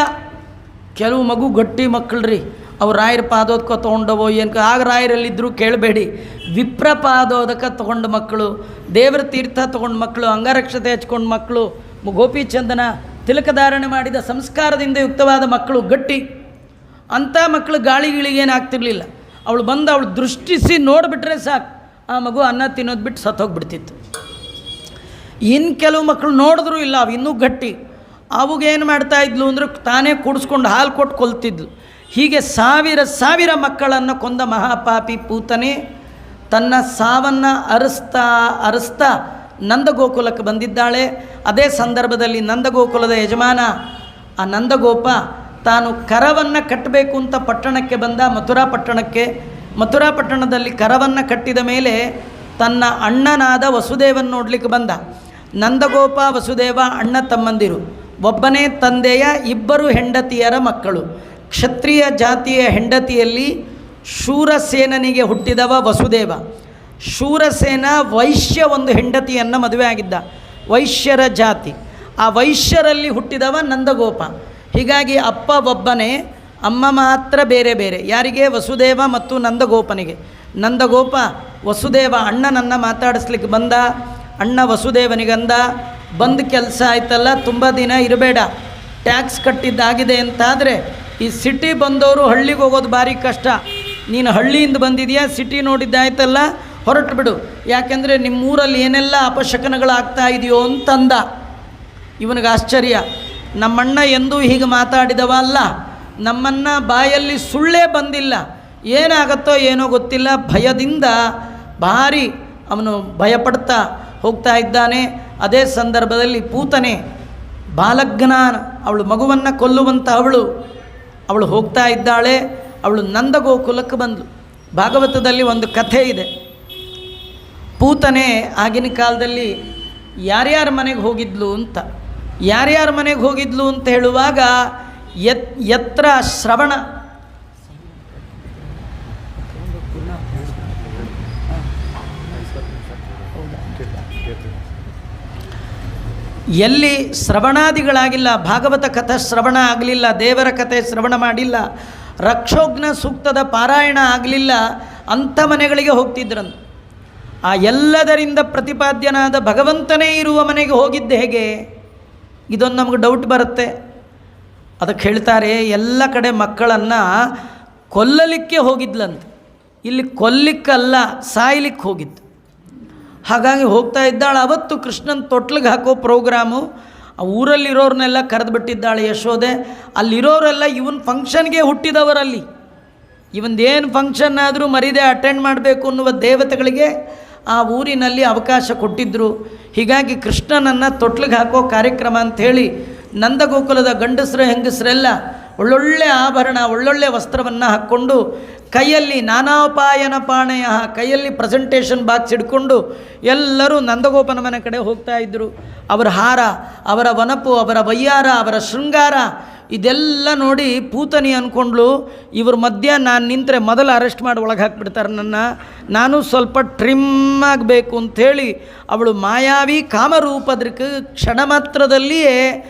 ಕೆಲವು ಮಗು ಗಟ್ಟಿ ಮಕ್ಕಳು ರೀ, ಅವ್ರು ರಾಯರ ಪಾದೋದಕ್ಕೆ ತೊಗೊಂಡವೋ ಏನು, ಆಗ ರಾಯರಲ್ಲಿದ್ದರೂ ಕೇಳಬೇಡಿ. ವಿಪ್ರ ಪಾದೋದಕ್ಕೆ ತೊಗೊಂಡ ಮಕ್ಕಳು, ದೇವರ ತೀರ್ಥ ತೊಗೊಂಡ ಮಕ್ಕಳು, ಅಂಗರಕ್ಷತೆ ಹಚ್ಕೊಂಡ ಮಕ್ಕಳು, ಗೋಪಿಚಂದನ ತಿಲಕಧಾರಣೆ ಮಾಡಿದ ಸಂಸ್ಕಾರದಿಂದ ಯುಕ್ತವಾದ ಮಕ್ಕಳು ಗಟ್ಟಿ. ಅಂಥ ಮಕ್ಕಳು ಗಾಳಿಗಳಿಗೇನಾಗ್ತಿರ್ಲಿಲ್ಲ. ಅವಳು ಬಂದು ಅವಳು ದೃಷ್ಟಿಸಿ ನೋಡಿಬಿಟ್ರೆ ಸಾಕು, ಆ ಮಗು ಅನ್ನ ತಿನ್ನೋದು ಬಿಟ್ಟು ಸತ್ತೋಗ್ಬಿಡ್ತಿತ್ತು. ಇನ್ನು ಕೆಲವು ಮಕ್ಕಳು ನೋಡಿದ್ರೂ ಇಲ್ಲ, ಅವು ಇನ್ನೂ ಗಟ್ಟಿ. ಅವಾಗೇನು ಮಾಡ್ತಾಯಿದ್ಲು ಅಂದರೆ ತಾನೇ ಕುಡಿಸ್ಕೊಂಡು ಹಾಲು ಕೊಟ್ಟು ಕೊಲ್ತಿದ್ಲು. ಹೀಗೆ ಸಾವಿರ ಮಕ್ಕಳನ್ನು ಕೊಂದ ಮಹಾಪಾಪಿ ಪೂತನೆ ತನ್ನ ಸಾವನ್ನು ಅರಸ್ತಾ ನಂದಗೋಕುಲಕ್ಕೆ ಬಂದಿದ್ದಾಳೆ. ಅದೇ ಸಂದರ್ಭದಲ್ಲಿ ನಂದಗೋಕುಲದ ಯಜಮಾನ ಆ ನಂದಗೋಪ ತಾನು ಕರವನ್ನು ಕಟ್ಟಬೇಕು ಅಂತ ಪಟ್ಟಣಕ್ಕೆ ಬಂದ, ಮಥುರಾ ಪಟ್ಟಣದಲ್ಲಿ ಕರವನ್ನು ಕಟ್ಟಿದ ಮೇಲೆ ತನ್ನ ಅಣ್ಣನಾದ ವಸುದೇವನ ನೋಡಲಿಕ್ಕೆ ಬಂದ. ನಂದಗೋಪ, ವಸುದೇವ ಅಣ್ಣ ತಮ್ಮಂದಿರು, ಒಬ್ಬನೇ ತಂದೆಯ 2 ಹೆಂಡತಿಯರ ಮಕ್ಕಳು. ಕ್ಷತ್ರಿಯ ಜಾತಿಯ ಹೆಂಡತಿಯಲ್ಲಿ ಶೂರಸೇನನಿಗೆ ಹುಟ್ಟಿದವ ವಸುದೇವ. ಶೂರಸೇನ ವೈಶ್ಯ ಒಂದು ಹೆಂಡತಿಯನ್ನು ಮದುವೆ ಆಗಿದ್ದ, ವೈಶ್ಯರ ಜಾತಿ. ಆ ವೈಶ್ಯರಲ್ಲಿ ಹುಟ್ಟಿದವ ನಂದಗೋಪ. ಹೀಗಾಗಿ ಅಪ್ಪ ಒಬ್ಬನೇ, ಅಮ್ಮ ಮಾತ್ರ ಬೇರೆ ಬೇರೆ. ಯಾರಿಗೆ? ವಸುದೇವ ಮತ್ತು ನಂದಗೋಪನಿಗೆ. ನಂದಗೋಪ ವಸುದೇವ ಅಣ್ಣನನ್ನು ಮಾತಾಡಿಸ್ಲಿಕ್ಕೆ ಬಂದ. ಅಣ್ಣ ವಸುದೇವನಿಗಂದ, ಬಂದು ಕೆಲಸ ಆಯ್ತಲ್ಲ, ತುಂಬ ದಿನ ಇರಬೇಡ, ಟ್ಯಾಕ್ಸ್ ಕಟ್ಟಿದ್ದಾಗಿದೆ ಅಂತಾದರೆ ಈ ಸಿಟಿ ಬಂದವರು ಹಳ್ಳಿಗೆ ಹೋಗೋದು ಭಾರಿ ಕಷ್ಟ. ನೀನು ಹಳ್ಳಿಯಿಂದ ಬಂದಿದೆಯಾ, ಸಿಟಿ ನೋಡಿದ್ದಾಯ್ತಲ್ಲ, ಹೊರಟು ಬಿಡು, ಯಾಕೆಂದರೆ ನಿಮ್ಮೂರಲ್ಲಿ ಏನೆಲ್ಲ ಅಪಶಕನಗಳಾಗ್ತಾ ಇದೆಯೋ ಅಂತಂದ. ಇವನಿಗೆ ಆಶ್ಚರ್ಯ, ನಮ್ಮಣ್ಣ ಎಂದೂ ಹೀಗೆ ಮಾತಾಡಿದವ ಅಲ್ಲ, ನಮ್ಮನ್ನ ಬಾಯಲ್ಲಿ ಸುಳ್ಳೇ ಬಂದಿಲ್ಲ, ಏನಾಗತ್ತೋ ಏನೋ ಗೊತ್ತಿಲ್ಲ, ಭಯದಿಂದ ಭಾರಿ ಅವನು ಭಯಪಡ್ತಾ ಹೋಗ್ತಾ ಇದ್ದಾನೆ. ಅದೇ ಸಂದರ್ಭದಲ್ಲಿ ಪೂತನೆ ಬಾಲಜ್ಞಾನ, ಅವಳು ಮಗುವನ್ನು ಕೊಲ್ಲುವಂಥ ಅವಳು ಹೋಗ್ತಾ ಇದ್ದಾಳೆ. ಅವಳು ನಂದಗೋಕುಲಕ್ಕೆ ಬಂದಳು. ಭಾಗವತದಲ್ಲಿ ಒಂದು ಕಥೆ ಇದೆ. ಪೂತನೆ ಆಗಿನ ಕಾಲದಲ್ಲಿ ಯಾರ್ಯಾರ ಮನೆಗೆ ಹೋಗಿದ್ಲು ಅಂತ, ಯಾರ್ಯಾರ ಮನೆಗೆ ಹೋಗಿದ್ಲು ಅಂತ ಹೇಳುವಾಗ ಯತ್ರ ಶ್ರವಣ ಎಲ್ಲಿ ಶ್ರವಣಾದಿಗಳಾಗಿಲ್ಲ, ಭಾಗವತ ಕಥೆ ಶ್ರವಣ ಆಗಲಿಲ್ಲ, ದೇವರ ಕಥೆ ಶ್ರವಣ ಮಾಡಿಲ್ಲ, ರಕ್ಷೋಘ್ನ ಸೂಕ್ತದ ಪಾರಾಯಣ ಆಗಲಿಲ್ಲ, ಅಂಥ ಮನೆಗಳಿಗೆ ಹೋಗ್ತಿದ್ರಂತ. ಆ ಎಲ್ಲದರಿಂದ ಪ್ರತಿಪಾದ್ಯನಾದ ಭಗವಂತನೇ ಇರುವ ಮನೆಗೆ ಹೋಗಿದ್ದು ಹೇಗೆ? ಇದೊಂದು ನಮಗೆ ಡೌಟ್ ಬರುತ್ತೆ. ಅದಕ್ಕೆ ಹೇಳ್ತಾರೆ, ಎಲ್ಲ ಕಡೆ ಮಕ್ಕಳನ್ನು ಕೊಲ್ಲಲಿಕ್ಕೆ ಹೋಗಿದ್ಲಂತೆ, ಇಲ್ಲಿ ಕೊಲ್ಲಿಕ್ಕಲ್ಲ ಸಾಯ್ಲಿಕ್ಕೆ ಹೋಗಿದ್ದು. ಹಾಗಾಗಿ ಹೋಗ್ತಾ ಇದ್ದಾಳೆ. ಅವತ್ತು ಕೃಷ್ಣನ ತೊಟ್ಲಿಗೆ ಹಾಕೋ ಪ್ರೋಗ್ರಾಮು, ಆ ಊರಲ್ಲಿರೋರನ್ನೆಲ್ಲ ಕರೆದುಬಿಟ್ಟಿದ್ದಾಳೆ ಯಶೋದೆ. ಅಲ್ಲಿರೋರೆಲ್ಲ ಇವನ್ ಫಂಕ್ಷನ್ಗೆ ಹುಟ್ಟಿದವರಲ್ಲಿ, ಇವಂದೇನು ಫಂಕ್ಷನ್ ಆದರೂ ಮರಿದೆ ಅಟೆಂಡ್ ಮಾಡಬೇಕು ಅನ್ನುವ ದೇವತೆಗಳಿಗೆ ಆ ಊರಿನಲ್ಲಿ ಅವಕಾಶ ಕೊಟ್ಟಿದ್ದರು. ಹೀಗಾಗಿ ಕೃಷ್ಣನನ್ನು ತೊಟ್ಲಿಗೆ ಹಾಕೋ ಕಾರ್ಯಕ್ರಮ ಅಂಥೇಳಿ ನಂದಗೋಕುಲದ ಗಂಡಸರು ಹೆಂಗಸರೆಲ್ಲ ಒಳ್ಳೊಳ್ಳೆ ಆಭರಣ, ಒಳ್ಳೊಳ್ಳೆ ವಸ್ತ್ರವನ್ನು ಹಾಕ್ಕೊಂಡು, ಕೈಯಲ್ಲಿ ನಾನಾಪಾಯನ ಪಾಣಯ, ಕೈಯಲ್ಲಿ ಪ್ರೆಸೆಂಟೇಷನ್ ಬಾಕ್ಸ್ ಹಿಡ್ಕೊಂಡು ಎಲ್ಲರೂ ನಂದಗೋಪನ ಮನೆ ಕಡೆ ಹೋಗ್ತಾ ಇದ್ದರು. ಅವರ ಹಾರ, ಅವರ ವನಪು, ಅವರ ವಯ್ಯಾರ, ಅವರ ಶೃಂಗಾರ ಇದೆಲ್ಲ ನೋಡಿ ಪೂತನಿ ಅಂದ್ಕೊಂಡ್ಳು, ಇವ್ರ ಮಧ್ಯ ನಾನು ನಿಂತರೆ ಮೊದಲು ಅರೆಸ್ಟ್ ಮಾಡಿ ಒಳಗೆ ಹಾಕಿಬಿಡ್ತಾರೆ ನಾನು ಸ್ವಲ್ಪ ಟ್ರಿಮ್ ಆಗಬೇಕು ಅಂಥೇಳಿ ಅವಳು ಮಾಯಾವಿ ಕಾಮರೂಪದಕ್ಕೆ ಕ್ಷಣ ಮಾತ್ರದಲ್ಲಿಯೇ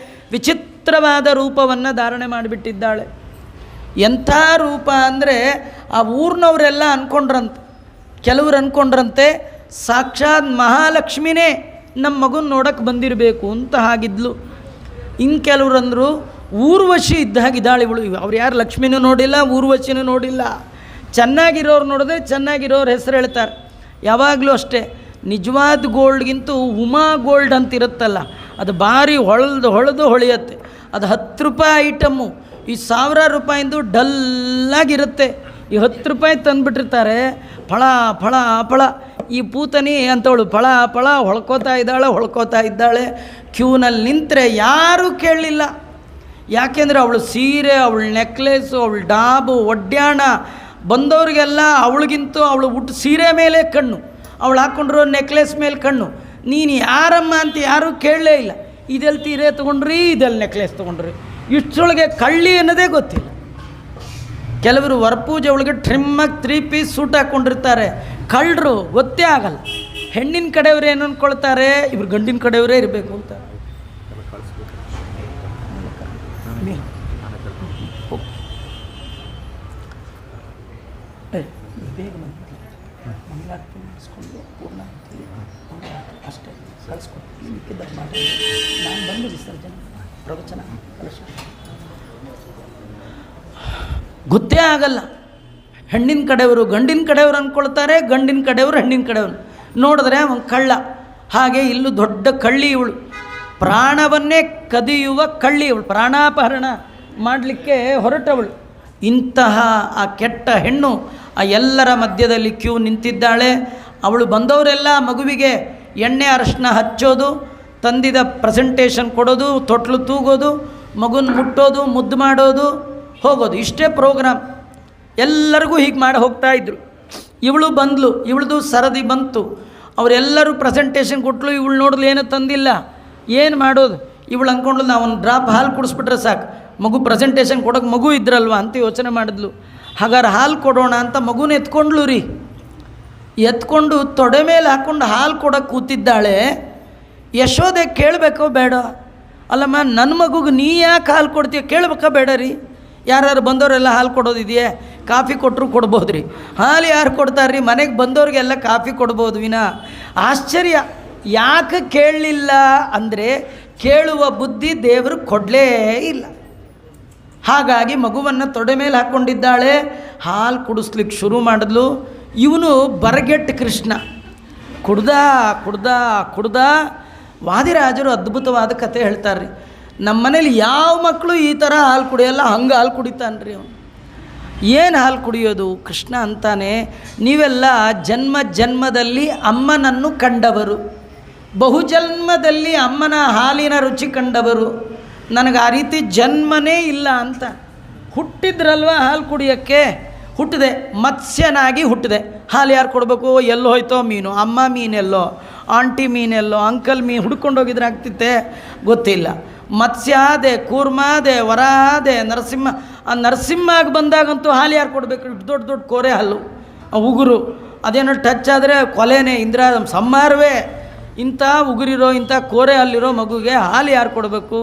ವಿಚಿತ್ರವಾದ ರೂಪವನ್ನು ಧಾರಣೆ ಮಾಡಿಬಿಟ್ಟಿದ್ದಾಳೆ. ಎಂಥ ರೂಪ ಅಂದರೆ ಆ ಊರಿನವರೆಲ್ಲ ಅಂದ್ಕೊಂಡ್ರಂತೆ, ಕೆಲವರು ಅಂದ್ಕೊಂಡ್ರಂತೆ ಸಾಕ್ಷಾತ್ ಮಹಾಲಕ್ಷ್ಮಿನೇ ನಮ್ಮ ಮಗುನ ನೋಡೋಕ್ಕೆ ಬಂದಿರಬೇಕು ಅಂತ ಆಗಿದ್ಲು. ಇನ್ನು ಕೆಲವರು ಅಂದರು ಊರ್ವಶಿ ಇದ್ದಾಗಿದ್ದಾಳೆ ಇವಳು. ಅವ್ರು ಯಾರು ಲಕ್ಷ್ಮಿನೂ ನೋಡಿಲ್ಲ, ಊರ್ವಶಿನೂ ನೋಡಿಲ್ಲ. ಚೆನ್ನಾಗಿರೋರು ನೋಡಿದ್ರೆ ಚೆನ್ನಾಗಿರೋರು ಹೆಸರು ಹೇಳ್ತಾರೆ. ಯಾವಾಗಲೂ ಅಷ್ಟೇ, ನಿಜವಾದ ಗೋಲ್ಡ್ಗಿಂತೂ ಉಮಾ ಗೋಲ್ಡ್ ಅಂತ ಇರುತ್ತಲ್ಲ, ಅದು ಭಾರಿ ಹೊಳೆದು ಹೊಳೆಯುತ್ತೆ. ಅದು 10 ರೂಪಾಯಿ ಐಟಮ್ಮು, ಈ 1000 ರೂಪಾಯಿಂದು ಡಲ್ಲಾಗಿರುತ್ತೆ. ಈ 10 ರೂಪಾಯಿ ತಂದುಬಿಟ್ಟಿರ್ತಾರೆ, ಫಳ ಫಳ ಫಳ. ಈ ಪೂತನಿ ಅಂತವಳು ಫಳ ಫಳ ಹೊಳ್ಕೋತಾ ಇದ್ದಾಳೆ. ಕ್ಯೂನಲ್ಲಿ ನಿಂತರೆ ಯಾರೂ ಕೇಳಲಿಲ್ಲ. ಯಾಕೆಂದರೆ ಅವಳು ಸೀರೆ, ಅವಳು ನೆಕ್ಲೆಸ್ಸು, ಅವಳು ಡಾಬು, ಒಡ್ಯಾಣ ಬಂದವ್ರಿಗೆಲ್ಲ ಅವಳಿಗಿಂತೂ ಅವಳು ಸೀರೆ ಮೇಲೆ ಕಣ್ಣು, ಅವಳು ಹಾಕ್ಕೊಂಡಿರೋ ನೆಕ್ಲೆಸ್ ಮೇಲೆ ಕಣ್ಣು. ನೀನು ಯಾರಮ್ಮ ಅಂತ ಯಾರೂ ಕೇಳಲೇ ಇಲ್ಲ. ಇದೆಲ್ಲಿ ಸೀರೆ ತೊಗೊಂಡ್ರಿ, ಇದೆಲ್ಲಿ ನೆಕ್ಲೆಸ್ ತೊಗೊಂಡ್ರಿ, ಇಷ್ಟರೊಳಗೆ ಕಳ್ಳಿ ಅನ್ನೋದೇ ಗೊತ್ತಿಲ್ಲ. ಕೆಲವರು ವರಪೂಜೆ ಒಳಗೆ ಟ್ರಿಮ್ಮಾಗಿ 3 ಪೀಸ್ ಸೂಟ್ ಹಾಕ್ಕೊಂಡಿರ್ತಾರೆ, ಕಳ್ಳರು ಗೊತ್ತೇ ಆಗಲ್ಲ. ಹೆಣ್ಣಿನ ಕಡೆಯವರು ಏನು ಅಂದ್ಕೊಳ್ತಾರೆ, ಇವ್ರು ಗಂಡಿನ ಕಡೆಯವರೇ ಇರಬೇಕು ಅಂತ. ಬೇಗ ಮಂಗಳಾರತಿ ಮಾಡಿಸ್ಕೊಂಡು ಪೂರ್ಣ ಅಷ್ಟೇ ಕಳಿಸ್ಕೊಟ್ಟು ಮಿಕ್ಕಿದ್ದಾಗ ಮಾಡಿ ನಾನು ಬಂದು ವಿಸರ್ಜನೆ ಪ್ರವಚನ ಗೊತ್ತೇ ಆಗಲ್ಲ. ಹೆಣ್ಣಿನ ಕಡೆಯವರು ಗಂಡಿನ ಕಡೆಯವರು ಅಂದ್ಕೊಳ್ತಾರೆ, ಗಂಡಿನ ಕಡೆಯವರು ಹೆಣ್ಣಿನ ಕಡೆಯವರು. ನೋಡಿದ್ರೆ ಅವನು ಕಳ್ಳ. ಹಾಗೆ ಇಲ್ಲೂ ದೊಡ್ಡ ಕಳ್ಳಿ ಇವಳು, ಪ್ರಾಣವನ್ನೇ ಕದಿಯುವ ಕಳ್ಳಿ ಇವಳು, ಪ್ರಾಣಾಪಹರಣ ಮಾಡಲಿಕ್ಕೆ ಹೊರಟವಳು. ಇಂತಹ ಆ ಕೆಟ್ಟ ಹೆಣ್ಣು ಆ ಎಲ್ಲರ ಮಧ್ಯದಲ್ಲಿ ಕ್ಯೂ ನಿಂತಿದ್ದಾಳೆ. ಅವಳು ಬಂದವರೆಲ್ಲ ಮಗುವಿಗೆ ಎಣ್ಣೆ ಅರಶಿನ ಹಚ್ಚೋದು, ತಂದಿದ ಪ್ರೆಸೆಂಟೇಷನ್ ಕೊಡೋದು, ತೊಟ್ಲು ತೂಗೋದು, ಮಗುನ ಮುಟ್ಟೋದು, ಮುದ್ದು ಮಾಡೋದು, ಹೋಗೋದು, ಇಷ್ಟೇ ಪ್ರೋಗ್ರಾಮ್. ಎಲ್ಲರಿಗೂ ಹೀಗೆ ಮಾಡಿ ಹೋಗ್ತಾಯಿದ್ರು. ಇವಳು ಬಂದಳು, ಇವಳದು ಸರದಿ ಬಂತು. ಅವರೆಲ್ಲರೂ ಪ್ರೆಸೆಂಟೇಷನ್ ಕೊಟ್ಟಳು. ಇವಳು ನೋಡಲು ಏನು ತಂದಿಲ್ಲ, ಏನು ಮಾಡೋದು? ಇವಳು ಅಂದ್ಕೊಂಡ್ಲು ನಾವು ಒಂದು ಡ್ರಾಪ್ ಹಾಲು ಕುಡಿಸ್ಬಿಟ್ರೆ ಸಾಕು, ಮಗು ಪ್ರೆಸೆಂಟೇಷನ್ ಕೊಡೋಕೆ ಮಗು ಇದ್ರಲ್ವ ಅಂತ ಯೋಚನೆ ಮಾಡಿದ್ಲು. ಹಾಗಾದ್ರೆ ಹಾಲು ಕೊಡೋಣ ಅಂತ ಮಗುನ ಎತ್ಕೊಂಡ್ಲು ರೀ. ಎತ್ಕೊಂಡು ತೊಡೆ ಮೇಲೆ ಹಾಕ್ಕೊಂಡು ಹಾಲು ಕೊಡೋಕೆ ಕೂತಿದ್ದಾಳೆ. ಯಶೋದೆ ಕೇಳಬೇಕೋ ಬೇಡ, ಅಲ್ಲಮ್ಮ ನನ್ನ ಮಗುಗೆ ನೀ ಯಾಕೆ ಹಾಲು ಕೊಡ್ತೀಯ ಕೇಳ್ಬೇಕಾ ಬೇಡ ರೀ? ಯಾರು ಬಂದವರೆಲ್ಲ ಹಾಲು ಕೊಡೋದಿದೆಯೇ? ಕಾಫಿ ಕೊಟ್ಟರು ಕೊಡ್ಬೋದು ರೀ. ಹಾಲು ಯಾರು ಕೊಡ್ತಾರೆ ರೀ? ಮನೆಗೆ ಬಂದವ್ರಿಗೆಲ್ಲ ಕಾಫಿ ಕೊಡ್ಬೋದು ವಿನಾ. ಆಶ್ಚರ್ಯ, ಯಾಕೆ ಕೇಳಲಿಲ್ಲ ಅಂದರೆ ಕೇಳುವ ಬುದ್ಧಿ ದೇವರು ಕೊಡಲೇ ಇಲ್ಲ. ಹಾಗಾಗಿ ಮಗುವನ್ನು ತೊಡೆ ಮೇಲೆ ಹಾಕ್ಕೊಂಡಿದ್ದಾಳೆ, ಹಾಲು ಕುಡಿಸ್ಲಿಕ್ಕೆ ಶುರು ಮಾಡಿದ್ಲು. ಇವನು ಬರಗೆಟ್ಟು ಕೃಷ್ಣ ಕುಡ್ದ ಕುಡ್ದ ಕುಡ್ದ. ವಾದಿರಾಜರು ಅದ್ಭುತವಾದ ಕತೆ ಹೇಳ್ತಾರೆ ರೀ. ನಮ್ಮ ಮನೇಲಿ ಯಾವ ಮಕ್ಕಳು ಈ ಥರ ಹಾಲು ಕುಡಿಯೋಲ್ಲ, ಹಂಗೆ ಹಾಲು ಕುಡಿತಾನೆ ರೀ ಅವನು. ಏನು ಹಾಲು ಕುಡಿಯೋದು? ಕೃಷ್ಣ ಅಂತಾನೆ, ನೀವೆಲ್ಲ ಜನ್ಮ ಜನ್ಮದಲ್ಲಿ ಅಮ್ಮನನ್ನು ಕಂಡವರು, ಬಹುಜನ್ಮದಲ್ಲಿ ಅಮ್ಮನ ಹಾಲಿನ ರುಚಿ ಕಂಡವರು. ನನಗೆ ಆ ರೀತಿ ಜನ್ಮನೇ ಇಲ್ಲ ಅಂತ. ಹುಟ್ಟಿದ್ರಲ್ವ ಹಾಲು ಕುಡಿಯೋಕ್ಕೆ, ಹುಟ್ಟಿದೆ, ಮತ್ಸ್ಯನಾಗಿ ಹುಟ್ಟಿದೆ. ಹಾಲು ಯಾರು ಕೊಡಬೇಕು? ಎಲ್ಲೋ ಹೋಯ್ತೋ ಮೀನು, ಅಮ್ಮ ಮೀನೆಲ್ಲೋ, ಆಂಟಿ ಮೀನೆಲ್ಲೋ, ಅಂಕಲ್ ಮೀನು ಹುಡ್ಕೊಂಡು ಹೋಗಿದ್ರೆ ಆಗ್ತಿತ್ತೆ, ಗೊತ್ತಿಲ್ಲ. ಮತ್ಸ್ಯ ಆದೆ, ಕೂರ್ಮ ಆದೆ, ವರ ಆದೆ, ನರಸಿಂಹ. ಆ ನರಸಿಂಹಗೆ ಬಂದಾಗಂತೂ ಹಾಲು ಯಾರು ಕೊಡಬೇಕು? ದೊಡ್ಡ ದೊಡ್ಡ ಕೋರೆ ಹಾಲು, ಉಗುರು, ಅದೇನೋ ಟಚ್ ಆದರೆ ಕೊಲೆನೇ, ಇಂದ್ರ ಸಂಹಾರವೇ. ಇಂಥ ಉಗುರಿರೋ, ಇಂಥ ಕೋರೆ ಹಲ್ಲಿರೋ ಮಗುಗೆ ಹಾಲು ಯಾರು ಕೊಡಬೇಕು?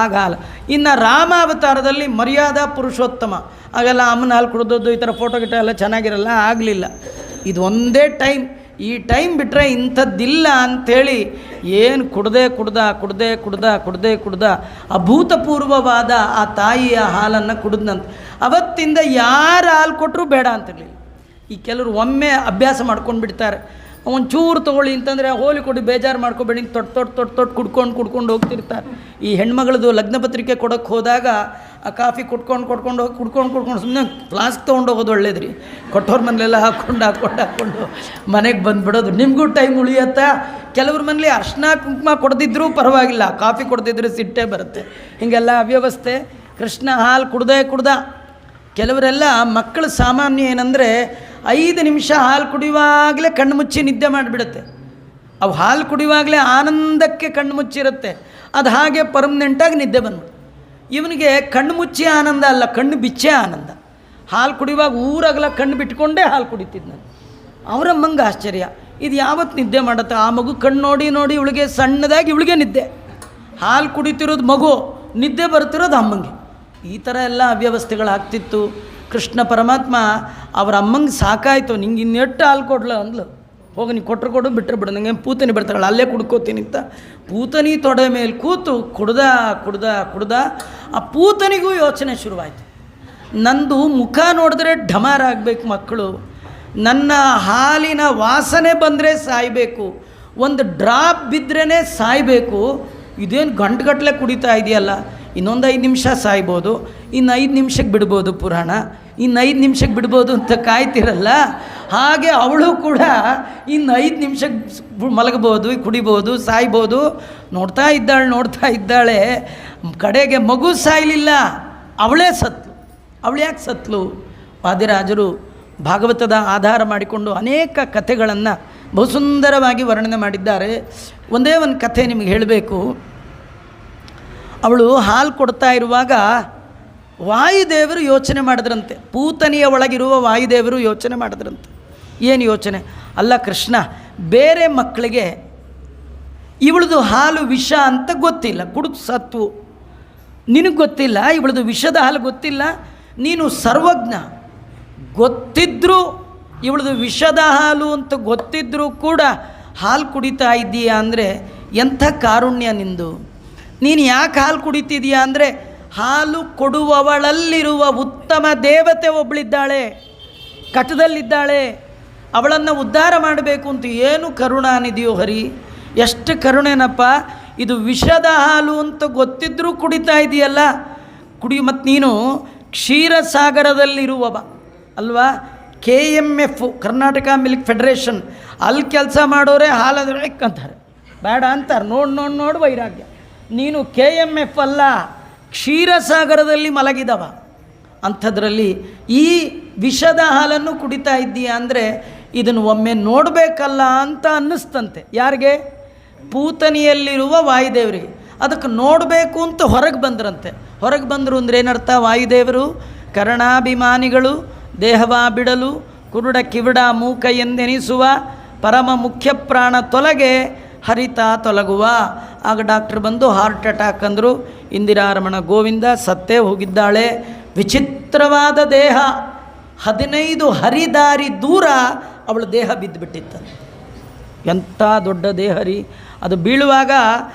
ಆಗ ಹಾಲು. ಇನ್ನು ರಾಮಾವತಾರದಲ್ಲಿ ಮರ್ಯಾದಾ ಪುರುಷೋತ್ತಮ, ಆಗೆಲ್ಲ ಅಮ್ಮನ ಹಾಲು ಕುಡಿದದ್ದು, ಈ ಥರ ಫೋಟೋ ಗಿಟ ಎಲ್ಲ ಚೆನ್ನಾಗಿರಲ್ಲ, ಆಗಲಿಲ್ಲ. ಇದು ಒಂದೇ ಟೈಮ್, ಈ ಟೈಮ್ ಬಿಟ್ಟರೆ ಇಂಥದ್ದಿಲ್ಲ ಅಂಥೇಳಿ ಏನು ಕುಡ್ದೆ ಅಭೂತಪೂರ್ವವಾದ ಆ ತಾಯಿಯ ಹಾಲನ್ನು ಕುಡಿದ್ನಂತ. ಅವತ್ತಿಂದ ಯಾರು ಹಾಲು ಕೊಟ್ಟರು ಬೇಡ ಅಂತಿರಲಿಲ್ಲ. ಈ ಕೆಲವರು ಒಮ್ಮೆ ಅಭ್ಯಾಸ ಮಾಡ್ಕೊಂಡು ಬಿಡ್ತಾರೆ. ಒಂಚೂರು ತೊಗೊಳ್ಳಿ ಅಂತಂದರೆ ಹೋಲಿ ಕೊಡಿ, ಬೇಜಾರು ಮಾಡ್ಕೊಬೇಡಿ, ತೊಟ್ಟು ಕುಡ್ಕೊಂಡು ಹೋಗ್ತಿರ್ತಾರೆ. ಈ ಹೆಣ್ಮಗಳದು ಲಗ್ನ ಪತ್ರಿಕೆ ಕೊಡೋಕ್ಕೆ ಹೋದಾಗ ಆ ಕಾಫಿ ಕುಡ್ಕೊಂಡು ಸುಮ್ಮನೆ ಫ್ಲಾಸ್ಕ್ ತೊಗೊಂಡು ಹೋಗೋದು ಒಳ್ಳೇದು ರೀ. ಕೊಟ್ಟೋರ ಮನೇಲೆಲ್ಲ ಹಾಕ್ಕೊಂಡು ಮನೆಗೆ ಬಂದುಬಿಡೋದು. ನಿಮಗೂ ಟೈಮ್ ಉಳಿಯತ್ತಾ? ಕೆಲವ್ರ ಮನೇಲಿ ಅರ್ಶಿನ ಕುಂಕುಮ ಕೊಡ್ದಿದ್ರೂ ಪರವಾಗಿಲ್ಲ, ಕಾಫಿ ಕೊಡ್ದಿದ್ರೆ ಸಿಟ್ಟೇ ಬರುತ್ತೆ. ಹೀಗೆಲ್ಲ ಅವ್ಯವಸ್ಥೆ. ಕೃಷ್ಣ ಹಾಲು ಕುಡ್ದ. ಕೆಲವರೆಲ್ಲ ಮಕ್ಕಳು ಸಾಮಾನ್ಯ ಏನಂದರೆ 5 ನಿಮಿಷ ಹಾಲು ಕುಡಿಯುವಾಗಲೇ ಕಣ್ಣು ಮುಚ್ಚಿ ನಿದ್ದೆ ಮಾಡಿಬಿಡುತ್ತೆ. ಅವು ಹಾಲು ಕುಡಿಯುವಾಗಲೇ ಆನಂದಕ್ಕೆ ಕಣ್ಣು ಮುಚ್ಚಿರುತ್ತೆ. ಅದು ಹಾಗೆ ಪರ್ಮನೆಂಟಾಗಿ ನಿದ್ದೆ ಬಂದ್ಬಿಡು. ಇವನಿಗೆ ಕಣ್ಣು ಮುಚ್ಚಿ ಆನಂದ ಅಲ್ಲ, ಕಣ್ಣು ಬಿಚ್ಚೇ ಆನಂದ. ಹಾಲು ಕುಡಿಯುವಾಗ ಊರಾಗಲ ಕಣ್ಣು ಬಿಟ್ಕೊಂಡೇ ಹಾಲು ಕುಡಿತಿದ್ದು ನಾನು. ಅವರಮ್ಮಂಗೆ ಆಶ್ಚರ್ಯ, ಇದು ಯಾವತ್ತು ನಿದ್ದೆ ಮಾಡುತ್ತೆ? ಆ ಮಗು ಕಣ್ಣು ನೋಡಿ ಇವಳಿಗೆ ಸಣ್ಣದಾಗಿ ಇವಳಿಗೆ ನಿದ್ದೆ. ಹಾಲು ಕುಡಿತಿರೋದು ಮಗು, ನಿದ್ದೆ ಬರ್ತಿರೋದು ಅಮ್ಮಂಗೆ. ಈ ಥರ ಎಲ್ಲ ಅವ್ಯವಸ್ಥೆಗಳಾಗ್ತಿತ್ತು. ಕೃಷ್ಣ ಪರಮಾತ್ಮ ಅವರ ಅಮ್ಮಂಗೆ ಸಾಕಾಯಿತು, ನಿಂಗೆ ಇನ್ನೆಟ್ಟು ಹಾಲು ಕೊಡ್ಲ ಅಂದ್ಲು. ಹೋಗಿ ನೀನು ಕೊಟ್ಟರು ಬಿಟ್ಟರೆ ಬಿಡು, ನನಗೆ ಪೂತನಿ ಬರ್ತಾಳೆ, ಅಲ್ಲೇ ಕುಡ್ಕೋತೀನಿ ಅಂತ ಪೂತನಿ ತೊಡೆ ಮೇಲೆ ಕೂತು ಕುಡ್ದ. ಆ ಪೂತನಿಗೂ ಯೋಚನೆ ಶುರುವಾಯಿತು, ನಂದು ಮುಖ ನೋಡಿದ್ರೆ ಢಮಾರ ಆಗಬೇಕು ಮಕ್ಕಳು, ನನ್ನ ಹಾಲಿನ ವಾಸನೆ ಬಂದರೆ ಸಾಯಬೇಕು, ಒಂದು ಡ್ರಾಪ್ ಬಿದ್ರೇ ಸಾಯಬೇಕು. ಇದೇನು ಗಂಟುಗಟ್ಟಲೆ ಕುಡಿತಾ ಇದೆಯಲ್ಲ, ಇನ್ನೊಂದು 5 ನಿಮಿಷ ಸಾಯ್ಬೋದು, ಇನ್ನು 5 ನಿಮಿಷಕ್ಕೆ ಬಿಡ್ಬೋದು ಪುರಾಣ, ಇನ್ನು 5 ನಿಮಿಷಕ್ಕೆ ಬಿಡ್ಬೋದು ಅಂತ ಕಾಯ್ತಿರಲ್ಲ, ಹಾಗೆ ಅವಳು ಕೂಡ ಇನ್ನು 5 ನಿಮಿಷಕ್ಕೆ ಮಲಗ್ಬೋದು, ಕುಡಿಬೋದು, ಸಾಯ್ಬೋದು. ನೋಡ್ತಾ ಇದ್ದಾಳೆ. ಕಡೆಗೆ ಮಗು ಸಾಯಲಿಲ್ಲ, ಅವಳೇ ಸತ್ಲು. ಅವಳು ಯಾಕೆ ಸತ್ಲು? ವಾದಿರಾಜರು ಭಾಗವತದ ಆಧಾರ ಮಾಡಿಕೊಂಡು ಅನೇಕ ಕಥೆಗಳನ್ನು ಬಹುಸುಂದರವಾಗಿ ವರ್ಣನೆ ಮಾಡಿದ್ದಾರೆ. ಒಂದೇ ಒಂದು ಕಥೆ ನಿಮಗೆ ಹೇಳಬೇಕು. ಅವಳು ಹಾಲು ಕೊಡ್ತಾ ಇರುವಾಗ ವಾಯುದೇವರು ಯೋಚನೆ ಮಾಡಿದ್ರಂತೆ. ಪೂತನಿಯ ಒಳಗಿರುವ ವಾಯುದೇವರು ಯೋಚನೆ ಮಾಡಿದ್ರಂತೆ. ಏನು ಯೋಚನೆ? ಅಲ್ಲ ಕೃಷ್ಣ, ಬೇರೆ ಮಕ್ಕಳಿಗೆ ಇವಳದು ಹಾಲು ವಿಷ ಅಂತ ಗೊತ್ತಿಲ್ಲ, ಕುಡಿದು ಸತ್ವು. ನಿನಗೆ ಗೊತ್ತಿಲ್ಲ, ಇವಳದು ವಿಷದ ಹಾಲು ಗೊತ್ತಿಲ್ಲ, ನೀನು ಸರ್ವಜ್ಞ. ಗೊತ್ತಿದ್ದರೂ ಇವಳದು ವಿಷದ ಹಾಲು ಅಂತ ಗೊತ್ತಿದ್ದರೂ ಕೂಡ ಹಾಲು ಕುಡಿತಾ ಇದ್ದೀಯಾ ಅಂದರೆ ಎಂಥ ಕಾರುಣ್ಯ ನಿಂದು. ನೀನು ಯಾಕೆ ಹಾಲು ಕುಡಿತಿದೀಯಾ ಅಂದರೆ ಹಾಲು ಕೊಡುವವಳಲ್ಲಿರುವ ಉತ್ತಮ ದೇವತೆ ಒಬ್ಬಳಿದ್ದಾಳೆ, ಕಟದಲ್ಲಿದ್ದಾಳೆ, ಅವಳನ್ನು ಉದ್ಧಾರ ಮಾಡಬೇಕು ಅಂತ. ಏನು ಕರುಣಾನಿಧಿಯೋ ಹರಿ, ಎಷ್ಟು ಕರುಣೆನಪ್ಪ. ಇದು ವಿಷದ ಹಾಲು ಅಂತ ಗೊತ್ತಿದ್ದರೂ ಕುಡಿತಾ ಇದೆಯಲ್ಲ, ಮತ್ತು ನೀನು ಕ್ಷೀರಸಾಗರದಲ್ಲಿರುವವ ಅಲ್ವಾ? KMF ಕರ್ನಾಟಕ ಮಿಲ್ಕ್ ಫೆಡರೇಷನ್, ಅಲ್ಲಿ ಕೆಲಸ ಮಾಡೋರೆ ಹಾಲಾದ್ರೆ ಅಂತಾರೆ, ಬೇಡ ಅಂತಾರೆ. ನೋಡಿ ವೈರಾಗ್ಯ. ನೀನು KMF ಅಲ್ಲ, ಕ್ಷೀರಸಾಗರದಲ್ಲಿ ಮಲಗಿದವ. ಅಂಥದ್ರಲ್ಲಿ ಈ ವಿಷದ ಹಾಲನ್ನು ಕುಡಿತಾ ಇದ್ದೀಯಾ ಅಂದರೆ ಇದನ್ನು ಒಮ್ಮೆ ನೋಡಬೇಕಲ್ಲ ಅಂತ ಅನ್ನಿಸ್ತಂತೆ. ಯಾರಿಗೆ? ಪೂತನಿಯಲ್ಲಿರುವ ವಾಯುದೇವರಿಗೆ. ಅದಕ್ಕೆ ನೋಡಬೇಕು ಅಂತ ಹೊರಗೆ ಬಂದ್ರಂತೆ. ಹೊರಗೆ ಬಂದರು ಅಂದರೆ ಏನರ್ಥ? ವಾಯುದೇವರು ಕರ್ಣಾಭಿಮಾನಿಗಳು, ದೇಹವ ಬಿಡಲು ಕುರುಡ ಕಿವಿಡ ಮೂಕ ಎಂದೆನಿಸುವ ಪರಮ ಮುಖ್ಯ ಪ್ರಾಣ ತೊಲಗೆ ಹರಿತಾ ತೊಲಗುವ. ಆಗ ಡಾಕ್ಟ್ರ್ ಬಂದು ಹಾರ್ಟ್ ಅಟ್ಯಾಕ್ ಅಂದರು. ಇಂದಿರಾರಮಣ ಗೋವಿಂದ ಸತ್ತೇ ಹೋಗಿದ್ದಾಳೆ. ವಿಚಿತ್ರವಾದ ದೇಹ, 15 ಹರಿದಾರಿ ದೂರ ಅವಳ ದೇಹ ಬಿದ್ದುಬಿಟ್ಟಿತ್ತು. ಎಂಥ ದೊಡ್ಡ ದೇಹ ರೀ! ಅದು ಬೀಳುವಾಗ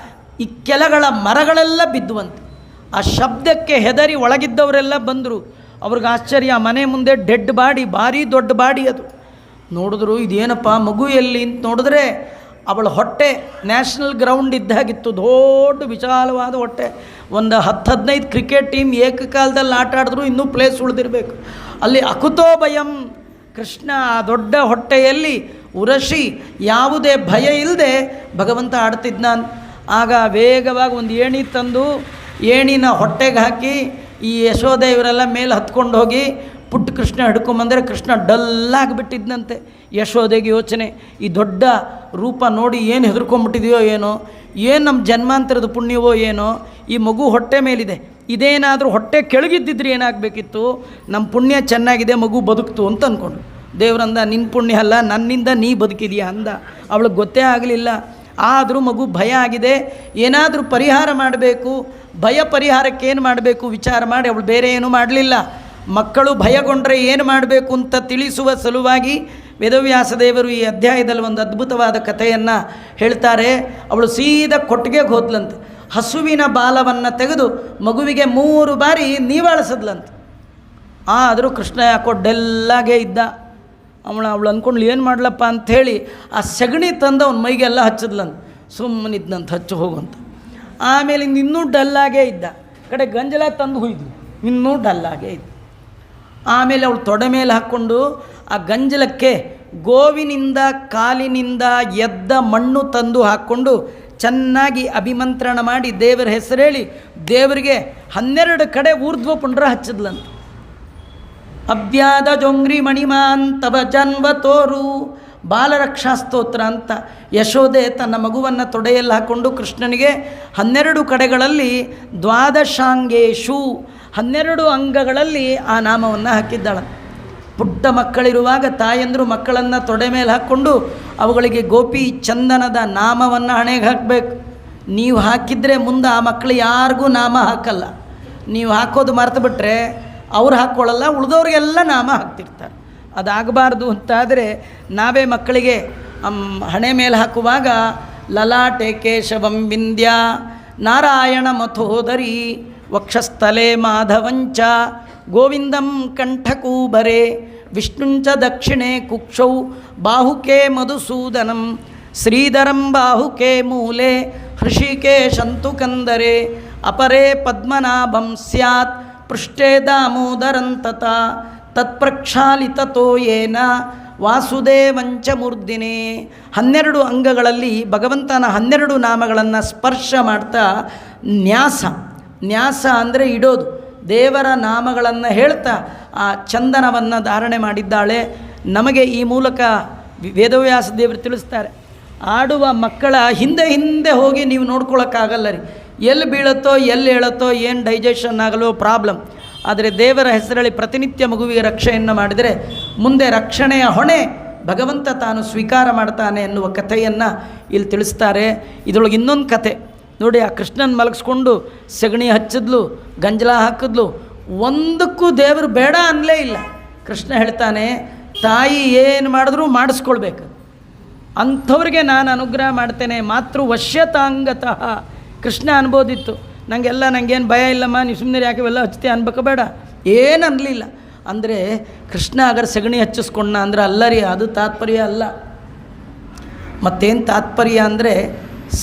ಈ ಕೆಳಗಳ ಮರಗಳೆಲ್ಲ ಬಿದ್ದುವಂತೆ. ಆ ಶಬ್ದಕ್ಕೆ ಹೆದರಿ ಒಳಗಿದ್ದವರೆಲ್ಲ ಬಂದರು. ಅವ್ರಿಗೆ ಆಶ್ಚರ್ಯ, ಮನೆ ಮುಂದೆ ಡೆಡ್ ಬಾಡಿ, ಭಾರಿ ದೊಡ್ಡ ಬಾಡಿ ಅದು. ನೋಡಿದ್ರು, ಇದೇನಪ್ಪ ಮಗು ಎಲ್ಲಿ ಅಂತ ನೋಡಿದ್ರೆ ಅವಳ ಹೊಟ್ಟೆ ನ್ಯಾಷನಲ್ ಗ್ರೌಂಡ್ ಇದ್ದಾಗಿತ್ತು. ದೊಡ್ಡ ವಿಶಾಲವಾದ ಹೊಟ್ಟೆ. ಒಂದು 10-15 ಕ್ರಿಕೆಟ್ ಟೀಮ್ ಏಕಕಾಲದಲ್ಲಿ ಆಟ ಆಡಿದ್ರು ಇನ್ನೂ ಪ್ಲೇಸ್ ಉಳಿದಿರಬೇಕು. ಅಲ್ಲಿ ಅಕುತೋ ಭಯಂ, ಕೃಷ್ಣ ಆ ದೊಡ್ಡ ಹೊಟ್ಟೆಯಲ್ಲಿ ಉರಶಿ ಯಾವುದೇ ಭಯ ಇಲ್ಲದೆ ಭಗವಂತ ಆಡ್ತಿದ್ನಾನ್. ಆಗ ವೇಗವಾಗಿ ಒಂದು ಏಣಿ ತಂದು ಏಣಿನ ಹೊಟ್ಟೆಗೆ ಹಾಕಿ ಈ ಯಶೋಧ ಇವರೆಲ್ಲ ಮೇಲೆ ಹತ್ಕೊಂಡು ಹೋಗಿ ಪುಟ್ಟ ಕೃಷ್ಣ ಹಿಡ್ಕೊಂಬಂದರೆ ಕೃಷ್ಣ ಡಲ್ಲಾಗಿಬಿಟ್ಟಿದ್ದಂತೆ. ಯಶೋಧೆಗೆ ಯೋಚನೆ, ಈ ದೊಡ್ಡ ರೂಪ ನೋಡಿ ಏನು ಹೆದರ್ಕೊಂಬಿಟ್ಟಿದೆಯೋ ಏನೋ, ಏನು ನಮ್ಮ ಜನ್ಮಾಂತರದ ಪುಣ್ಯವೋ ಏನೋ, ಈ ಮಗು ಹೊಟ್ಟೆ ಮೇಲಿದೆ, ಇದೇನಾದರೂ ಹೊಟ್ಟೆ ಕೆಳಗಿದ್ದಿದ್ರೆ ಏನಾಗಬೇಕಿತ್ತು, ನಮ್ಮ ಪುಣ್ಯ ಚೆನ್ನಾಗಿದೆ, ಮಗು ಬದುಕ್ತು ಅಂತ ಅಂದ್ಕೊಂಡು. ದೇವರಂದ, ನಿನ್ನ ಪುಣ್ಯ ಅಲ್ಲ, ನನ್ನಿಂದ ನೀ ಬದುಕಿದೆಯಾ ಅಂದ. ಅವಳಿಗೆ ಗೊತ್ತೇ ಆಗಲಿಲ್ಲ. ಆದರೂ ಮಗು ಭಯ ಆಗಿದೆ, ಏನಾದರೂ ಪರಿಹಾರ ಮಾಡಬೇಕು. ಭಯ ಪರಿಹಾರಕ್ಕೆ ಏನು ಮಾಡಬೇಕು ವಿಚಾರ ಮಾಡಿ ಅವಳು ಬೇರೆ ಏನೂ ಮಾಡಲಿಲ್ಲ. ಮಕ್ಕಳು ಭಯಗೊಂಡ್ರೆ ಏನು ಮಾಡಬೇಕು ಅಂತ ತಿಳಿಸುವ ಸಲುವಾಗಿ ವೇದವ್ಯಾಸ ದೇವರು ಈ ಅಧ್ಯಾಯದಲ್ಲಿ ಒಂದು ಅದ್ಭುತವಾದ ಕಥೆಯನ್ನು ಹೇಳ್ತಾರೆ. ಅವಳು ಸೀದಾ ಕೊಟ್ಟಿಗೆಗೆ ಹೋದ್ಲಂತೆ. ಹಸುವಿನ ಬಾಲವನ್ನು ತೆಗೆದು ಮಗುವಿಗೆ 3 ಬಾರಿ ನೀವಾಳಿಸಿದ್ಲಂತೆ. ಆದರೂ ಕೃಷ್ಣ ಯಾಕೋ ಡೆಲ್ಲಾಗೇ ಇದ್ದ. ಅವಳು ಅಂದ್ಕೊಂಡು ಏನು ಮಾಡ್ಲಪ್ಪ ಅಂಥೇಳಿ ಆ ಸಗಣಿ ತಂದು ಅವನ ಮೈಗೆಲ್ಲ ಹಚ್ಚಿದ್ಲಂತ. ಸುಮ್ಮನಿದ್ದಂತ ಹಚ್ಚು ಹೋಗುವಂತ. ಆಮೇಲೆ ಇನ್ನೂ ಡಲ್ಲಾಗೇ ಇದ್ದ. ಕಡೆ ಗಂಜಲ ತಂದು ಹುಯ್ದು ಇನ್ನೂ ಡಲ್ಲಾಗೇ ಇದ್ದ. ಆಮೇಲೆ ಅವಳು ತೊಡೆ ಮೇಲೆ ಹಾಕ್ಕೊಂಡು ಆ ಗಂಜಲಕ್ಕೆ ಗೋವಿನಿಂದ ಕಾಲಿನಿಂದ ಎದ್ದ ಮಣ್ಣು ತಂದು ಹಾಕ್ಕೊಂಡು ಚೆನ್ನಾಗಿ ಅಭಿಮಂತ್ರಣ ಮಾಡಿ ದೇವರ ಹೆಸರೇಳಿ ದೇವರಿಗೆ 12 ಕಡೆ ಊರ್ಧ್ವ ಪುಂಡ್ರ ಹಚ್ಚಿದ್ಲಂತ. ಅಭ್ಯಾದ ಜೊಂಗ್ರಿ ಮಣಿಮಾನ್ ತವ ಜನ್ಮ ತೋರು ಬಾಲರಕ್ಷಾಸ್ತೋತ್ರ ಅಂತ ಯಶೋದೆ ತನ್ನ ಮಗುವನ್ನು ತೊಡೆಯಲ್ಲಿ ಹಾಕ್ಕೊಂಡು ಕೃಷ್ಣನಿಗೆ 12 ಕಡೆಗಳಲ್ಲಿ ದ್ವಾದಶಾಂಗೇಶು 12 ಅಂಗಗಳಲ್ಲಿ ಆ ನಾಮವನ್ನು ಹಾಕಿದ್ದಾಳೆ. ಪುಟ್ಟ ಮಕ್ಕಳಿರುವಾಗ ತಾಯಂದರು ಮಕ್ಕಳನ್ನು ತೊಡೆ ಮೇಲೆ ಹಾಕ್ಕೊಂಡು ಅವುಗಳಿಗೆ ಗೋಪಿ ಚಂದನದ ನಾಮವನ್ನು ಹಣೆಗೆ ಹಾಕಬೇಕು. ನೀವು ಹಾಕಿದರೆ ಮುಂದೆ ಆ ಮಕ್ಕಳು ಯಾರಿಗೂ ನಾಮ ಹಾಕಲ್ಲ. ನೀವು ಹಾಕೋದು ಮರೆತು ಬಿಟ್ಟರೆ ಅವ್ರು ಹಾಕ್ಕೊಳ್ಳಲ್ಲ, ಉಳಿದವ್ರಿಗೆಲ್ಲ ನಾಮ ಹಾಕ್ತಿರ್ತಾರೆ. ಅದಾಗಬಾರ್ದು ಅಂತಾದರೆ ನಾವೇ ಮಕ್ಕಳಿಗೆ ಹಣೆ ಮೇಲೆ ಹಾಕುವಾಗ ಲಲಾಟೆ ಕೇಶವಂ ವಿಂದ್ಯ ನಾರಾಯಣ ಮಥೋದರಿ ವಕ್ಷಸ್ಥಲೆ ಮಾಧವಂಚ ಗೋವಿಂದಂ ಕಂಠಕೂಬರೆ ವಿಷ್ಣುಂಚ ದಕ್ಷಿಣೆ ಕುಕ್ಷೌ ಬಾಹುಕೆ ಮಧುಸೂದನಂ ಶ್ರೀಧರಂ ಬಾಹುಕೆ ಮೂಲೆ ಹೃಷಿಕೇಶಂತು ಕಂದರೆ ಅಪರೇ ಪದ್ಮನಾಭಂ ಸ್ಯಾತ್ ಪೃಷ್ಠೇ ದಾಮೋದರಂತತ ತತ್ಪ್ರಕ್ಷಾಲಿತತೋ ಯೇನ ವಾಸುದೇವಂಚ ಮೂರ್ಧಿನೇ. 12 ಅಂಗಗಳಲ್ಲಿ ಭಗವಂತನ 12 ನಾಮಗಳನ್ನು ಸ್ಪರ್ಶ ಮಾಡ್ತಾ ನ್ಯಾಸ ಅಂದರೆ ಇಡೋದು, ದೇವರ ನಾಮಗಳನ್ನು ಹೇಳ್ತಾ ಆ ಚಂದನವನ್ನು ಧಾರಣೆ ಮಾಡಿದ್ದಾಳೆ. ನಮಗೆ ಈ ಮೂಲಕ ವೇದವ್ಯಾಸ ದೇವರು ತಿಳಿಸ್ತಾರೆ, ಆಡುವ ಮಕ್ಕಳ ಹಿಂದೆ ಹೋಗಿ ನೀವು ನೋಡ್ಕೊಳ್ಳೋಕ್ಕಾಗಲ್ಲ ರೀ. ಎಲ್ಲಿ ಬೀಳುತ್ತೋ ಎಲ್ಲಿ ಹೇಳುತ್ತೋ ಏನು ಡೈಜೆಷನ್ ಆಗಲೋ ಪ್ರಾಬ್ಲಮ್. ಆದರೆ ದೇವರ ಹೆಸರಲ್ಲಿ ಪ್ರತಿನಿತ್ಯ ಮಗುವಿಗೆ ರಕ್ಷೆಯನ್ನು ಮಾಡಿದರೆ ಮುಂದೆ ರಕ್ಷಣೆಯ ಹೊಣೆ ಭಗವಂತ ತಾನು ಸ್ವೀಕಾರ ಮಾಡ್ತಾನೆ ಎನ್ನುವ ಕಥೆಯನ್ನು ಇಲ್ಲಿ ತಿಳಿಸ್ತಾರೆ. ಇದರೊಳಗೆ ಇನ್ನೊಂದು ಕಥೆ ನೋಡಿ. ಆ ಕೃಷ್ಣನ ಮಲಗಿಸ್ಕೊಂಡು ಸಗಣಿ ಹಚ್ಚಿದ್ಲು, ಗಂಜಲ ಹಾಕಿದ್ಲು, ಒಂದಕ್ಕೂ ದೇವರು ಬೇಡ ಅನ್ನಲೇ ಇಲ್ಲ. ಕೃಷ್ಣ ಹೇಳ್ತಾನೆ, ತಾಯಿ ಏನು ಮಾಡಿದ್ರೂ ಮಾಡಿಸ್ಕೊಳ್ಬೇಕು, ಅಂಥವ್ರಿಗೆ ನಾನು ಅನುಗ್ರಹ ಮಾಡ್ತೇನೆ. ಮಾತೃ ವಶ್ಯತಾಂಗತಃ ಕೃಷ್ಣ ಅನ್ಬೋದಿತ್ತು. ನನಗೇನು ಭಯ ಇಲ್ಲಮ್ಮ, ನೀವು ಸುಮ್ಮನೆ ಯಾಕೆ ಇವೆಲ್ಲ ಹಚ್ತೀಯ ಅನ್ಬೇಕು ಬೇಡ, ಏನು ಅನ್ನಲಿಲ್ಲ. ಅಂದರೆ ಕೃಷ್ಣ ಅಗರ ಸಗಣಿ ಹಚ್ಚಿಸ್ಕೊಂಡ ಅಂದರೆ ಅಲ್ಲರಿ, ಅದು ತಾತ್ಪರ್ಯ ಅಲ್ಲ. ಮತ್ತೇನು ತಾತ್ಪರ್ಯ ಅಂದರೆ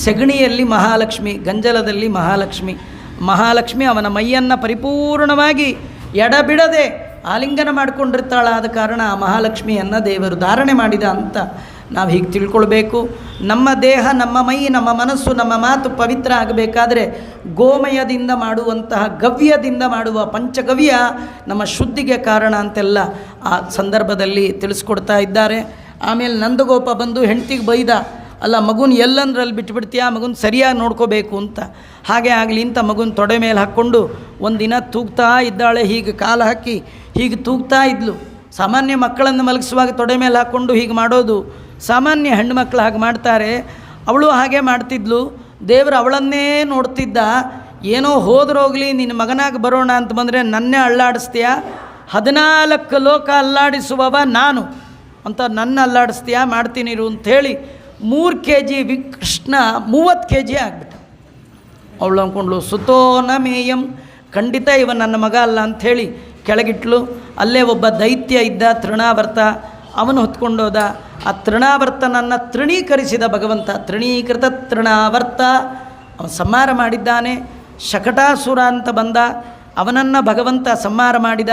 ಸಗಣಿಯಲ್ಲಿ ಮಹಾಲಕ್ಷ್ಮಿ, ಗಂಜಲದಲ್ಲಿ ಮಹಾಲಕ್ಷ್ಮಿ ಅವನ ಮೈಯನ್ನು ಪರಿಪೂರ್ಣವಾಗಿ ಎಡಬಿಡದೆ ಆಲಿಂಗನ ಮಾಡಿಕೊಂಡಿರ್ತಾಳಾದ ಕಾರಣ ಆ ಮಹಾಲಕ್ಷ್ಮಿಯನ್ನು ದೇವರು ಧಾರಣೆ ಮಾಡಿದ ಅಂತ ನಾವು ಹೀಗೆ ತಿಳ್ಕೊಳ್ಬೇಕು. ನಮ್ಮ ದೇಹ, ನಮ್ಮ ಮೈ, ನಮ್ಮ ಮನಸ್ಸು, ನಮ್ಮ ಮಾತು ಪವಿತ್ರ ಆಗಬೇಕಾದ್ರೆ ಗೋಮಯದಿಂದ ಮಾಡುವಂತಹ ಗವ್ಯದಿಂದ ಮಾಡುವ ಪಂಚಗವ್ಯ ನಮ್ಮ ಶುದ್ಧಿಗೆ ಕಾರಣ ಅಂತೆಲ್ಲ ಆ ಸಂದರ್ಭದಲ್ಲಿ ತಿಳಿಸ್ಕೊಡ್ತಾ ಇದ್ದಾರೆ. ಆಮೇಲೆ ನಂದಗೋಪ ಬಂದು ಹೆಂಡ್ತಿಗೆ ಬೈದ, ಅಲ್ಲ ಮಗುನ ಎಲ್ಲಂದ್ರಲ್ಲಿ ಬಿಟ್ಬಿಡ್ತೀಯ, ಮಗುನ ಸರಿಯಾಗಿ ನೋಡ್ಕೋಬೇಕು ಅಂತ. ಹಾಗೆ ಆಗಲಿ ಅಂತ ಮಗುನ ತೊಡೆ ಮೇಲೆ ಹಾಕ್ಕೊಂಡು ಒಂದಿನ ತೂಗ್ತಾ ಇದ್ದಾಳೆ. ಹೀಗೆ ಕಾಲು ಹಾಕಿ ಹೀಗೆ ತೂಗ್ತಾ ಇದ್ಲು. ಸಾಮಾನ್ಯ ಮಕ್ಕಳನ್ನು ಮಲಗಿಸುವಾಗ ತೊಡೆ ಮೇಲೆ ಹಾಕ್ಕೊಂಡು ಹೀಗೆ ಮಾಡೋದು ಸಾಮಾನ್ಯ ಹೆಣ್ಣು ಮಕ್ಕಳು ಹಾಗೆ ಮಾಡ್ತಾರೆ. ಅವಳು ಹಾಗೆ ಮಾಡ್ತಿದ್ಲು. ದೇವರು ಅವಳನ್ನೇ ನೋಡ್ತಿದ್ದ. ಏನೋ ಹೋದ್ರೋಗ್ಲಿ ನಿನ್ನ ಮಗನಾಗಿ ಬರೋಣ ಅಂತ ಬಂದರೆ ನನ್ನೇ ಅಲ್ಲಾಡಿಸ್ತೀಯ, 14 ಲೋಕ ಅಲ್ಲಾಡಿಸುವವ ನಾನು ಅಂತ ನನ್ನ ಅಲ್ಲಾಡಿಸ್ತೀಯ, ಮಾಡ್ತೀನಿರು ಅಂಥೇಳಿ 3 kg ಕೃಷ್ಣ 30 kg ಆಗಿಬಿಟ್ಟ. ಅವಳು ಅಂದ್ಕೊಂಡ್ಳು ಸುತೋನ ಮೇಯಂ, ಖಂಡಿತ ಇವ ನನ್ನ ಮಗ ಅಲ್ಲ ಅಂಥೇಳಿ ಕೆಳಗಿಟ್ಲು. ಅಲ್ಲೇ ಒಬ್ಬ ದೈತ್ಯ ಇದ್ದ ತೃಣಾವರ್ತ, ಅವನು ಹೊತ್ಕೊಂಡೋದ. ಆ ತೃಣಾವರ್ತನನ್ನು ತೃಣೀಕರಿಸಿದ ಭಗವಂತ, ತೃಣೀಕೃತ ತೃಣಾವರ್ತ ಅವನು ಸಂಹಾರ ಮಾಡಿದ್ದಾನೆ. ಶಕಟಾಸುರ ಅಂತ ಬಂದ, ಅವನನ್ನು ಭಗವಂತ ಸಂಹಾರ ಮಾಡಿದ.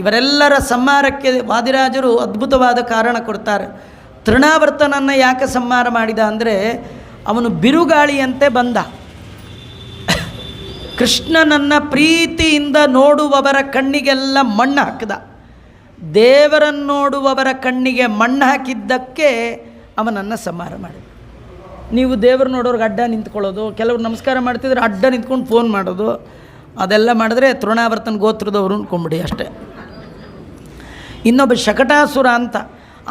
ಇವರೆಲ್ಲರ ಸಂಹಾರಕ್ಕೆ ವಾದಿರಾಜರು ಅದ್ಭುತವಾದ ಕಾರಣ ಕೊಡ್ತಾರೆ. ತೃಣಾವರ್ತನನ್ನು ಯಾಕೆ ಸಂಹಾರ ಮಾಡಿದ ಅಂದರೆ ಅವನು ಬಿರುಗಾಳಿಯಂತೆ ಬಂದ. ಕೃಷ್ಣನನ್ನು ಪ್ರೀತಿಯಿಂದ ನೋಡುವವರ ಕಣ್ಣಿಗೆಲ್ಲ ಮಣ್ಣು ಹಾಕಿದ. ದೇವರನ್ನು ನೋಡುವವರ ಕಣ್ಣಿಗೆ ಮಣ್ಣು ಹಾಕಿದ್ದಕ್ಕೆ ಅವನನ್ನು ಸಂಹಾರ ಮಾಡಿದ. ನೀವು ದೇವರು ನೋಡೋರ್ಗೆ ಅಡ್ಡ ನಿಂತ್ಕೊಳ್ಳೋದು, ಕೆಲವರು ನಮಸ್ಕಾರ ಮಾಡ್ತಿದ್ರೆ ಅಡ್ಡ ನಿಂತ್ಕೊಂಡು ಫೋನ್ ಮಾಡೋದು, ಅದೆಲ್ಲ ಮಾಡಿದ್ರೆ ತೃಣಾವರ್ತನ ಗೋತ್ರದವರು ಅಂದ್ಕೊಂಬಿಡಿ ಅಷ್ಟೇ. ಇನ್ನೊಬ್ಬ ಶಕಟಾಸುರ ಅಂತ,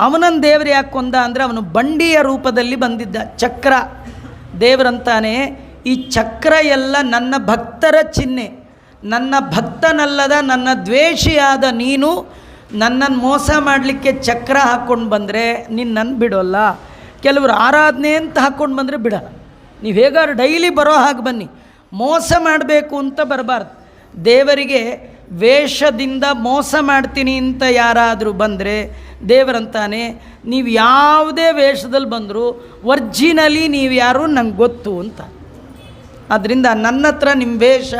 ಅವನನ್ನು ದೇವರು ಯಾಕೆ ಕೊಂದ ಅಂದರೆ ಅವನು ಬಂಡಿಯ ರೂಪದಲ್ಲಿ ಬಂದಿದ್ದ. ಚಕ್ರ ದೇವರಂತಾನೆ, ಈ ಚಕ್ರ ಎಲ್ಲ ನನ್ನ ಭಕ್ತರ ಚಿಹ್ನೆ, ನನ್ನ ಭಕ್ತನಲ್ಲದ ನನ್ನ ದ್ವೇಷಿಯಾದ ನೀನು ನನ್ನನ್ನು ಮೋಸ ಮಾಡಲಿಕ್ಕೆ ಚಕ್ರ ಹಾಕ್ಕೊಂಡು ಬಂದರೆ ನಿನ್ನನ್ನು ಬಿಡೋಲ್ಲ. ಕೆಲವರು ಆರಾಧನೆ ಅಂತ ಹಾಕ್ಕೊಂಡು ಬಂದರೆ ಬಿಡಲ್ಲ. ನೀವು ಹೇಗಾದ್ರು ಡೈಲಿ ಬರೋ ಹಾಗೆ ಬನ್ನಿ, ಮೋಸ ಮಾಡಬೇಕು ಅಂತ ಬರಬಾರ್ದು. ದೇವರಿಗೆ ವೇಷದಿಂದ ಮೋಸ ಮಾಡ್ತೀನಿ ಅಂತ ಯಾರಾದರೂ ಬಂದರೆ ದೇವರಂತಾನೆ, ನೀವು ಯಾವುದೇ ವೇಷದಲ್ಲಿ ಬಂದರೂ ಒರ್ಜಿನಲಿ ನೀವು ಯಾರು ನಂಗೆ ಗೊತ್ತು ಅಂತ. ಆದ್ದರಿಂದ ನನ್ನ ಹತ್ರ ನಿಮ್ಮ ವೇಷ,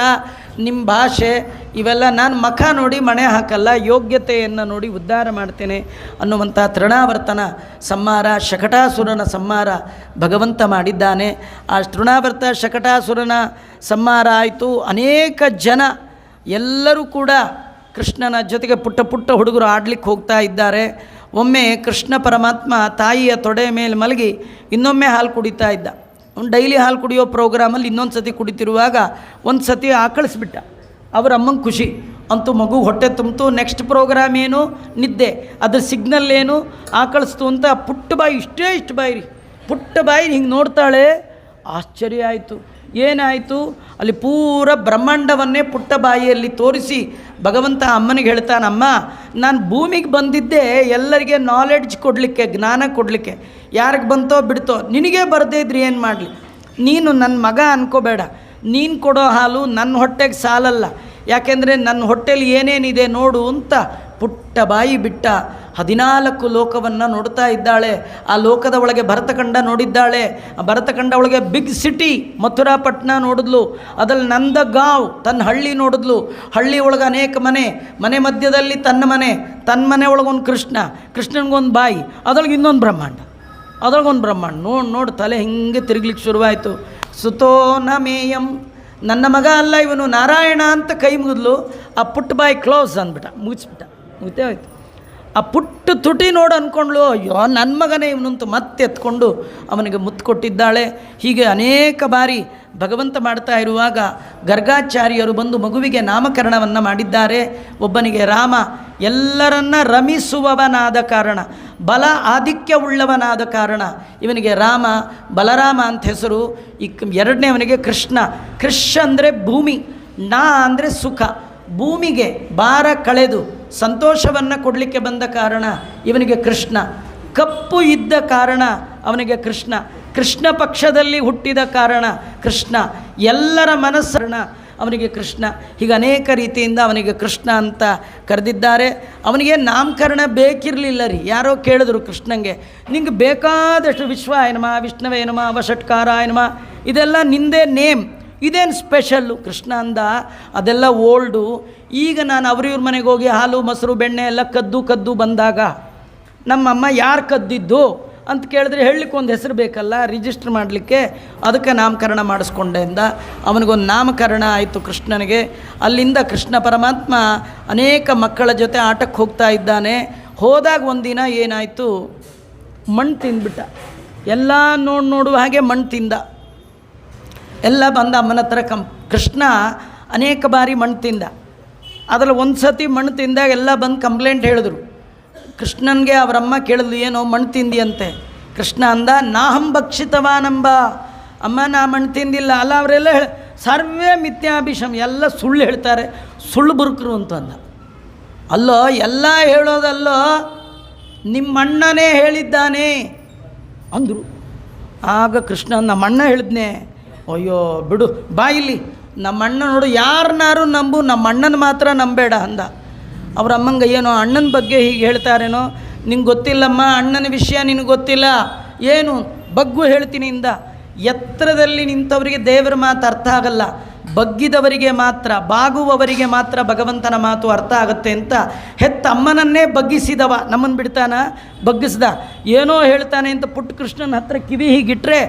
ನಿಮ್ಮ ಭಾಷೆ ಇವೆಲ್ಲ ನಾನು ಮಖ ನೋಡಿ ಮಣೆ ಹಾಕಲ್ಲ, ಯೋಗ್ಯತೆಯನ್ನು ನೋಡಿ ಉದ್ಧಾರ ಮಾಡ್ತೇನೆ ಅನ್ನುವಂಥ ತೃಣಾವರ್ತನ ಸಂಹಾರ, ಶಕಟಾಸುರನ ಸಂಹಾರ ಭಗವಂತ ಮಾಡಿದ್ದಾನೆ. ಆ ತೃಣಾವರ್ತ ಶಕಟಾಸುರನ ಸಂಹಾರ ಆಯಿತು. ಅನೇಕ ಜನ ಎಲ್ಲರೂ ಕೂಡ ಕೃಷ್ಣನ ಜೊತೆಗೆ ಪುಟ್ಟ ಪುಟ್ಟ ಹುಡುಗರು ಆಡಲಿಕ್ಕೆ ಹೋಗ್ತಾ ಇದ್ದಾರೆ. ಒಮ್ಮೆ ಕೃಷ್ಣ ಪರಮಾತ್ಮ ತಾಯಿಯ ತೊಡೆ ಮೇಲೆ ಮಲಗಿ ಇನ್ನೊಮ್ಮೆ ಹಾಲು ಕುಡಿತಾ ಇದ್ದ. ಅವ್ನು ಡೈಲಿ ಹಾಲು ಕುಡಿಯೋ ಪ್ರೋಗ್ರಾಮಲ್ಲಿ ಇನ್ನೊಂದು ಸತಿ ಕುಡಿತಿರುವಾಗ ಒಂದು ಸತಿ ಆಕಳಿಸ್ಬಿಟ್ಟ. ಅವರ ಅಮ್ಮಂಗೆ ಖುಷಿ, ಅಂತೂ ಮಗು ಹೊಟ್ಟೆ ತುಂಬಿತು. ನೆಕ್ಸ್ಟ್ ಪ್ರೋಗ್ರಾಮ್ ಏನು? ನಿದ್ದೆ. ಅದ್ರ ಸಿಗ್ನಲ್ ಏನು? ಆಕಳಿಸ್ತು ಅಂತ ಪುಟ್ಟ ಬಾಯಿ, ಇಷ್ಟು ಬಾಯಿ ರೀ, ಪುಟ್ಟ ಬಾಯಿ ಹಿಂಗೆ ನೋಡ್ತಾಳೆ. ಆಶ್ಚರ್ಯ ಆಯಿತು. ಏನಾಯಿತು? ಅಲ್ಲಿ ಪೂರ ಬ್ರಹ್ಮಾಂಡವನ್ನೇ ಪುಟ್ಟ ಬಾಯಿಯಲ್ಲಿ ತೋರಿಸಿ ಭಗವಂತ ಅಮ್ಮನಿಗೆ ಹೇಳ್ತಾನಮ್ಮ, ನಾನು ಭೂಮಿಗೆ ಬಂದಿದ್ದೆ ಎಲ್ಲರಿಗೆ ನಾಲೆಡ್ಜ್ ಕೊಡಲಿಕ್ಕೆ, ಜ್ಞಾನ ಕೊಡಲಿಕ್ಕೆ. ಯಾರಿಗೆ ಬಂತೋ ಬಿಡ್ತೋ, ನಿನಗೇ ಬರದೇ ಇದ್ರೆ ಏನು ಮಾಡಲಿ? ನೀನು ನನ್ನ ಮಗ ಅನ್ಕೋಬೇಡ. ನೀನು ಕೊಡೋ ಹಾಲು ನನ್ನ ಹೊಟ್ಟೆಗೆ ಸಾಲಲ್ಲ, ಯಾಕೆಂದರೆ ನನ್ನ ಹೊಟ್ಟೆಲಿ ಏನೇನಿದೆ ನೋಡು ಅಂತ ಪುಟ್ಟ ಬಾಯಿ ಬಿಟ್ಟ. 14 ಲೋಕವನ್ನು ನೋಡ್ತಾ ಇದ್ದಾಳೆ. ಆ ಲೋಕದ ಒಳಗೆ ಭರತಖಂಡ ನೋಡಿದ್ದಾಳೆ. ಆ ಭರತಖಂಡ ಒಳಗೆ ಬಿಗ್ ಸಿಟಿ ಮಥುರಾಪಟ್ಟಣ ನೋಡಿದ್ಲು. ಅದ್ರಲ್ಲಿ ನಂದಗಾಂವ್ ತನ್ನ ಹಳ್ಳಿ ನೋಡಿದ್ಲು. ಹಳ್ಳಿ ಒಳಗೆ ಅನೇಕ ಮನೆ ಮಧ್ಯದಲ್ಲಿ ತನ್ನ ಮನೆ ಒಳಗೊಂದು ಕೃಷ್ಣನಿಗೊಂದು ಬಾಯಿ, ಅದ್ರೊಳಗೆ ಇನ್ನೊಂದು ಬ್ರಹ್ಮಾಂಡ, ನೋಡಿ ತಲೆ ಹಿಂಗೆ ತಿರುಗ್ಲಿಕ್ಕೆ ಶುರುವಾಯಿತು. ಸುತೋ ನ ಮೇಯಂ, ನನ್ನ ಮಗ ಅಲ್ಲ ಇವನು, ನಾರಾಯಣ ಅಂತ ಕೈ ಮುಗಿದ್ಲು. ಆ ಪುಟ್ಟ ಬಾಯಿ ಕ್ಲೋಸ್ ಅಂದ್ಬಿಟ್ಟ, ಮುಗಿತೇ ಹೋಯ್ತು. ಆ ಪುಟ್ಟ ತುಟಿ ನೋಡು ಅಂದ್ಕೊಂಡ್ಲು, ಅಯ್ಯೋ ನನ್ನ ಮಗನೇ ಇವನಂತೂ ಮತ್ತೆ ಎತ್ಕೊಂಡು ಅವನಿಗೆ ಮುತ್ತು ಕೊಟ್ಟಿದ್ದಾಳೆ. ಹೀಗೆ ಅನೇಕ ಬಾರಿ ಭಗವಂತ ಮಾಡ್ತಾ ಇರುವಾಗ ಗರ್ಗಾಚಾರ್ಯರು ಬಂದು ಮಗುವಿಗೆ ನಾಮಕರಣವನ್ನು ಮಾಡಿದ್ದಾರೆ. ಒಬ್ಬನಿಗೆ ರಾಮ, ಎಲ್ಲರನ್ನ ರಮಿಸುವವನಾದ ಕಾರಣ, ಬಲ ಆಧಿಕ್ಯವುಳ್ಳವನಾದ ಕಾರಣ ಇವನಿಗೆ ರಾಮ, ಬಲರಾಮ ಅಂತ ಹೆಸರು. ಎರಡನೇವನಿಗೆ ಕೃಷ್ಣ. ಅಂದರೆ ಭೂಮಿ, ನಾ ಅಂದರೆ ಸುಖ, ಭೂಮಿಗೆ ಭಾರ ಕಳೆದು ಸಂತೋಷವನ್ನು ಕೊಡಲಿಕ್ಕೆ ಬಂದ ಕಾರಣ ಇವನಿಗೆ ಕೃಷ್ಣ. ಕಪ್ಪು ಇದ್ದ ಕಾರಣ ಅವನಿಗೆ ಕೃಷ್ಣ ಪಕ್ಷದಲ್ಲಿ ಹುಟ್ಟಿದ ಕಾರಣ ಕೃಷ್ಣ. ಎಲ್ಲರ ಮನಸ್ಸರಣ ಅವನಿಗೆ ಕೃಷ್ಣ. ಹೀಗೆ ಅನೇಕ ರೀತಿಯಿಂದ ಅವನಿಗೆ ಕೃಷ್ಣ ಅಂತ ಕರೆದಿದ್ದಾರೆ. ಅವನಿಗೆ ನಾಮಕರಣ ಬೇಕಿರಲಿಲ್ಲ ರೀ. ಯಾರೋ ಕೇಳಿದ್ರು ಕೃಷ್ಣಂಗೆ, ನಿಂಗೆ ಬೇಕಾದಷ್ಟು ವಿಶ್ವಾಯ ನಮಃ, ವಿಷ್ಣುವೇ ನಮಃ, ವಷಟ್ಕಾರಾಯ ನಮಃ, ಇದೆಲ್ಲ ನಿಂದೇ ನೇಮ್, ಇದೇನು ಸ್ಪೆಷಲ್ಲು ಕೃಷ್ಣ ಅಂದ. ಅದೆಲ್ಲ ಓಲ್ಡು. ಈಗ ನಾನು ಅವ್ರಿವ್ರ ಮನೆಗೆ ಹೋಗಿ ಹಾಲು ಮೊಸರು ಬೆಣ್ಣೆ ಎಲ್ಲ ಕದ್ದು ಬಂದಾಗ ನಮ್ಮಮ್ಮ ಯಾರು ಕದ್ದಿದ್ದು ಅಂತ ಕೇಳಿದ್ರೆ ಹೇಳಲಿಕ್ಕೆ ಒಂದು ಹೆಸರು ಬೇಕಲ್ಲ, ರಿಜಿಸ್ಟ್ರ್ ಮಾಡಲಿಕ್ಕೆ. ಅದಕ್ಕೆ ನಾಮಕರಣ ಮಾಡಿಸ್ಕೊಂಡೆ ಅಂದ. ಅವನಿಗೊಂದು ನಾಮಕರಣ ಆಯಿತು ಕೃಷ್ಣನಿಗೆ. ಅಲ್ಲಿಂದ ಕೃಷ್ಣ ಪರಮಾತ್ಮ ಅನೇಕ ಮಕ್ಕಳ ಜೊತೆ ಆಟಕ್ಕೆ ಹೋಗ್ತಾ ಇದ್ದಾನೆ. ಹೋದಾಗ ಒಂದಿನ ಏನಾಯಿತು, ಮಣ್ಣು ತಿಂದ್ಬಿಟ್ಟ. ಎಲ್ಲ ನೋಡುವ ಹಾಗೆ ಮಣ್ಣು ತಿಂದ. ಎಲ್ಲ ಬಂದ ಅಮ್ಮನ ಹತ್ರ ಕೃಷ್ಣ ಅನೇಕ ಬಾರಿ ಮಣ್ಣು ತಿಂದ. ಅದರಲ್ಲಿ ಒಂದು ಸತಿ ಮಣ್ಣು ತಿಂದಾಗ ಎಲ್ಲ ಬಂದು ಕಂಪ್ಲೇಂಟ್ ಹೇಳಿದ್ರು. ಕೃಷ್ಣನಿಗೆ ಅವರಮ್ಮ ಕೇಳಿದ್ಲು, ಏನೋ ಮಣ್ಣು ತಿಂದಿ ಅಂತೆ. ಕೃಷ್ಣ ಅಂದ ನಾಹಂ ಭಕ್ಷಿತವಾನಂಬ, ಅಮ್ಮ ನಾ ಮಣ್ಣು ತಿಂದಿಲ್ಲ. ಅಲ್ಲ ಅವರೆಲ್ಲ ಸರ್ವೇ ಮಿಥ್ಯಾಭಿಷಮ್, ಎಲ್ಲ ಸುಳ್ಳು ಹೇಳ್ತಾರೆ, ಸುಳ್ಳು ಬುರುಕರು ಅಂತ ಅಂದ. ಅಲ್ಲೋ ಎಲ್ಲ ಹೇಳೋದಲ್ಲೋ, ನಿಮ್ಮಣ್ಣನೇ ಹೇಳಿದ್ದಾನೆ ಅಂದರು. ಆಗ ಕೃಷ್ಣ ನಮ್ಮಣ್ಣ ಹೇಳಿದ್ನೆ, ಅಯ್ಯೋ ಬಿಡು ಬಾಯಿಲಿ, ನಮ್ಮಣ್ಣ ನೋಡು ಯಾರನ್ನಾರು ನಂಬು, ನಮ್ಮಣ್ಣನ ಮಾತ್ರ ನಂಬೇಡ ಅಂದ. ಅವ್ರ ಅಮ್ಮಂಗೆ ಏನೋ ಅಣ್ಣನ ಬಗ್ಗೆ ಹೀಗೆ ಹೇಳ್ತಾರೇನೋ, ನಿಂಗೆ ಗೊತ್ತಿಲ್ಲಮ್ಮ ಅಣ್ಣನ ವಿಷಯ ನಿನಗೆ ಗೊತ್ತಿಲ್ಲ, ಏನು ಬಗ್ಗು ಹೇಳ್ತೀನಿ ಇಂದ. ಎತ್ತರದಲ್ಲಿ ನಿಂತವರಿಗೆ ದೇವರ ಮಾತು ಅರ್ಥ ಆಗಲ್ಲ, ಬಗ್ಗಿದವರಿಗೆ ಮಾತ್ರ, ಬಾಗುವವರಿಗೆ ಮಾತ್ರ ಭಗವಂತನ ಮಾತು ಅರ್ಥ ಆಗುತ್ತೆ ಅಂತ ಹೆತ್ತ ಅಮ್ಮನನ್ನೇ ಬಗ್ಗಿಸಿದವ ನಮ್ಮನ್ನು ಬಿಡ್ತಾನ, ಬಗ್ಗಿಸ್ದ. ಏನೋ ಹೇಳ್ತಾನೆ ಅಂತ ಪುಟ್ಟ ಕೃಷ್ಣನ ಹತ್ರ ಕಿವಿ ಹೀಗಿಟ್ರೆ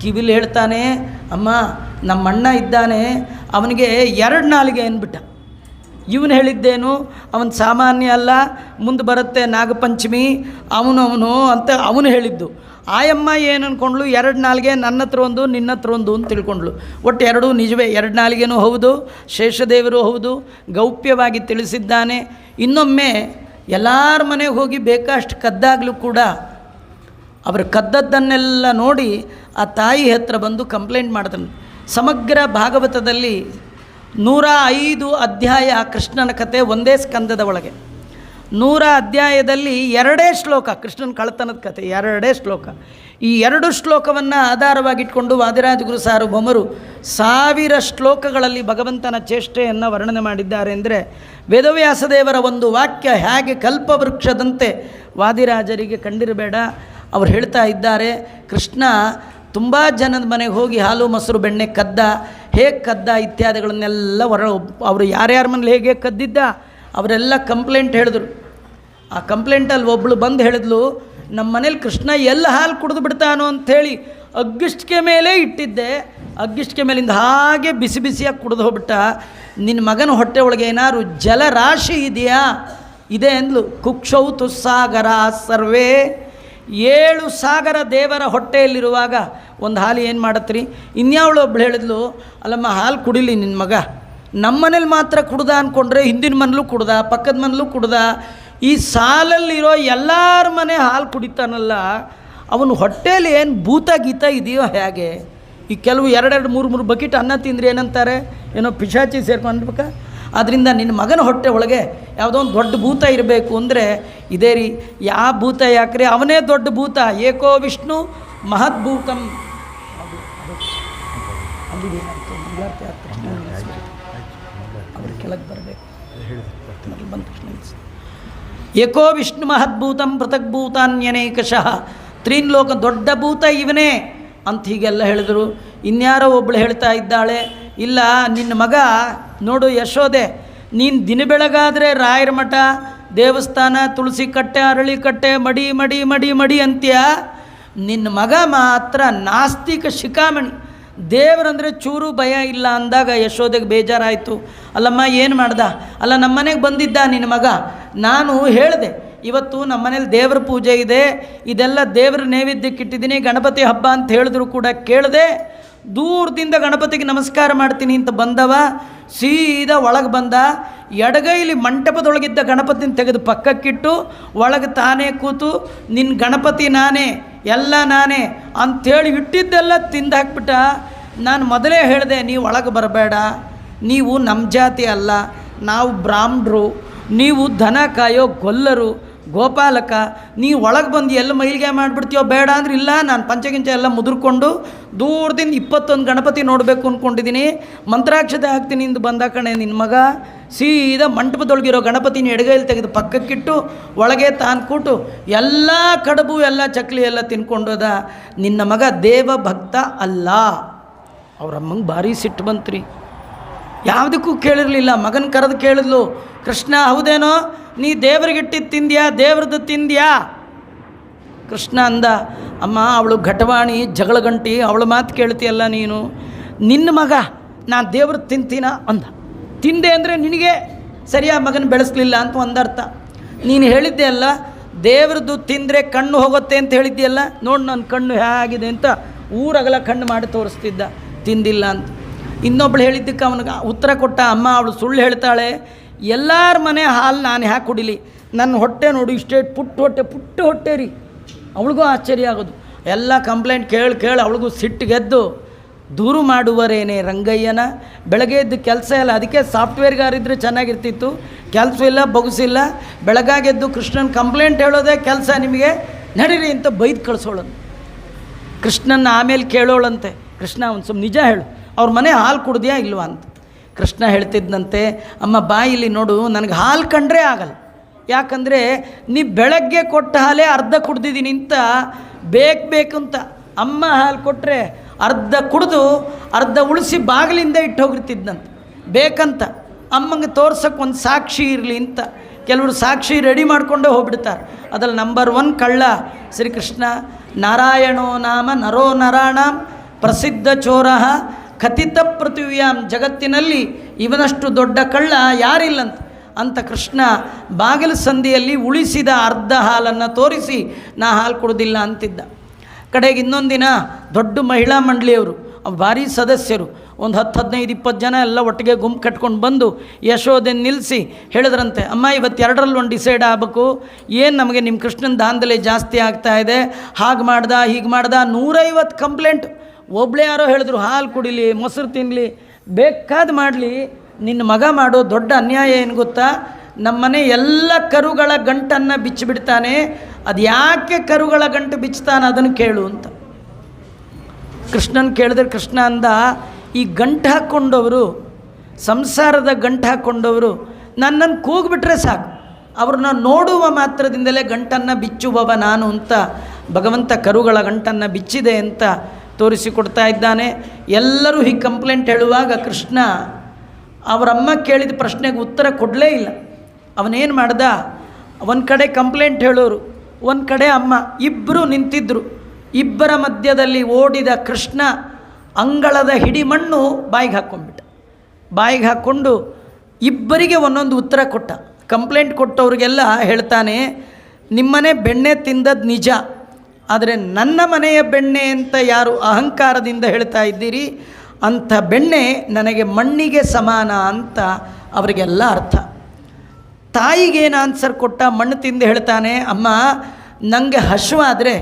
ಕಿವಿಲಿ ಹೇಳ್ತಾನೆ, ಅಮ್ಮ ನಮ್ಮಣ್ಣ ಇದ್ದಾನೆ, ಅವನಿಗೆ 2 ನಾಲಿಗೆ ಅಂದ್ಬಿಟ್ಟ. ಇವನು ಹೇಳಿದ್ದೇನು, ಅವನು ಸಾಮಾನ್ಯ ಅಲ್ಲ, ಮುಂದೆ ಬರುತ್ತೆ ನಾಗಪಂಚಮಿ, ಅವನು ಅಂತ ಅವನು ಹೇಳಿದ್ದು. ಆಯಮ್ಮ ಏನು ಅಂದ್ಕೊಂಡ್ಳು, 2 ನಾಲಿಗೆ, ನನ್ನ ಹತ್ರ ಒಂದು ನಿನ್ನ ಹತ್ರ ಒಂದು ಅಂತ ತಿಳ್ಕೊಂಡ್ಳು. ಒಟ್ಟು 2 ನಿಜವೇ, 2 ನಾಲಿಗೆನೂ ಹೌದು, ಶೇಷದೇವರು ಹೌದು, ಗೌಪ್ಯವಾಗಿ ತಿಳಿಸಿದ್ದಾನೆ. ಇನ್ನೊಮ್ಮೆ ಎಲ್ಲರ ಮನೆಗೆ ಹೋಗಿ ಬೇಕಷ್ಟು ಕದ್ದಾಗಲೂ ಕೂಡ ಅವರು ಕದ್ದದ್ದನ್ನೆಲ್ಲ ನೋಡಿ ಆ ತಾಯಿ ಹತ್ರ ಬಂದು ಕಂಪ್ಲೇಂಟ್ ಮಾಡ್ತಾನೆ. ಸಮಗ್ರ ಭಾಗವತದಲ್ಲಿ 105 ಅಧ್ಯಾಯ ಕೃಷ್ಣನ ಕಥೆ, ಒಂದೇ ಸ್ಕಂದದ ಒಳಗೆ 100 ಅಧ್ಯಾಯದಲ್ಲಿ 2 ಶ್ಲೋಕ ಕೃಷ್ಣನ ಕಳ್ಳತನದ ಕಥೆ, 2 ಶ್ಲೋಕ. ಈ 2 ಶ್ಲೋಕವನ್ನು ಆಧಾರವಾಗಿಟ್ಕೊಂಡು ವಾದಿರಾಜಗುರು ಸಾರ್ವಭೌಮರು 1000 ಶ್ಲೋಕಗಳಲ್ಲಿ ಭಗವಂತನ ಚೇಷ್ಟೆಯನ್ನು ವರ್ಣನೆ ಮಾಡಿದ್ದಾರೆ. ಅಂದರೆ ವೇದವ್ಯಾಸದೇವರ ಒಂದು ವಾಕ್ಯ ಹೇಗೆ ಕಲ್ಪವೃಕ್ಷದಂತೆ ವಾದಿರಾಜರಿಗೆ ಕಂಡಿರಬೇಡ. ಅವ್ರು ಹೇಳ್ತಾ ಇದ್ದಾರೆ, ಕೃಷ್ಣ ತುಂಬ ಜನದ ಮನೆಗೆ ಹೋಗಿ ಹಾಲು ಮೊಸರು ಬೆಣ್ಣೆ ಕದ್ದ, ಹೇಗೆ ಕದ್ದ ಇತ್ಯಾದಿಗಳನ್ನೆಲ್ಲ ಅವರು ಯಾರ್ಯಾರ ಮನೇಲಿ ಹೇಗೆ ಕದ್ದಿದ್ದ ಅವರೆಲ್ಲ ಕಂಪ್ಲೇಂಟ್ ಹೇಳಿದ್ರು. ಆ ಕಂಪ್ಲೇಂಟಲ್ಲಿ ಒಬ್ಬಳು ಬಂದು ಹೇಳಿದ್ಲು, ನಮ್ಮ ಮನೇಲಿ ಕೃಷ್ಣ ಎಲ್ಲ ಹಾಲು ಕುಡಿದು ಬಿಡ್ತಾನೋ ಅಂಥೇಳಿ ಅಗ್ಗಿಷ್ಟಿಗೆ ಮೇಲೆ ಇಟ್ಟಿದ್ದೆ, ಅಗ್ಗಿಷ್ಟಿಗೆ ಮೇಲಿಂದ ಹಾಗೆ ಬಿಸಿ ಬಿಸಿಯಾಗಿ ಕುಡಿದು ಹೋಗ್ಬಿಟ್ಟ. ನಿನ್ನ ಮಗನ ಹೊಟ್ಟೆ ಒಳಗೆ ಏನಾದ್ರು ಜಲರಾಶಿ ಇದೆಯಾ? ಇದೆ ಅಂದ್ಲು. ಕುಕ್ಷೌತು ಸಾಗರ ಸರ್ವೇ, 7 ಸಾಗರ ದೇವರ ಹೊಟ್ಟೆಯಲ್ಲಿರುವಾಗ ಒಂದು ಹಾಲು ಏನು ಮಾಡತ್ರಿ? ಇನ್ಯಾವಳು ಒಬ್ಳು ಹೇಳಿದ್ಲು, ಅಲ್ಲಮ್ಮ ಹಾಲು ಕುಡಿಲಿ ನಿನ್ನ ಮಗ, ನಮ್ಮ ಮನೇಲಿ ಮಾತ್ರ ಕುಡ್ದ ಅಂದ್ಕೊಂಡ್ರೆ ಹಿಂದಿನ ಮನೇಲೂ ಕುಡ್ದ, ಪಕ್ಕದ ಮನೇಲೂ ಕುಡ್ದ, ಈ ಸಾಲಲ್ಲಿರೋ ಎಲ್ಲರ ಮನೆ ಹಾಲು ಕುಡಿತಾನಲ್ಲ, ಅವನು ಹೊಟ್ಟೆಯಲ್ಲಿ ಏನು ಭೂತ ಗೀತ ಇದೆಯೋ ಹೇಗೆ? ಈ ಕೆಲವು 2-2, 3-3 ಬಕೆಟ್ ಅನ್ನ ತಿಂದರೆ ಏನಂತಾರೆ, ಏನೋ ಪಿಶಾಚಿ ಸೇರ್ಕೊಂಡ್ಬೇಕಾ? ಆದ್ದರಿಂದ ನಿನ್ನ ಮಗನ ಹೊಟ್ಟೆ ಒಳಗೆ ಯಾವುದೋ ಒಂದು ದೊಡ್ಡ ಭೂತ ಇರಬೇಕು ಅಂದರೆ ಇದೇ ರೀ. ಯಾವ ಭೂತ ಯಾಕ್ರಿ? ಅವನೇ ದೊಡ್ಡ ಭೂತ. ಏಕೋ ವಿಷ್ಣು ಮಹದ್ಭೂತಂ. ಅವ್ರ ಕೆಳಗೆ ಬರಬೇಕು, ಬಂದ ತಕ್ಷಣ ಏಕೋ ವಿಷ್ಣು ಮಹದ್ಭೂತಂ ಪೃಥಗ್ಭೂತಾನ್ಯನೇಕಶಃ, ತ್ರೀನ್ಲೋಕ, ದೊಡ್ಡ ಭೂತ ಇವನೇ ಅಂತ ಹೀಗೆಲ್ಲ ಹೇಳಿದರು. ಇನ್ಯಾರೋ ಒಬ್ಬಳು ಹೇಳ್ತಾ ಇದ್ದಾಳೆ, ಇಲ್ಲ ನಿನ್ನ ಮಗ ನೋಡು ಯಶೋದೆ, ನೀನು ದಿನ ಬೆಳಗಾದರೆ ರಾಯರ ಮಠ, ದೇವಸ್ಥಾನ, ತುಳಸಿ ಕಟ್ಟೆ, ಅರಳಿ ಕಟ್ಟೆ, ಮಡಿ ಮಡಿ ಮಡಿ ಮಡಿ ಅಂತ್ಯ, ನಿನ್ನ ಮಗ ಮಾತ್ರ ನಾಸ್ತಿಕ ಶಿಖಾಮಣಿ, ದೇವರಂದರೆ ಚೂರು ಭಯ ಇಲ್ಲ ಅಂದಾಗ ಯಶೋದೆಗೆ ಬೇಜಾರಾಯಿತು. ಅಲ್ಲಮ್ಮ ಏನು ಮಾಡ್ದ? ಅಲ್ಲ ನಮ್ಮ ಮನೆಗೆ ಬಂದಿದ್ದ ನಿನ್ನ ಮಗ, ನಾನು ಹೇಳಿದೆ ಇವತ್ತು ನಮ್ಮ ಮನೇಲಿ ದೇವ್ರ ಪೂಜೆ ಇದೆ, ಇದೆಲ್ಲ ದೇವ್ರ ನೈವೇದ್ಯಕ್ಕೆ ಇಟ್ಟಿದ್ದೀನಿ, ಗಣಪತಿ ಹಬ್ಬ ಅಂತ ಹೇಳಿದ್ರು ಕೂಡ ಕೇಳದೆ ದೂರದಿಂದ ಗಣಪತಿಗೆ ನಮಸ್ಕಾರ ಮಾಡ್ತೀನಿ ಅಂತ ಬಂದವ ಸೀದಾ ಒಳಗೆ ಬಂದ. ಎಡಗೈಲಿ ಮಂಟಪದೊಳಗಿದ್ದ ಗಣಪತಿನ ತೆಗೆದು ಪಕ್ಕಕ್ಕಿಟ್ಟು ಒಳಗೆ ತಾನೇ ಕೂತು ನಿನ್ನ ಗಣಪತಿ ನಾನೇ, ಎಲ್ಲ ನಾನೇ ಅಂಥೇಳಿ ಇಟ್ಟಿದ್ದೆಲ್ಲ ತಿಂದು ಹಾಕ್ಬಿಟ್ಟ. ನಾನು ಮೊದಲೇ ಹೇಳಿದೆ, ನೀವು ಒಳಗೆ ಬರಬೇಡ, ನೀವು ನಮ್ಮ ಜಾತಿ ಅಲ್ಲ, ನಾವು ಬ್ರಾಹ್ಮಣರು, ನೀವು ದನ ಕಾಯೋ ಗೊಲ್ಲರು, ಗೋಪಾಲಕ, ನೀವು ಒಳಗೆ ಬಂದು ಎಲ್ಲ ಮೈಲಿಗೆ ಮಾಡಿಬಿಡ್ತೀಯೋ, ಬೇಡ ಅಂದ್ರೆ ಇಲ್ಲ, ನಾನು ಪಂಚಗಿಂಚ ಎಲ್ಲ ಮುದುರ್ಕೊಂಡು ದೂರದಿಂದ 21 ಗಣಪತಿ ನೋಡಬೇಕು ಅಂದ್ಕೊಂಡಿದ್ದೀನಿ, ಮಂತ್ರಾಕ್ಷತೆ ಹಾಕ್ತೀನಿ ಇಂದು ಬಂದ ಕಣೆ ನಿನ್ನ ಮಗ. ಸೀದಾ ಮಂಟಪದೊಳಗಿರೋ ಗಣಪತಿನ ಎಡಗೈಲಿ ತೆಗೆದು ಪಕ್ಕಕ್ಕಿಟ್ಟು ಒಳಗೆ ತಾನು ಕೂಟು ಎಲ್ಲ ಕಡುಬು ಎಲ್ಲ ಚಕ್ಲಿ ಎಲ್ಲ ತಿನ್ಕೊಂಡೋದ. ನಿನ್ನ ಮಗ ದೇವ ಭಕ್ತ ಅಲ್ಲ. ಅವ್ರಮ್ಮಂಗೆ ಭಾರಿ ಸಿಟ್ಟು ಬಂತ್ರಿ, ಯಾವುದಕ್ಕೂ ಕೇಳಿರಲಿಲ್ಲ. ಮಗನ ಕರೆದು ಕೇಳಿದ್ಲು, ಕೃಷ್ಣ ಹೌದೇನೋ, ನೀ ದೇವರಿಗಿಟ್ಟಿದ್ದು ತಿಂದ್ಯಾ, ದೇವ್ರದ್ದು ತಿಂದ್ಯಾ? ಕೃಷ್ಣ ಅಂದ, ಅಮ್ಮ ಅವಳು ಘಟವಾಣಿ ಜಗಳ ಗಂಟಿ, ಅವಳ ಮಾತು ಕೇಳ್ತೀಯಲ್ಲ ನೀನು, ನಿನ್ನ ಮಗ ನಾನು ದೇವ್ರದ್ದು ತಿಂತೀನ ಅಂದ. ತಿಂದೆ ಅಂದರೆ ನಿನಗೆ ಸರಿಯಾಗಿ ಮಗನ ಬೆಳೆಸಲಿಲ್ಲ ಅಂತ ಒಂದರ್ಥ. ನೀನು ಹೇಳಿದ್ದೆ ಅಲ್ಲ ದೇವ್ರದ್ದು ತಿಂದರೆ ಕಣ್ಣು ಹೋಗುತ್ತೆ ಅಂತ ಹೇಳಿದ್ಯಲ್ಲ, ನೋಡಿ ನನ್ನ ಕಣ್ಣು ಹೇಗಿದೆ ಅಂತ ಊರಗಲ ಕಣ್ಣು ಮಾಡಿ ತೋರಿಸ್ತಿದ್ದ, ತಿಂದಿಲ್ಲ ಅಂತ. ಇನ್ನೊಬ್ಳು ಹೇಳಿದ್ದಕ್ಕೆ ಅವನಿಗೆ ಉತ್ತರ ಕೊಟ್ಟ, ಅಮ್ಮ ಅವಳು ಸುಳ್ಳು ಹೇಳ್ತಾಳೆ, ಎಲ್ಲರ ಮನೆ ಹಾಲು ನಾನು ಹ್ಯಾಕೆ ಕುಡಿಲಿ, ನನ್ನ ಹೊಟ್ಟೆ ನೋಡು ಇಷ್ಟೇ ಪುಟ್ಟ ಹೊಟ್ಟೆ ರೀ. ಅವಳಿಗೂ ಆಶ್ಚರ್ಯ ಆಗೋದು, ಎಲ್ಲ ಕಂಪ್ಲೇಂಟ್ ಕೇಳಿ ಅವಳಿಗೂ ಸಿಟ್ಟಿಗೆದ್ದು ದೂರು ಮಾಡುವರೇನೆ ರಂಗಯ್ಯನ. ಬೆಳಗ್ಗೆ ಎದ್ದು ಕೆಲಸ ಇಲ್ಲ, ಅದಕ್ಕೆ ಸಾಫ್ಟ್ವೇರ್ಗಾರಿದ್ರೆ ಚೆನ್ನಾಗಿರ್ತಿತ್ತು. ಕೆಲಸ ಇಲ್ಲ, ಬೊಗಸಿಲ್ಲ. ಬೆಳಗಾಗೆದ್ದು ಕೃಷ್ಣನ ಕಂಪ್ಲೇಂಟ್ ಹೇಳೋದೇ ಕೆಲಸ, ನಿಮಗೆ ನಡೀರಿ ಅಂತ ಬೈದು ಕಳಿಸೋಳಂತೆ. ಕೃಷ್ಣನ ಆಮೇಲೆ ಕೇಳೋಳಂತೆ, ಕೃಷ್ಣ ಒಂದು ಸ್ವಲ್ಪ ನಿಜ ಹೇಳು, ಅವ್ರ ಮನೆ ಹಾಲು ಕುಡ್ದ್ಯಾ ಇಲ್ವಾ ಅಂತ. ಕೃಷ್ಣ ಹೇಳ್ತಿದ್ದಂತೆ, ಅಮ್ಮ ಬಾಯಿಲಿ ನೋಡು, ನನಗೆ ಹಾಲು ಕಂಡ್ರೆ ಆಗಲ್ಲ. ಯಾಕಂದರೆ ನೀ ಬೆಳಗ್ಗೆ ಕೊಟ್ಟ ಹಾಲೇ ಅರ್ಧ ಕುಡ್ದಿದ್ದೀನಿ ಅಂತ ಬೇಕು ಅಂತ ಅಮ್ಮ ಹಾಲು ಕೊಟ್ಟರೆ ಅರ್ಧ ಕುಡಿದು ಅರ್ಧ ಉಳಿಸಿ ಬಾಗಿಲಿಂದ ಇಟ್ಟು ಹೋಗಿರ್ತಿದ್ದಂತೆ. ಬೇಕಂತ ಅಮ್ಮಂಗೆ ತೋರ್ಸೋಕ್ಕೆ ಒಂದು ಸಾಕ್ಷಿ ಇರಲಿ ಅಂತ ಕೆಲವರು ಸಾಕ್ಷಿ ರೆಡಿ ಮಾಡಿಕೊಂಡೇ ಹೋಗ್ಬಿಡ್ತಾರೆ. ಅದ್ರಲ್ಲಿ ನಂಬರ್ 1 ಕಳ್ಳ ಶ್ರೀಕೃಷ್ಣ. ನಾರಾಯಣೋ ನಾಮ ನರೋ ನರಾಣಾಂ ಪ್ರಸಿದ್ಧ ಚೋರ ಕಥಿತ ಪೃಥಿವ್ಯಾಂ. ಜಗತ್ತಿನಲ್ಲಿ ಇವನಷ್ಟು ದೊಡ್ಡ ಕಳ್ಳ ಯಾರಿಲ್ಲಂತ. ಅಂತ ಕೃಷ್ಣ ಬಾಗಿಲು ಸಂಧಿಯಲ್ಲಿ ಉಳಿಸಿದ ಅರ್ಧ ಹಾಲನ್ನು ತೋರಿಸಿ ನಾ ಹಾಲು ಕೊಡೋದಿಲ್ಲ ಅಂತಿದ್ದ. ಕಡೆಗೆ ಇನ್ನೊಂದು ದಿನ ದೊಡ್ಡ ಮಹಿಳಾ ಮಂಡಳಿಯವರು, ಭಾರಿ ಸದಸ್ಯರು, ಒಂದು 10-15-20 ಜನ ಎಲ್ಲ ಒಟ್ಟಿಗೆ ಗುಂಪು ಕಟ್ಕೊಂಡು ಬಂದು ಯಶೋದೆನ ನಿಲ್ಲಿಸಿ ಹೇಳಿದ್ರಂತೆ, ಅಮ್ಮ ಇವತ್ತು 2ರಲ್ಲಿ 1 ಡಿಸೈಡ್ ಆಗಬೇಕು. ಏನು ನಮಗೆ ನಿಮ್ಮ ಕೃಷ್ಣನ ದಾನದಲ್ಲೇ ಜಾಸ್ತಿ ಆಗ್ತಾಯಿದೆ, ಹಾಗೆ ಮಾಡ್ದ ಹೀಗೆ ಮಾಡ್ದ. 150 ಕಂಪ್ಲೇಂಟ್. ಒಬ್ಬಳೇ ಯಾರೋ ಹೇಳಿದ್ರು ಹಾಲು ಕುಡಿಲಿ, ಮೊಸರು ತಿನ್ನಲಿ, ಬೇಕಾದ ಮಾಡಲಿ, ನಿನ್ನ ಮಗ ಮಾಡೋ ದೊಡ್ಡ ಅನ್ಯಾಯ ಏನು ಗೊತ್ತಾ, ನಮ್ಮನೆ ಎಲ್ಲ ಕರುಗಳ ಗಂಟನ್ನು ಬಿಚ್ಚಿಬಿಡ್ತಾನೆ. ಅದು ಯಾಕೆ ಕರುಗಳ ಗಂಟು ಬಿಚ್ತಾನೆ ಅದನ್ನು ಕೇಳು ಅಂತ ಕೃಷ್ಣನ್ ಕೇಳಿದ್ರೆ, ಕೃಷ್ಣ ಅಂದ, ಈ ಗಂಟು ಹಾಕ್ಕೊಂಡವರು, ಸಂಸಾರದ ಗಂಟು ಹಾಕ್ಕೊಂಡವರು ನನ್ನನ್ನು ಕೂಗ್ಬಿಟ್ರೆ ಸಾಕು, ಅವ್ರನ್ನ ನೋಡುವ ಮಾತ್ರದಿಂದಲೇ ಗಂಟನ್ನು ಬಿಚ್ಚುವವ ನಾನು ಅಂತ ಭಗವಂತ ಕರುಗಳ ಗಂಟನ್ನು ಬಿಚ್ಚಿದೆ ಅಂತ ತೋರಿಸಿಕೊಡ್ತಾ ಇದ್ದಾನೆ. ಎಲ್ಲರೂ ಹೀಗೆ ಕಂಪ್ಲೇಂಟ್ ಹೇಳುವಾಗ ಕೃಷ್ಣ ಅವರಮ್ಮ ಕೇಳಿದ ಪ್ರಶ್ನೆಗೆ ಉತ್ತರ ಕೊಡಲೇ ಇಲ್ಲ. ಅವನೇನು ಮಾಡ್ದ, ಒಂದು ಕಡೆ ಕಂಪ್ಲೇಂಟ್ ಹೇಳೋರು, ಒಂದು ಕಡೆ ಅಮ್ಮ, ಇಬ್ಬರು ನಿಂತಿದ್ದರು. ಇಬ್ಬರ ಮಧ್ಯದಲ್ಲಿ ಓಡಿದ ಕೃಷ್ಣ ಅಂಗಳದ ಹಿಡಿ ಮಣ್ಣು ಬಾಯಿಗೆ ಹಾಕ್ಕೊಂಡ್ಬಿಟ್ಟ. ಬಾಯಿಗೆ ಹಾಕ್ಕೊಂಡು ಇಬ್ಬರಿಗೆ ಒಂದೊಂದು ಉತ್ತರ ಕೊಟ್ಟ. ಕಂಪ್ಲೇಂಟ್ ಕೊಟ್ಟವ್ರಿಗೆಲ್ಲ ಹೇಳ್ತಾನೆ, ನಿಮ್ಮನೆ ಬೆಣ್ಣೆ ತಿಂದದ್ದು ನಿಜ, ಆದರೆ ನನ್ನ ಮನೆಯ ಬೆಣ್ಣೆ ಅಂತ ಯಾರು ಅಹಂಕಾರದಿಂದ ಹೇಳ್ತಾ ಇದ್ದೀರಿ ಅಂಥ ಬೆಣ್ಣೆ ನನಗೆ ಮಣ್ಣಿಗೆ ಸಮಾನ ಅಂತ ಅವರಿಗೆಲ್ಲ ಅರ್ಥ. ತಾಯಿಗೇನು ಆನ್ಸರ್ ಕೊಟ್ಟ, ಮಣ್ಣು ತಿಂದು ಹೇಳ್ತಾನೆ, ಅಮ್ಮ ನನಗೆ ಹಸಿವಾದರೆ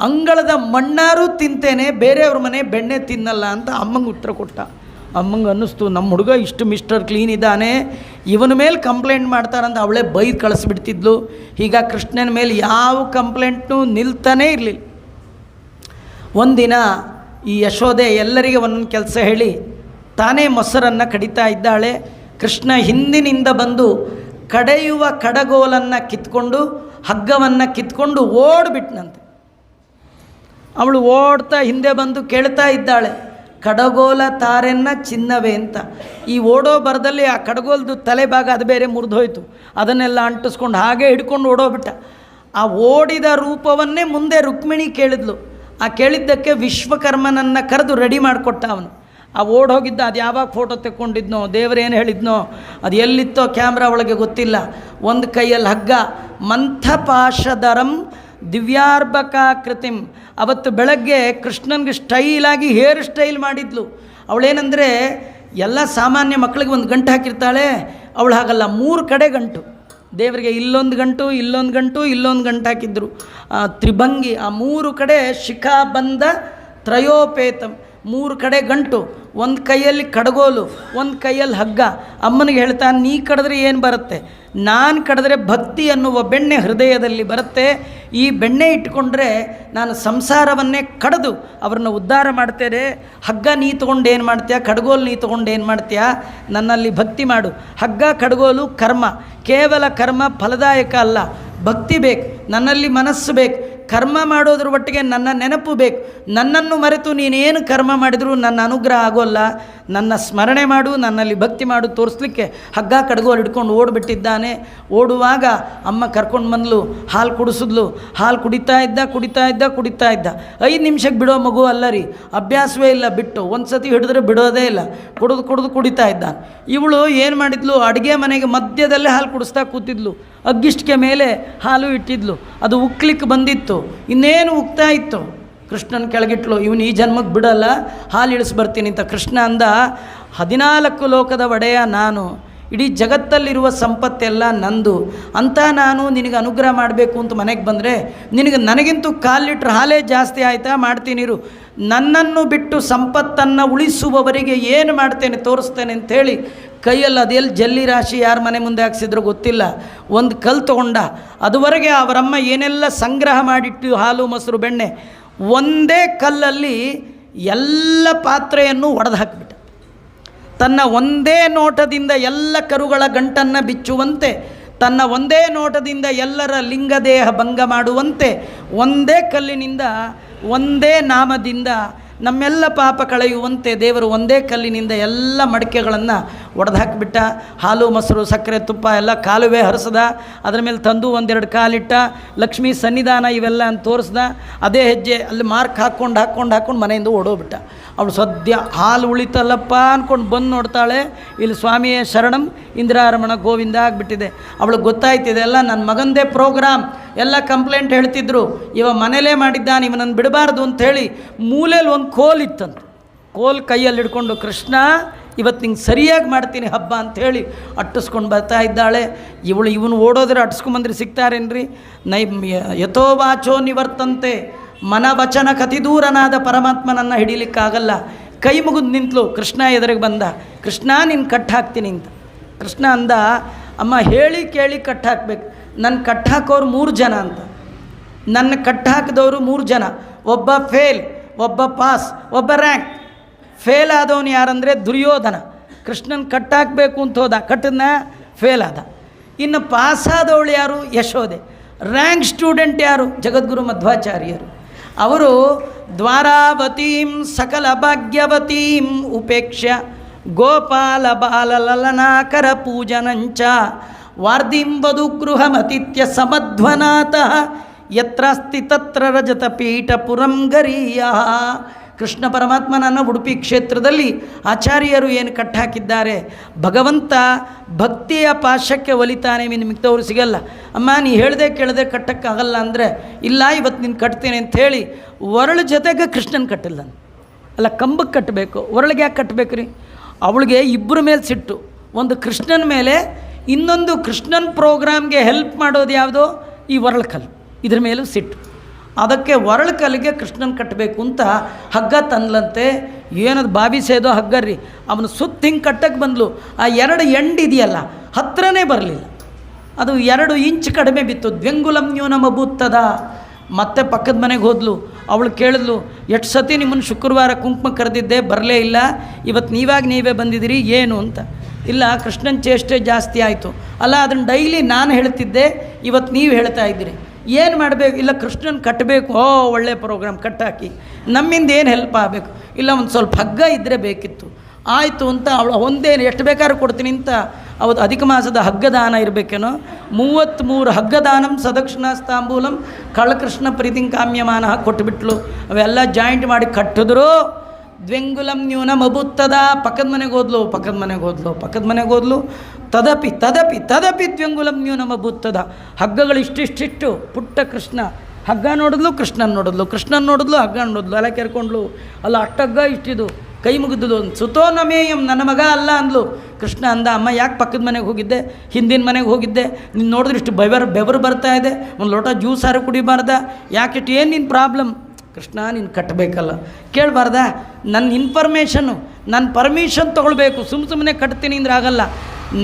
ಅಂಗಳದ ಮಣ್ಣಾರು ತಿಂತೇನೆ, ಬೇರೆಯವ್ರ ಮನೆ ಬೆಣ್ಣೆ ತಿನ್ನಲ್ಲ ಅಂತ ಅಮ್ಮಂಗೆ ಉತ್ತರ ಕೊಟ್ಟ. ಅಮ್ಮಂಗೆ ಅನ್ನಿಸ್ತು, ನಮ್ಮ ಹುಡುಗ ಇಷ್ಟು ಮಿಸ್ಟರ್ ಕ್ಲೀನ್ ಇದ್ದಾನೆ, ಇವನ ಮೇಲೆ ಕಂಪ್ಲೇಂಟ್ ಮಾಡ್ತಾರಂತ ಅವಳೇ ಬೈದು ಕಳಿಸ್ಬಿಡ್ತಿದ್ಲು. ಈಗ ಕೃಷ್ಣನ ಮೇಲೆ ಯಾವ ಕಂಪ್ಲೇಂಟ್ನೂ ನಿಲ್ತಾನೇ ಇರಲಿಲ್ಲ. ಒಂದಿನ ಈ ಯಶೋದೆ ಎಲ್ಲರಿಗೆ ಒಂದೊಂದು ಕೆಲಸ ಹೇಳಿ ತಾನೇ ಮೊಸರನ್ನು ಕಡಿತಾ ಇದ್ದಾಳೆ. ಕೃಷ್ಣ ಹಿಂದಿನಿಂದ ಬಂದು ಕಡೆಯುವ ಕಡಗೋಲನ್ನು ಕಿತ್ಕೊಂಡು ಹಗ್ಗವನ್ನು ಕಿತ್ಕೊಂಡು ಓಡಿಬಿಟ್ನಂತೆ. ಅವಳು ಓಡ್ತಾ ಹಿಂದೆ ಬಂದು ಕೇಳ್ತಾ ಇದ್ದಾಳೆ, ಕಡಗೋಲ ತಾರೆನ್ನ ಚಿನ್ನವೇ ಅಂತ. ಈ ಓಡೋ ಬರದಲ್ಲಿ ಆ ಕಡಗೋಲ್ದು ತಲೆ ಭಾಗ ಅದು ಬೇರೆ ಮುರಿದೋಯ್ತು, ಅದನ್ನೆಲ್ಲ ಅಂಟಿಸ್ಕೊಂಡು ಹಾಗೆ ಹಿಡ್ಕೊಂಡು ಓಡೋಗ್ಬಿಟ್ಟ. ಆ ಓಡಿದ ರೂಪವನ್ನೇ ಮುಂದೆ ರುಕ್ಮಿಣಿ ಕೇಳಿದ್ಲು. ಆ ಕೇಳಿದ್ದಕ್ಕೆ ವಿಶ್ವಕರ್ಮನನ್ನು ಕರೆದು ರೆಡಿ ಮಾಡಿಕೊಟ್ಟ ಅವನು. ಆ ಓಡೋಗಿದ್ದ ಅದು ಯಾವಾಗ ಫೋಟೋ ತೆಕ್ಕೊಂಡಿದ್ನೋ, ದೇವರೇನು ಹೇಳಿದ್ನೋ, ಅದು ಎಲ್ಲಿತ್ತೋ ಕ್ಯಾಮ್ರಾ ಒಳಗೆ ಗೊತ್ತಿಲ್ಲ. ಒಂದು ಕೈಯಲ್ಲಿ ಹಗ್ಗ, ಮಂಥಪಾಶಧರಂ ದಿವ್ಯಾರ್ಭಕಾಕೃತಿಂ. ಅವತ್ತು ಬೆಳಗ್ಗೆ ಕೃಷ್ಣನಿಗೆ ಸ್ಟೈಲಾಗಿ ಹೇರ್ ಸ್ಟೈಲ್ ಮಾಡಿದ್ಲು. ಅವಳೇನೆಂದರೆ ಎಲ್ಲ ಸಾಮಾನ್ಯ ಮಕ್ಕಳಿಗೆ ಒಂದು ಗಂಟು ಹಾಕಿರ್ತಾಳೆ, ಅವಳು ಹಾಗಲ್ಲ, 3 ಕಡೆ ಗಂಟು ದೇವರಿಗೆ, ಇಲ್ಲೊಂದು ಗಂಟು ಇಲ್ಲೊಂದು ಗಂಟು ಇಲ್ಲೊಂದು ಗಂಟು ಹಾಕಿದ್ರು. ತ್ರಿಭಂಗಿ, ಆ 3 ಕಡೆ ಶಿಖಾಬಂಧ ತ್ರಯೋಪೇತಂ, 3 ಕಡೆ ಗಂಟು, ಒಂದು ಕೈಯಲ್ಲಿ ಕಡಗೋಲು, ಒಂದು ಕೈಯಲ್ಲಿ ಹಗ್ಗ. ಅಮ್ಮನಿಗೆ ಹೇಳ್ತಾನೆ, ನೀ ಕಡಿದ್ರೆ ಏನು ಬರುತ್ತೆ, ನಾನು ಕಡಿದ್ರೆ ಭಕ್ತಿ ಅನ್ನುವ ಬೆಣ್ಣೆ ಹೃದಯದಲ್ಲಿ ಬರುತ್ತೆ. ಈ ಬೆಣ್ಣೆ ಇಟ್ಕೊಂಡ್ರೆ ನಾನು ಸಂಸಾರವನ್ನೇ ಕಡಿದು ಅವ್ರನ್ನ ಉದ್ಧಾರ ಮಾಡ್ತೇನೆ. ಹಗ್ಗ ನೀ ತೊಗೊಂಡು ಏನು ಮಾಡ್ತೀಯ, ಕಡಗೋಲು ನೀ ತೊಗೊಂಡು ಏನು ಮಾಡ್ತೀಯ, ನನ್ನಲ್ಲಿ ಭಕ್ತಿ ಮಾಡು. ಹಗ್ಗ ಕಡಗೋಲು ಕರ್ಮ, ಕೇವಲ ಕರ್ಮ ಫಲದಾಯಕ ಅಲ್ಲ, ಭಕ್ತಿ ಬೇಕು, ನನ್ನಲ್ಲಿ ಮನಸ್ಸು ಬೇಕು. ಕರ್ಮ ಮಾಡೋದ್ರ ಒಟ್ಟಿಗೆ ನನ್ನ ನೆನಪು ಬೇಕು. ನನ್ನನ್ನು ಮರೆತು ನೀನೇನು ಕರ್ಮ ಮಾಡಿದರೂ ನನ್ನ ಅನುಗ್ರಹ ಆಗೋಲ್ಲ. ನನ್ನ ಸ್ಮರಣೆ ಮಾಡು, ನನ್ನಲ್ಲಿ ಭಕ್ತಿ ಮಾಡು ತೋರಿಸ್ಲಿಕ್ಕೆ ಹಗ್ಗ ಕಡಗೋಲು ಹಿಡ್ಕೊಂಡು ಓಡಿಬಿಟ್ಟಿದ್ದಾನೆ. ಓಡುವಾಗ ಅಮ್ಮ ಕರ್ಕೊಂಡು ಬಂದ್ಲು, ಹಾಲು ಕುಡಿಸಿದ್ಲು. ಹಾಲು ಕುಡಿತಾ ಇದ್ದ 5 ನಿಮಿಷಕ್ಕೆ ಬಿಡೋ ಮಗು ಅಲ್ಲ ರೀ, ಅಭ್ಯಾಸವೇ ಇಲ್ಲ, ಬಿಟ್ಟು ಒಂದು ಸತಿ ಹಿಡಿದ್ರೆ ಬಿಡೋದೇ ಇಲ್ಲ, ಕುಡಿತಾ ಇದ್ದಾನೆ. ಇವಳು ಏನು ಮಾಡಿದ್ಲು, ಅಡುಗೆ ಮನೆಗೆ ಮಧ್ಯದಲ್ಲೇ ಹಾಲು ಕುಡಿಸ್ತಾ ಕೂತಿದ್ಲು. ಅಗ್ಗಿಷ್ಟಿಗೆ ಮೇಲೆ ಹಾಲು ಇಟ್ಟಿದ್ಲು, ಅದು ಉಕ್ಲಿಕ್ಕೆ ಬಂದಿತ್ತು, ಇನ್ನೇನು ಉಕ್ತಾ ಇತ್ತು. ಕೃಷ್ಣನ ಕೆಳಗಿಟ್ಲು, ಇವನು ಈ ಜನ್ಮಕ್ಕೆ ಬಿಡಲ್ಲ, ಹಾಲು ಇಳಿಸಿ ಬರ್ತೀನಿ ಅಂತ. ಕೃಷ್ಣ ಅಂದ, 14 ಲೋಕದ ಒಡೆಯ ನಾನು, ಇಡೀ ಜಗತ್ತಲ್ಲಿರುವ ಸಂಪತ್ತೆಲ್ಲ ನಂದು ಅಂತ ನಾನು ನಿನಗೆ ಅನುಗ್ರಹ ಮಾಡಬೇಕು ಅಂತ ಮನೆಗೆ ಬಂದರೆ ನನಗಿಂತೂ 1/4 ಲೀಟ್ರ್ ಹಾಲೇ ಜಾಸ್ತಿ ಆಯಿತಾ, ಮಾಡ್ತೀನಿರು. ನನ್ನನ್ನು ಬಿಟ್ಟು ಸಂಪತ್ತನ್ನು ಉಳಿಸುವವರಿಗೆ ಏನು ಮಾಡ್ತೇನೆ ತೋರಿಸ್ತೇನೆ ಅಂಥೇಳಿ ಕೈಯಲ್ಲಿ ಅದೆಲ್ಲಿ ಜಲ್ಲಿ ರಾಶಿ ಯಾರ ಮನೆ ಮುಂದೆ ಹಾಕ್ಸಿದ್ರು ಗೊತ್ತಿಲ್ಲ, ಒಂದು ಕಲ್ಲು ತೊಗೊಂಡ. ಅದುವರೆಗೆ ಅವರಮ್ಮ ಏನೆಲ್ಲ ಸಂಗ್ರಹ ಮಾಡಿಟ್ಟು ಹಾಲು ಮೊಸರು ಬೆಣ್ಣೆ ಒಂದೇ ಕಲ್ಲಲ್ಲಿ ಎಲ್ಲ ಪಾತ್ರೆಯನ್ನು ಒಡೆದು ಹಾಕಿಬಿಟ್ಟ. ತನ್ನ ಒಂದೇ ನೋಟದಿಂದ ಎಲ್ಲ ಕರುಗಳ ಗಂಟನ್ನು ಬಿಚ್ಚುವಂತೆ, ತನ್ನ ಒಂದೇ ನೋಟದಿಂದ ಎಲ್ಲರ ಲಿಂಗದೇಹ ಭಂಗ ಮಾಡುವಂತೆ, ಒಂದೇ ಕಲ್ಲಿನಿಂದ ಒಂದೇ ನಾಮದಿಂದ ನಮ್ಮೆಲ್ಲ ಪಾಪ ಕಳೆಯುವಂತೆ ದೇವರು ಒಂದೇ ಕಲ್ಲಿನಿಂದ ಎಲ್ಲ ಮಡಿಕೆಗಳನ್ನು ಒಡೆದು ಹಾಕಿಬಿಟ್ಟ. ಹಾಲು ಮೊಸರು ಸಕ್ಕರೆ ತುಪ್ಪ ಎಲ್ಲ ಕಾಲುವೆ ಹರಿಸ್ದ, ಅದರ ಮೇಲೆ ತಂದು 1-2 ಕಾಲಿಟ್ಟ, ಲಕ್ಷ್ಮೀ ಸನ್ನಿಧಾನ ಇವೆಲ್ಲ ಅಂತ ತೋರಿಸ್ದ. ಅದೇ ಹೆಜ್ಜೆ ಅಲ್ಲಿ ಮಾರ್ಕ್ ಹಾಕ್ಕೊಂಡು ಮನೆಯಿಂದ ಓಡೋಗ್ಬಿಟ್ಟ. ಅವಳು ಸದ್ಯ ಹಾಲು ಉಳಿತಲ್ಲಪ್ಪ ಅಂದ್ಕೊಂಡು ಬಂದು ನೋಡ್ತಾಳೆ, ಇಲ್ಲಿ ಸ್ವಾಮಿಯೇ ಶರಣಂ ಇಂದಿರಾರಮಣ ಗೋವಿಂದ ಆಗಿಬಿಟ್ಟಿದೆ. ಅವಳಿಗೆ ಗೊತ್ತಾಯ್ತಿದೆ ಎಲ್ಲ ನನ್ನ ಮಗಂದೇ ಪ್ರೋಗ್ರಾಮ್, ಎಲ್ಲ ಕಂಪ್ಲೇಂಟ್ ಹೇಳ್ತಿದ್ರು, ಇವ ಮನೇಲೇ ಮಾಡಿದ್ದಾನೆ, ಇವನನ್ನು ಬಿಡಬಾರ್ದು ಅಂಥೇಳಿ ಮೂಲೆಯಲ್ಲಿ ಒಂದು ಕೋಲ್ ಇತ್ತಂತ. ಕೋಲ್ ಕೈಯಲ್ಲಿ ಹಿಡ್ಕೊಂಡು ಕೃಷ್ಣ ಇವತ್ತು ನಿಂಗೆ ಸರಿಯಾಗಿ ಮಾಡ್ತೀನಿ ಹಬ್ಬ ಅಂಥೇಳಿ ಅಟ್ಟಿಸ್ಕೊಂಡು ಬರ್ತಾ ಇದ್ದಾಳೆ. ಇವನು ಓಡೋದ್ರೆ ಅಟ್ಟಿಸ್ಕೊಂಬಂದ್ರೆ ಸಿಗ್ತಾರೇನ್ರಿ? ಯಥೋವಾಚೋ ನಿವರ್ತಂತೆ, ಮನವಚನ ಕತಿದೂರನಾದ ಪರಮಾತ್ಮನನ್ನು ಹಿಡೀಲಿಕ್ಕಾಗಲ್ಲ. ಕೈ ಮುಗಿದು ನಿಂತಲು. ಕೃಷ್ಣ ಎದುರಿಗೆ ಬಂದ. ಕೃಷ್ಣ ನಿನ್ನ ಕಟ್ಟು ಹಾಕ್ತೀನಿ ಅಂತ. ಕೃಷ್ಣ ಅಂದ, ಅಮ್ಮ ಹೇಳಿ ಕೇಳಿ ಕಟ್ಟು ಹಾಕ್ಬೇಕು. ನನ್ನ ಕಟ್ಟು ಹಾಕೋರು 3 ಜನ ಅಂತ. ನನ್ನ ಕಟ್ಟು ಹಾಕಿದವರು 3 ಜನ, ಒಬ್ಬ ಫೇಲ್, ಒಬ್ಬ ಪಾಸ್, ಒಬ್ಬ ರ್ಯಾಂಕ್. ಫೇಲ್ ಆದವನು ಯಾರಂದರೆ ದುರ್ಯೋಧನ. ಕೃಷ್ಣನ ಕಟ್ಟು ಹಾಕಬೇಕು ಅಂತ ಹೋದ, ಕಟ್ಟನ್ನ ಫೇಲ್ ಆದ. ಇನ್ನು ಪಾಸ್ ಆದವಳು ಯಾರು? ಯಶೋದೆ. ರ್ಯಾಂಕ್ ಸ್ಟೂಡೆಂಟ್ ಯಾರು? ಜಗದ್ಗುರು ಮಧ್ವಾಚಾರ್ಯರು. ಅವರು ದ್ವಾರಾವತೀಂ ಸಕಲ ಭಾಗ್ಯವತೀಂ ಉಪೇಕ್ಷ್ಯ ಗೋಪಾಲ ಬಾಲಲಲನಾಕರ ಪೂಜನಂಚ ವಾರ್ದಿಂಬದು ಗೃಹಮತಿತ್ಯ ಸಮಧ್ವನಾತಃ ಯತ್ರಾಸ್ತಿ ತತ್ರ ರಜತ ಪೀಠ ಪುರಂ ಗರೀಯ. ಕೃಷ್ಣ ಪರಮಾತ್ಮನನ್ನು ಉಡುಪಿ ಕ್ಷೇತ್ರದಲ್ಲಿ ಆಚಾರ್ಯರು ಏನು ಕಟ್ಟಾಕಿದ್ದಾರೆ. ಭಗವಂತ ಭಕ್ತಿಯ ಪಾಶಕ್ಕೆ ಒಲಿತಾನೆ, ಮಿಕ್ತವ್ರು ಸಿಗಲ್ಲ. ಅಮ್ಮ ನೀ ಹೇಳ್ದೆ ಕೇಳದೆ ಕಟ್ಟಕ್ಕಾಗಲ್ಲ ಅಂದರೆ, ಇಲ್ಲ ಇವತ್ತು ನೀನು ಕಟ್ತೇನೆ ಅಂಥೇಳಿ ಒರಳು ಜೊತೆಗೆ ಕೃಷ್ಣನ ಕಟ್ಟಿಲ್ಲ. ಅಲ್ಲ, ಕಂಬಕ್ಕೆ ಕಟ್ಟಬೇಕು, ಒರಳಿಗೆ ಯಾಕೆ ಕಟ್ಟಬೇಕು ರೀ? ಅವಳಿಗೆ 2 ಮೇಲೆ ಸಿಟ್ಟು. ಒಂದು ಕೃಷ್ಣನ ಮೇಲೆ, ಇನ್ನೊಂದು ಕೃಷ್ಣನ ಪ್ರೋಗ್ರಾಮ್ಗೆ ಹೆಲ್ಪ್ ಮಾಡೋದು ಯಾವುದೋ ಈ ಒರಳು ಕಲ್ಲು, ಇದ್ರ ಮೇಲೂ ಸಿಟ್ಟು. ಅದಕ್ಕೆ ಒರಳು ಕಲ್ಲಿಗೆ ಕೃಷ್ಣನ ಕಟ್ಟಬೇಕು ಅಂತ ಹಗ್ಗ ತಂದ್ಲಂತೆ. ಏನದು ಬಾಬಿ ಸೇದೋ ಹಗ್ಗ ರೀ. ಅವನು ಸುತ್ತ ಹಿಂಗೆ ಕಟ್ಟಕ್ಕೆ ಬಂದ್ಲು. ಆ 2 ಎಂಡ್ ಇದೆಯಲ್ಲ ಹತ್ರನೇ ಬರಲಿಲ್ಲ, ಅದು 2 ಇಂಚ್ ಕಡಿಮೆ ಬಿತ್ತು. ದ್ವೆಂಗುಲಂ ನ್ಯೂನಮಭೂತ್ತದ. ಮತ್ತೆ ಪಕ್ಕದ ಮನೆಗೆ ಹೋದ್ಲು. ಅವಳು ಕೇಳಿದ್ಲು, ಎಷ್ಟು ಸತಿ ನಿಮ್ಮನ್ನು ಶುಕ್ರವಾರ ಕುಂಕುಮ ಕರೆದಿದ್ದೆ, ಬರಲೇ ಇಲ್ಲ, ಇವತ್ತು ನೀವೇ ಬಂದಿದ್ದೀರಿ ಏನು ಅಂತ. ಇಲ್ಲ, ಕೃಷ್ಣನ ಚೇಷ್ಟೆ ಜಾಸ್ತಿ ಆಯಿತು. ಅಲ್ಲ, ಅದನ್ನು ಡೈಲಿ ನಾನು ಹೇಳ್ತಿದ್ದೆ, ಇವತ್ತು ನೀವು ಹೇಳ್ತಾ ಇದ್ದೀರಿ, ಏನು ಮಾಡಬೇಕು? ಇಲ್ಲ, ಕೃಷ್ಣನ ಕಟ್ಟಬೇಕು. ಒಳ್ಳೆ ಪ್ರೋಗ್ರಾಮ್, ಕಟ್ಟಾಕಿ, ನಮ್ಮಿಂದ ಏನು ಹೆಲ್ಪ್ ಆಗಬೇಕು? ಇಲ್ಲ, ಒಂದು ಸ್ವಲ್ಪ ಹಗ್ಗ ಇದ್ದರೆ ಬೇಕಿತ್ತು. ಆಯಿತು ಅಂತ ಅವಳು ಒಂದೇನು ಎಷ್ಟು ಬೇಕಾದ್ರೂ ಕೊಡ್ತೀನಿ ಅಂತ. ಅವತ್ತು ಅಧಿಕ ಮಾಸದ ಹಗ್ಗದಾನ ಇರಬೇಕೇನೋ, 33 ಹಗ್ಗದಾನಂ ಸದಕ್ಷಿಣಾಸ್ತಾಂಬೂಲಂ ಕಳ್ಳಕೃಷ್ಣ ಪ್ರೀತಿಂ ಕಾಮ್ಯಮಾನ ಕೊಟ್ಟುಬಿಟ್ಲು. ಅವೆಲ್ಲ ಜಾಯಿಂಟ್ ಮಾಡಿ ಕಟ್ಟಿದ್ರು. ದ್ವೆಂಗುಲಂ ನ್ಯೂನಂ ಅಭುತ್ತದ. ಪಕ್ಕದ ಮನೆಗೆ ಹೋದ್ಲು. ತದಪಿ ದ್ವೆಂಗುಲಂ ನ್ಯೂನಂ ಅಭುತ್ತದ. ಹಗ್ಗಗಳು ಇಷ್ಟಿಷ್ಟು ಪುಟ್ಟ ಕೃಷ್ಣ. ಹಗ್ಗ ನೋಡಿದ್ಲು, ಕೃಷ್ಣನ ನೋಡಿದ್ಲು, ಹಗ್ಗ ನೋಡಿದ್ಲು, ಅಲ್ಲ ಕೆರ್ಕೊಂಡ್ಲು. ಅಲ್ಲ, ಅಷ್ಟಗ್ಗ ಇಷ್ಟಿದು. ಕೈ ಮುಗಿದ್ಲು. ಸುತೋ ನಮೇಯಂ, ನನ್ನ ಮಗ ಅಲ್ಲ ಅಂದ್ಲು. ಕೃಷ್ಣ ಅಂದ, ಅಮ್ಮ ಯಾಕೆ ಪಕ್ಕದ ಮನೆಗೆ ಹೋಗಿದ್ದೆ, ಹಿಂದಿನ ಮನೆಗೆ ಹೋಗಿದ್ದೆ, ನೀನು ನೋಡಿದ್ರೆ ಇಷ್ಟು ಬೆವರು ಬರ್ತಾ ಇದೆ, ಒಂದು ಲೋಟ ಜ್ಯೂಸ್ ಆರು ಕುಡಿಬಾರ್ದ, ಯಾಕಿಷ್ಟು ಏನು ನಿನ್ನ ಪ್ರಾಬ್ಲಮ್? ಕೃಷ್ಣ, ನೀನು ಕಟ್ಟಬೇಕಲ್ಲ, ಕೇಳಬಾರ್ದ? ನನ್ನ ಇನ್ಫಾರ್ಮೇಷನ್ನು, ನನ್ನ ಪರ್ಮಿಷನ್ ತೊಗೊಳ್ಬೇಕು. ಸುಮ್ಮನೆ ಕಟ್ತೀನಿ ಅಂದ್ರೆ ಆಗಲ್ಲ,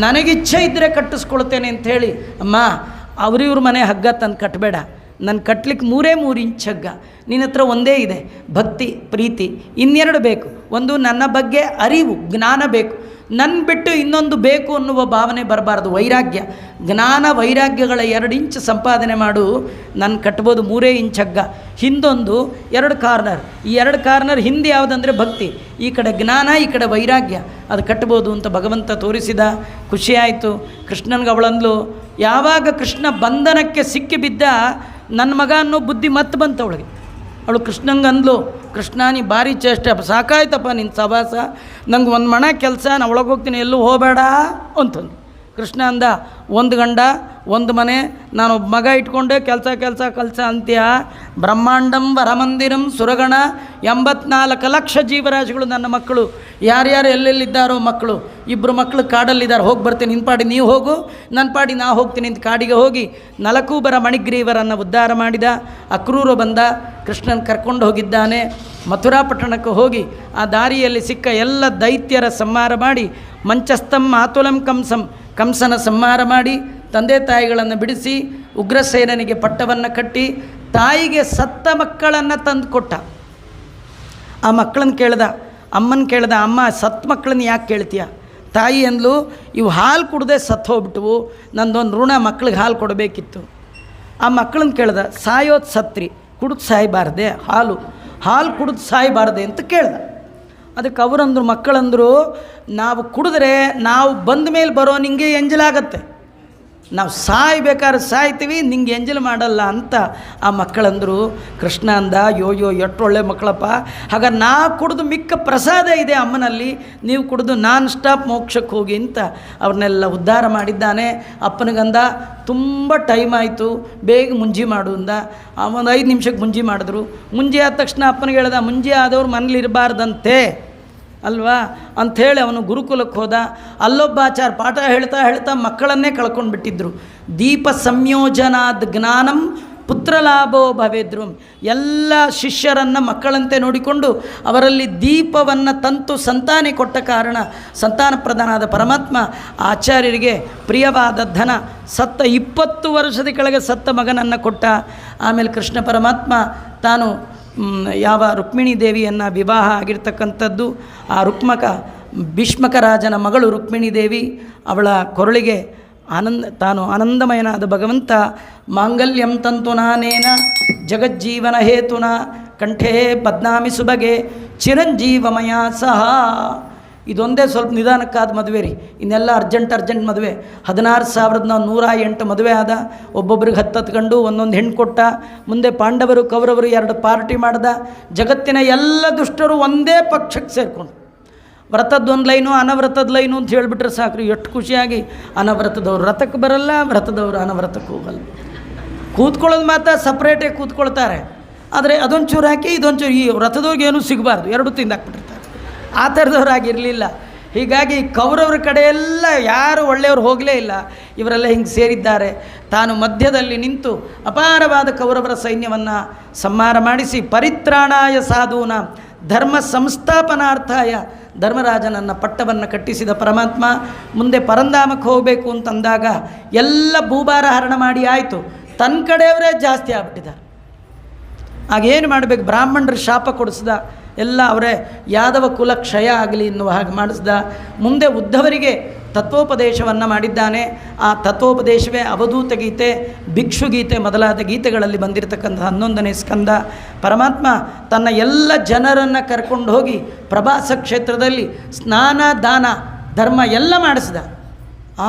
ನನಗಿಚ್ಛೆ ಇದ್ದರೆ ಕಟ್ಟಿಸ್ಕೊಳ್ತೇನೆ ಅಂಥೇಳಿ. ಅಮ್ಮ, ಅವ್ರಿವ್ರ ಮನೆ ಹಗ್ಗ ತಂದು ಕಟ್ಟಬೇಡ, ನನ್ನ ಕಟ್ಲಿಕ್ಕೆ 3 ಇಂಚ್ ಹಗ್ಗ. ನಿನ್ನ ಹತ್ರ ಒಂದೇ ಇದೆ, ಭಕ್ತಿ ಪ್ರೀತಿ. 2 ಬೇಕು. ಒಂದು ನನ್ನ ಬಗ್ಗೆ ಅರಿವು ಜ್ಞಾನ ಬೇಕು, ನನ್ನ ಬಿಟ್ಟು ಇನ್ನೊಂದು ಬೇಕು ಅನ್ನುವ ಭಾವನೆ ಬರಬಾರ್ದು. ವೈರಾಗ್ಯ, ಜ್ಞಾನ ವೈರಾಗ್ಯಗಳ 2 ಇಂಚ್ ಸಂಪಾದನೆ ಮಾಡು. ನಾನು ಕಟ್ಬೋದು 3 ಇಂಚ್ ಹಗ್ಗ. ಹಿಂದೊಂದು 2 ಕಾರ್ನರ್. ಈ 2 ಕಾರ್ನರ್ ಹಿಂದೆ ಯಾವುದಂದರೆ ಭಕ್ತಿ, ಈ ಕಡೆ ಜ್ಞಾನ, ಈ ಕಡೆ ವೈರಾಗ್ಯ. ಅದು ಕಟ್ಬೋದು ಅಂತ ಭಗವಂತ ತೋರಿಸಿದ. ಖುಷಿಯಾಯಿತು. ಕೃಷ್ಣನಿಗೆ ಅವಳಂದ್ಲು, ಯಾವಾಗ ಕೃಷ್ಣ ಬಂಧನಕ್ಕೆ ಸಿಕ್ಕಿಬಿದ್ದ, ನನ್ನ ಮಗ ಅನ್ನೋ ಬುದ್ಧಿ ಮತ್ತೆ ಬಂತು ಅವಳಿಗೆ. ಅವಳು ಕೃಷ್ಣಂಗೆ ಅಂದ್ಲು, ಕೃಷ್ಣ ನೀ ಭಾರಿ ಚೇಷ್ಟೆ, ಸಾಕಾಯ್ತಪ್ಪ ನಿನ್ನ ಸವಾಸ, ನಂಗೆ ಒಂದು ಮಣ ಕೆಲಸ, ನಾನು ಒಳಗೆ ಹೋಗ್ತೀನಿ, ಎಲ್ಲೂ ಹೋಗಬೇಡ ಅಂತಂದು. ಕೃಷ್ಣ ಅಂದ, ಒಂದು ಗಂಡ ಒಂದು ಮನೆ, ನಾನೊಬ್ಬ ಮಗ ಇಟ್ಕೊಂಡೆ ಕೆಲಸ ಅಂತ್ಯ. ಬ್ರಹ್ಮಾಂಡಂ ವರಮಂದಿರಂ ಸುರಗಣ, 84 ಲಕ್ಷ ಜೀವರಾಶಿಗಳು ನನ್ನ ಮಕ್ಕಳು. ಯಾರ್ಯಾರು ಎಲ್ಲೆಲ್ಲಿದ್ದಾರೋ ಮಕ್ಕಳು. 2 ಮಕ್ಕಳು ಕಾಡಲ್ಲಿದ್ದಾರೆ, ಹೋಗಿ ಬರ್ತೀನಿ, ನಿನ್ನ ಪಾಡಿ ನೀವು ಹೋಗು, ನನ್ನ ಪಾಡಿ ನಾ ಹೋಗ್ತೀನಿ ಅಂತ ಕಾಡಿಗೆ ಹೋಗಿ ನಲಕೂಬರ ಮಣಿಗ್ರೀವರನ್ನು ಉದ್ಧಾರ ಮಾಡಿದ. ಅಕ್ರೂರು ಬಂದ, ಕೃಷ್ಣನ ಕರ್ಕೊಂಡು ಹೋಗಿದ್ದಾನೆ. ಮಥುರಾ ಪಟ್ಟಣಕ್ಕೆ ಹೋಗಿ ಆ ದಾರಿಯಲ್ಲಿ ಸಿಕ್ಕ ಎಲ್ಲ ದೈತ್ಯರ ಸಂಹಾರ ಮಾಡಿ, ಮಂಚಸ್ಥಂ ಮಾತುಲಂ ಕಂಸನ ಸಂಹಾರ ಮಾಡಿ, ತಂದೆ ತಾಯಿಗಳನ್ನು ಬಿಡಿಸಿ, ಉಗ್ರಸೇನನಿಗೆ ಪಟ್ಟವನ್ನು ಕಟ್ಟಿ, ತಾಯಿಗೆ ಸತ್ತ ಮಕ್ಕಳನ್ನು ತಂದು ಕೊಟ್ಟ. ಆ ಮಕ್ಕಳನ್ನು ಕೇಳ್ದ, ಅಮ್ಮನ ಕೇಳ್ದ, ಅಮ್ಮ ಸತ್ತ ಮಕ್ಕಳನ್ನ ಯಾಕೆ ಕೇಳ್ತೀಯ? ತಾಯಿ ಅಂದ್ಲು, ಇವು ಹಾಲು ಕುಡ್ದೆ ಸತ್ತು ಹೋಗ್ಬಿಟ್ಟವು, ನಂದೊಂದು ಋಣ, ಮಕ್ಳಿಗೆ ಹಾಲು ಕೊಡಬೇಕಿತ್ತು. ಆ ಮಕ್ಕಳನ್ನ ಕೇಳ್ದ, ಸಾಯೋದು ಸತ್ರಿ, ಕುಡಿದು ಸಾಯಬಾರ್ದೆ, ಹಾಲು ಕುಡಿದು ಸಾಯಬಾರ್ದೆ ಅಂತ ಕೇಳ್ದ. ಅದಕ್ಕೆ ಅವರಂದ್ರು, ಮಕ್ಕಳಂದರು, ನಾವು ಕುಡಿದ್ರೆ ನಾವು ಬಂದ ಮೇಲೆ ಬರೋ ನಿಂಗೆ ಎಂಜಲಾಗತ್ತೆ, ನಾವು ಸಾಯ್ಬೇಕಾದ್ರೆ ಸಾಯ್ತೀವಿ, ನಿಂಗೆ ಎಂಜಲ್ ಮಾಡಲ್ಲ ಅಂತ ಆ ಮಕ್ಕಳಂದರು. ಕೃಷ್ಣ ಅಂದ, ಯೋ ಎಷ್ಟು ಒಳ್ಳೆ ಮಕ್ಕಳಪ್ಪ, ಹಾಗಾದ್ರೆ ನಾ ಕುಡಿದು ಮಿಕ್ಕ ಪ್ರಸಾದ ಇದೆ ಅಮ್ಮನಲ್ಲಿ, ನೀವು ಕುಡಿದು ನಾನ್ ಸ್ಟಾಪ್ ಮೋಕ್ಷಕ್ಕೆ ಹೋಗಿ ಅಂತ ಅವ್ರನ್ನೆಲ್ಲ ಉದ್ಧಾರ ಮಾಡಿದ್ದಾನೆ. ಅಪ್ಪನಿಗಂದ, ತುಂಬ ಟೈಮ್ ಆಯಿತು, ಬೇಗ ಮುಂಜಿ ಮಾಡು ಅಂದ. ಒಂದು 5 ನಿಮಿಷಕ್ಕೆ ಮುಂಜಿ ಮಾಡಿದ್ರು. ಮುಂಜಿ ಆದ ತಕ್ಷಣ ಅಪ್ಪನಿಗೆ ಹೇಳ್ದ, ಮುಂಜಿ ಆದವ್ರು ಮನೇಲಿರಬಾರ್ದಂತೆ ಅಲ್ವಾ ಅಂಥೇಳಿ ಅವನು ಗುರುಕುಲಕ್ಕೆ ಹೋದ. ಅಲ್ಲೊಬ್ಬ ಆಚಾರ ಪಾಠ ಹೇಳ್ತಾ ಮಕ್ಕಳನ್ನೇ ಕಳ್ಕೊಂಡು ಬಿಟ್ಟಿದ್ರು. ದೀಪ ಸಂಯೋಜನಾದ್ ಜ್ಞಾನಂ ಪುತ್ರಲಾಭೋ ಭವೇದ್ರು. ಎಲ್ಲ ಶಿಷ್ಯರನ್ನು ಮಕ್ಕಳಂತೆ ನೋಡಿಕೊಂಡು ಅವರಲ್ಲಿ ದೀಪವನ್ನು ತಂತು ಸಂತಾನೆ ಕೊಟ್ಟ ಕಾರಣ ಸಂತಾನ ಪ್ರಧಾನಾದ ಪರಮಾತ್ಮ ಆಚಾರ್ಯರಿಗೆ ಪ್ರಿಯವಾದ ಧನ ಸತ್ತ 20 ವರ್ಷದ ಕೆಳಗೆ ಸತ್ತ ಮಗನನ್ನು ಕೊಟ್ಟ. ಆಮೇಲೆ ಕೃಷ್ಣ ಪರಮಾತ್ಮ ತಾನು ಯಾವ ರುಕ್ಮಿಣಿ ದೇವಿಯನ್ನು ವಿವಾಹ ಆಗಿರ್ತಕ್ಕಂಥದ್ದು, ಆ ಭೀಷ್ಮಕ ರಾಜನ ಮಗಳು ರುಕ್ಮಿಣಿ ದೇವಿ, ಅವಳ ಕೊರಳಿಗೆ ತಾನು ಆನಂದಮಯನಾದ ಭಗವಂತ ಮಾಂಗಲ್ಯಂ ತಂತು ನಾನೇನ ಜಗಜ್ಜೀವನ ಹೇತುನ ಕಂಠೇ ಬದ್ನಾಮಿ ಸುಬಗೆ ಚಿರಂಜೀವಮಯ ಸಹ. ಇದೊಂದೇ ಸ್ವಲ್ಪ ನಿಧಾನಕ್ಕಾದ ಮದುವೆ ರೀ, ಇನ್ನೆಲ್ಲ ಅರ್ಜೆಂಟ್ ಮದುವೆ. 16,108 ಮದುವೆ ಆದ. ಒಬ್ಬೊಬ್ರಿಗೆ 10 ಗಂಡು ಒಂದೊಂದು ಹೆಣ್ಣು ಕೊಟ್ಟ. ಮುಂದೆ ಪಾಂಡವರು ಕೌರವರು 2 ಪಾರ್ಟಿ ಮಾಡ್ದ. ಜಗತ್ತಿನ ಎಲ್ಲ ದುಷ್ಟರು ಒಂದೇ ಪಕ್ಷಕ್ಕೆ ಸೇರಿಕೊಂಡು ವ್ರತದ್ದೊಂದು ಲೈನು ಅನವ್ರತದ ಲೈನು ಅಂತ ಹೇಳಿಬಿಟ್ರೆ ಸಾಕ್ರಿ, ಎಷ್ಟು ಖುಷಿಯಾಗಿ. ಅನವ್ರತದವ್ರು ವ್ರತಕ್ಕೆ ಬರಲ್ಲ, ವ್ರತದವರು ಅನವ್ರತಕ್ಕೆ ಹೋಗಲ್ಲ. ಕೂತ್ಕೊಳ್ಳೋದು ಮಾತ್ರ ಸಪ್ರೇಟಾಗಿ ಕೂತ್ಕೊಳ್ತಾರೆ, ಆದರೆ ಅದೊಂದು ಚೂರು ಹಾಕಿ ಇದೊಂದು ಚೂರು, ಈ ವ್ರತದವ್ರಿಗೆ ಏನೂ ಸಿಗಬಾರ್ದು, 2 ತಿಂದಾಕ್ಬಿಟ್ಟಿರ್ತಾರೆ. ಆ ಥರದವ್ರಾಗಿರಲಿಲ್ಲ. ಹೀಗಾಗಿ ಕೌರವರ ಕಡೆಯೆಲ್ಲ ಯಾರು ಒಳ್ಳೆಯವರು ಹೋಗಲೇ ಇಲ್ಲ, ಇವರೆಲ್ಲ ಹಿಂಗೆ ಸೇರಿದ್ದಾರೆ. ತಾನು ಮಧ್ಯದಲ್ಲಿ ನಿಂತು ಅಪಾರವಾದ ಕೌರವರ ಸೈನ್ಯವನ್ನು ಸಂಹಾರ ಮಾಡಿಸಿ ಪರಿತ್ರಾಣಾಯ ಸಾಧೂನ ಧರ್ಮ ಸಂಸ್ಥಾಪನಾರ್ಥಾಯ ಧರ್ಮರಾಜನನ್ನು ಪಟ್ಟವನ್ನು ಕಟ್ಟಿಸಿದ ಪರಮಾತ್ಮ ಮುಂದೆ ಪರಂಧಾಮಕ್ಕೆ ಹೋಗಬೇಕು ಅಂತಂದಾಗ ಎಲ್ಲ ಭೂಭಾರ ಹರಣ ಮಾಡಿ ಆಯಿತು, ತನ್ನ ಕಡೆಯವರೇ ಜಾಸ್ತಿ ಆಗ್ಬಿಟ್ಟಿದ್ದಾರೆ. ಆಗೇನು ಮಾಡಬೇಕು? ಬ್ರಾಹ್ಮಣರ ಶಾಪ ಕೊಡಿಸ್ದ, ಎಲ್ಲ ಅವರೇ ಯಾದವ ಕುಲ ಕ್ಷಯ ಆಗಲಿ ಎನ್ನುವ ಹಾಗೆ ಮಾಡಿಸ್ದ. ಮುಂದೆ ಉದ್ಧವರಿಗೆ ತತ್ವೋಪದೇಶವನ್ನು ಮಾಡಿದ್ದಾನೆ. ಆ ತತ್ವೋಪದೇಶವೇ ಅವಧೂತ ಗೀತೆ, ಭಿಕ್ಷುಗೀತೆ ಮೊದಲಾದ ಗೀತೆಗಳಲ್ಲಿ ಬಂದಿರತಕ್ಕಂಥ 11ನೇ ಸ್ಕಂದ. ಪರಮಾತ್ಮ ತನ್ನ ಎಲ್ಲ ಜನರನ್ನು ಕರ್ಕೊಂಡು ಹೋಗಿ ಪ್ರಭಾಸ ಕ್ಷೇತ್ರದಲ್ಲಿ ಸ್ನಾನ ದಾನ ಧರ್ಮ ಎಲ್ಲ ಮಾಡಿಸಿದ.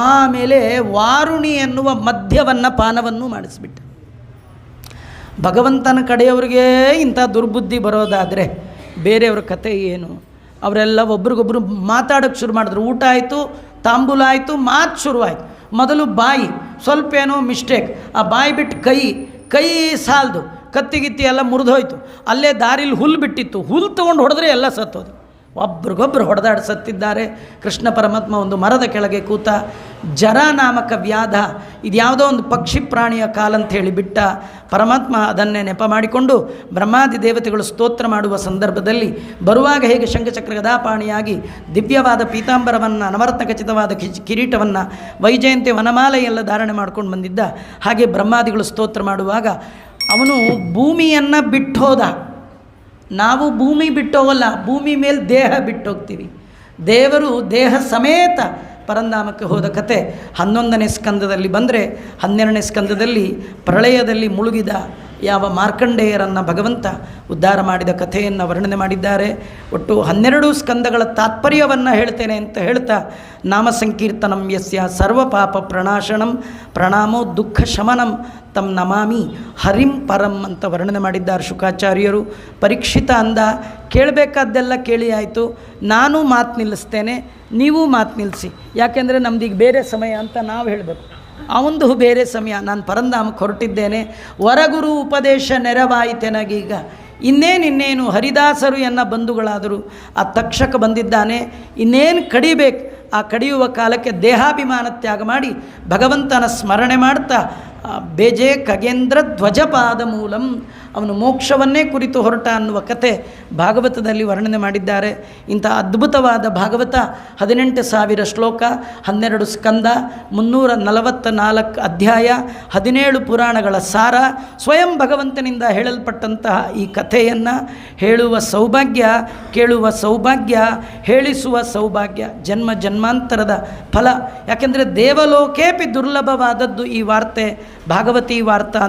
ಆಮೇಲೆ ವಾರುಣಿ ಎನ್ನುವ ಮದ್ಯವನ್ನು ಪಾನವನ್ನು ಮಾಡಿಸ್ಬಿಟ್ಟ. ಭಗವಂತನ ಕಡೆಯವರಿಗೆ ಇಂಥ ದುರ್ಬುದ್ಧಿ ಬರೋದಾದರೆ ಬೇರೆಯವ್ರ ಕತೆ ಏನು? ಅವರೆಲ್ಲ ಒಬ್ರಿಗೊಬ್ಬರು ಮಾತಾಡೋಕ್ಕೆ ಶುರು ಮಾಡಿದ್ರು. ಊಟ ಆಯಿತು, ತಾಂಬೂಲ ಆಯಿತು, ಮಾತು ಶುರುವಾಯಿತು. ಮೊದಲು ಬಾಯಿ ಸ್ವಲ್ಪ ಏನೋ ಮಿಸ್ಟೇಕ್, ಆ ಬಾಯಿ ಬಿಟ್ಟು ಕೈ ಸಾಲದು, ಕತ್ತಿಗಿತ್ತಿ ಎಲ್ಲ ಮುರಿದೋಯ್ತು. ಅಲ್ಲೇ ದಾರಿಲಿ ಹುಲ್ಲು ಬಿಟ್ಟಿತ್ತು, ಹುಲ್ಲು ತೊಗೊಂಡು ಹೊಡೆದ್ರೆ ಎಲ್ಲ ಸತ್ತೋದು. ಒಬ್ರಿಗೊಬ್ಬರು ಹೊಡೆದಾಡಿ ಸತ್ತಿದ್ದಾರೆ. ಕೃಷ್ಣ ಪರಮಾತ್ಮ ಒಂದು ಮರದ ಕೆಳಗೆ ಕೂತ. ಜರ ನಾಮಕ ವ್ಯಾಧ, ಇದು ಯಾವುದೋ ಒಂದು ಪಕ್ಷಿ ಪ್ರಾಣಿಯ ಕಾಲಂತ ಹೇಳಿ ಬಿಟ್ಟ. ಪರಮಾತ್ಮ ಅದನ್ನೇ ನೆಪ ಮಾಡಿಕೊಂಡು ಬ್ರಹ್ಮಾದಿ ದೇವತೆಗಳು ಸ್ತೋತ್ರ ಮಾಡುವ ಸಂದರ್ಭದಲ್ಲಿ ಬರುವಾಗ ಹೇಗೆ ಶಂಖಚಕ್ರ ಗದಾಪಾಣಿಯಾಗಿ ದಿವ್ಯವಾದ ಪೀತಾಂಬರವನ್ನು ನವರತ್ನ ಖಚಿತವಾದ ಕಿರೀಟವನ್ನು ವೈಜಯಂತಿ ವನಮಾಲೆಯೆಲ್ಲ ಧಾರಣೆ ಮಾಡ್ಕೊಂಡು ಬಂದಿದ್ದ, ಹಾಗೆ ಬ್ರಹ್ಮಾದಿಗಳು ಸ್ತೋತ್ರ ಮಾಡುವಾಗ ಅವನು ಭೂಮಿಯನ್ನು ಬಿಟ್ಟೋದ. ನಾವು ಭೂಮಿ ಬಿಟ್ಟೋಗಲ್ಲ, ಭೂಮಿ ಮೇಲೆ ದೇಹ ಬಿಟ್ಟೋಗ್ತೀವಿ. ದೇವರು ದೇಹ ಸಮೇತ ಪರಂಧಾಮಕ್ಕೆ ಹೋದ ಕತೆ 11ನೇ ಸ್ಕಂದದಲ್ಲಿ ಬಂದರೆ, 12ನೇ ಸ್ಕಂದದಲ್ಲಿ ಪ್ರಳಯದಲ್ಲಿ ಮುಳುಗಿದ ಯಾವ ಮಾರ್ಕಂಡೇಯರನ್ನು ಭಗವಂತ ಉದ್ಧಾರ ಮಾಡಿದ ಕಥೆಯನ್ನು ವರ್ಣನೆ ಮಾಡಿದ್ದಾರೆ. ಒಟ್ಟು 12 ಸ್ಕಂದಗಳ ತಾತ್ಪರ್ಯವನ್ನು ಹೇಳ್ತೇನೆ ಅಂತ ಹೇಳ್ತಾ, ನಾಮ ಸಂಕೀರ್ತನಂ ಯಸ್ಯ ಸರ್ವಪಾಪ ಪ್ರಣಾಶನಂ ಪ್ರಣಾಮೋ ದುಃಖ ಶಮನಂ ತಂ ನಮಾಮಿ ಹರಿಂ ಪರಂ ಅಂತ ವರ್ಣನೆ ಮಾಡಿದ್ದಾರೆ ಶುಕಾಚಾರ್ಯರು. ಪರೀಕ್ಷಿತ ಅಂದ, ಕೇಳಬೇಕಾದ್ದೆಲ್ಲ ಕೇಳಿ ಆಯಿತು, ನಾನು ಮಾತು ನಿಲ್ಲಿಸ್ತೇನೆ, ನೀವು ಮಾತು ನಿಲ್ಲಿಸಿ, ಯಾಕೆಂದರೆ ನಮ್ದೀಗ ಬೇರೆ ಸಮಯ ಅಂತ ನಾವು ಹೇಳಬೇಕು. ಅವಂದು ಬೇರೆ ಸಮಯ, ನಾನು ಪರಂಧಾಮಕ್ಕೆ ಹೊರಟಿದ್ದೇನೆ, ವರಗುರು ಉಪದೇಶ ನೆರವಾಯಿತೆನಗೀಗ. ಇನ್ನೇನು ಹರಿದಾಸರು ಎನ್ನ ಬಂಧುಗಳಾದರು. ಆ ತಕ್ಷಕ ಬಂದಿದ್ದಾನೆ, ಇನ್ನೇನು ಕಡಿಬೇಕು. ಆ ಕಡಿಯುವ ಕಾಲಕ್ಕೆ ದೇಹಾಭಿಮಾನ ತ್ಯಾಗ ಮಾಡಿ ಭಗವಂತನ ಸ್ಮರಣೆ ಮಾಡ್ತಾ ಬೇಜೆ ಖಗೇಂದ್ರ ಧ್ವಜಪಾದ ಮೂಲಂ, ಅವನು ಮೋಕ್ಷವನ್ನೇ ಕುರಿತು ಹೊರಟ ಅನ್ನುವ ಕತೆ ಭಾಗವತದಲ್ಲಿ ವರ್ಣನೆ ಮಾಡಿದ್ದಾರೆ. ಇಂಥ ಅದ್ಭುತವಾದ ಭಾಗವತ 18,000 ಶ್ಲೋಕ, 12 ಸ್ಕಂದ, 344 ಅಧ್ಯಾಯ, 17 ಪುರಾಣಗಳ ಸಾರ, ಸ್ವಯಂ ಭಗವಂತನಿಂದ ಹೇಳಲ್ಪಟ್ಟಂತಹ ಈ ಕಥೆಯನ್ನು ಹೇಳುವ ಸೌಭಾಗ್ಯ, ಕೇಳುವ ಸೌಭಾಗ್ಯ, ಹೇಳಿಸುವ ಸೌಭಾಗ್ಯ ಜನ್ಮ ಜನ್ಮಾಂತರದ ಫಲ. ಯಾಕೆಂದರೆ ದೇವಲೋಕೇಪಿ ದುರ್ಲಭವಾದದ್ದು ಈ ವಾರ್ತೆ, ಭಾಗವತಿ ವಾರ್ತಾ.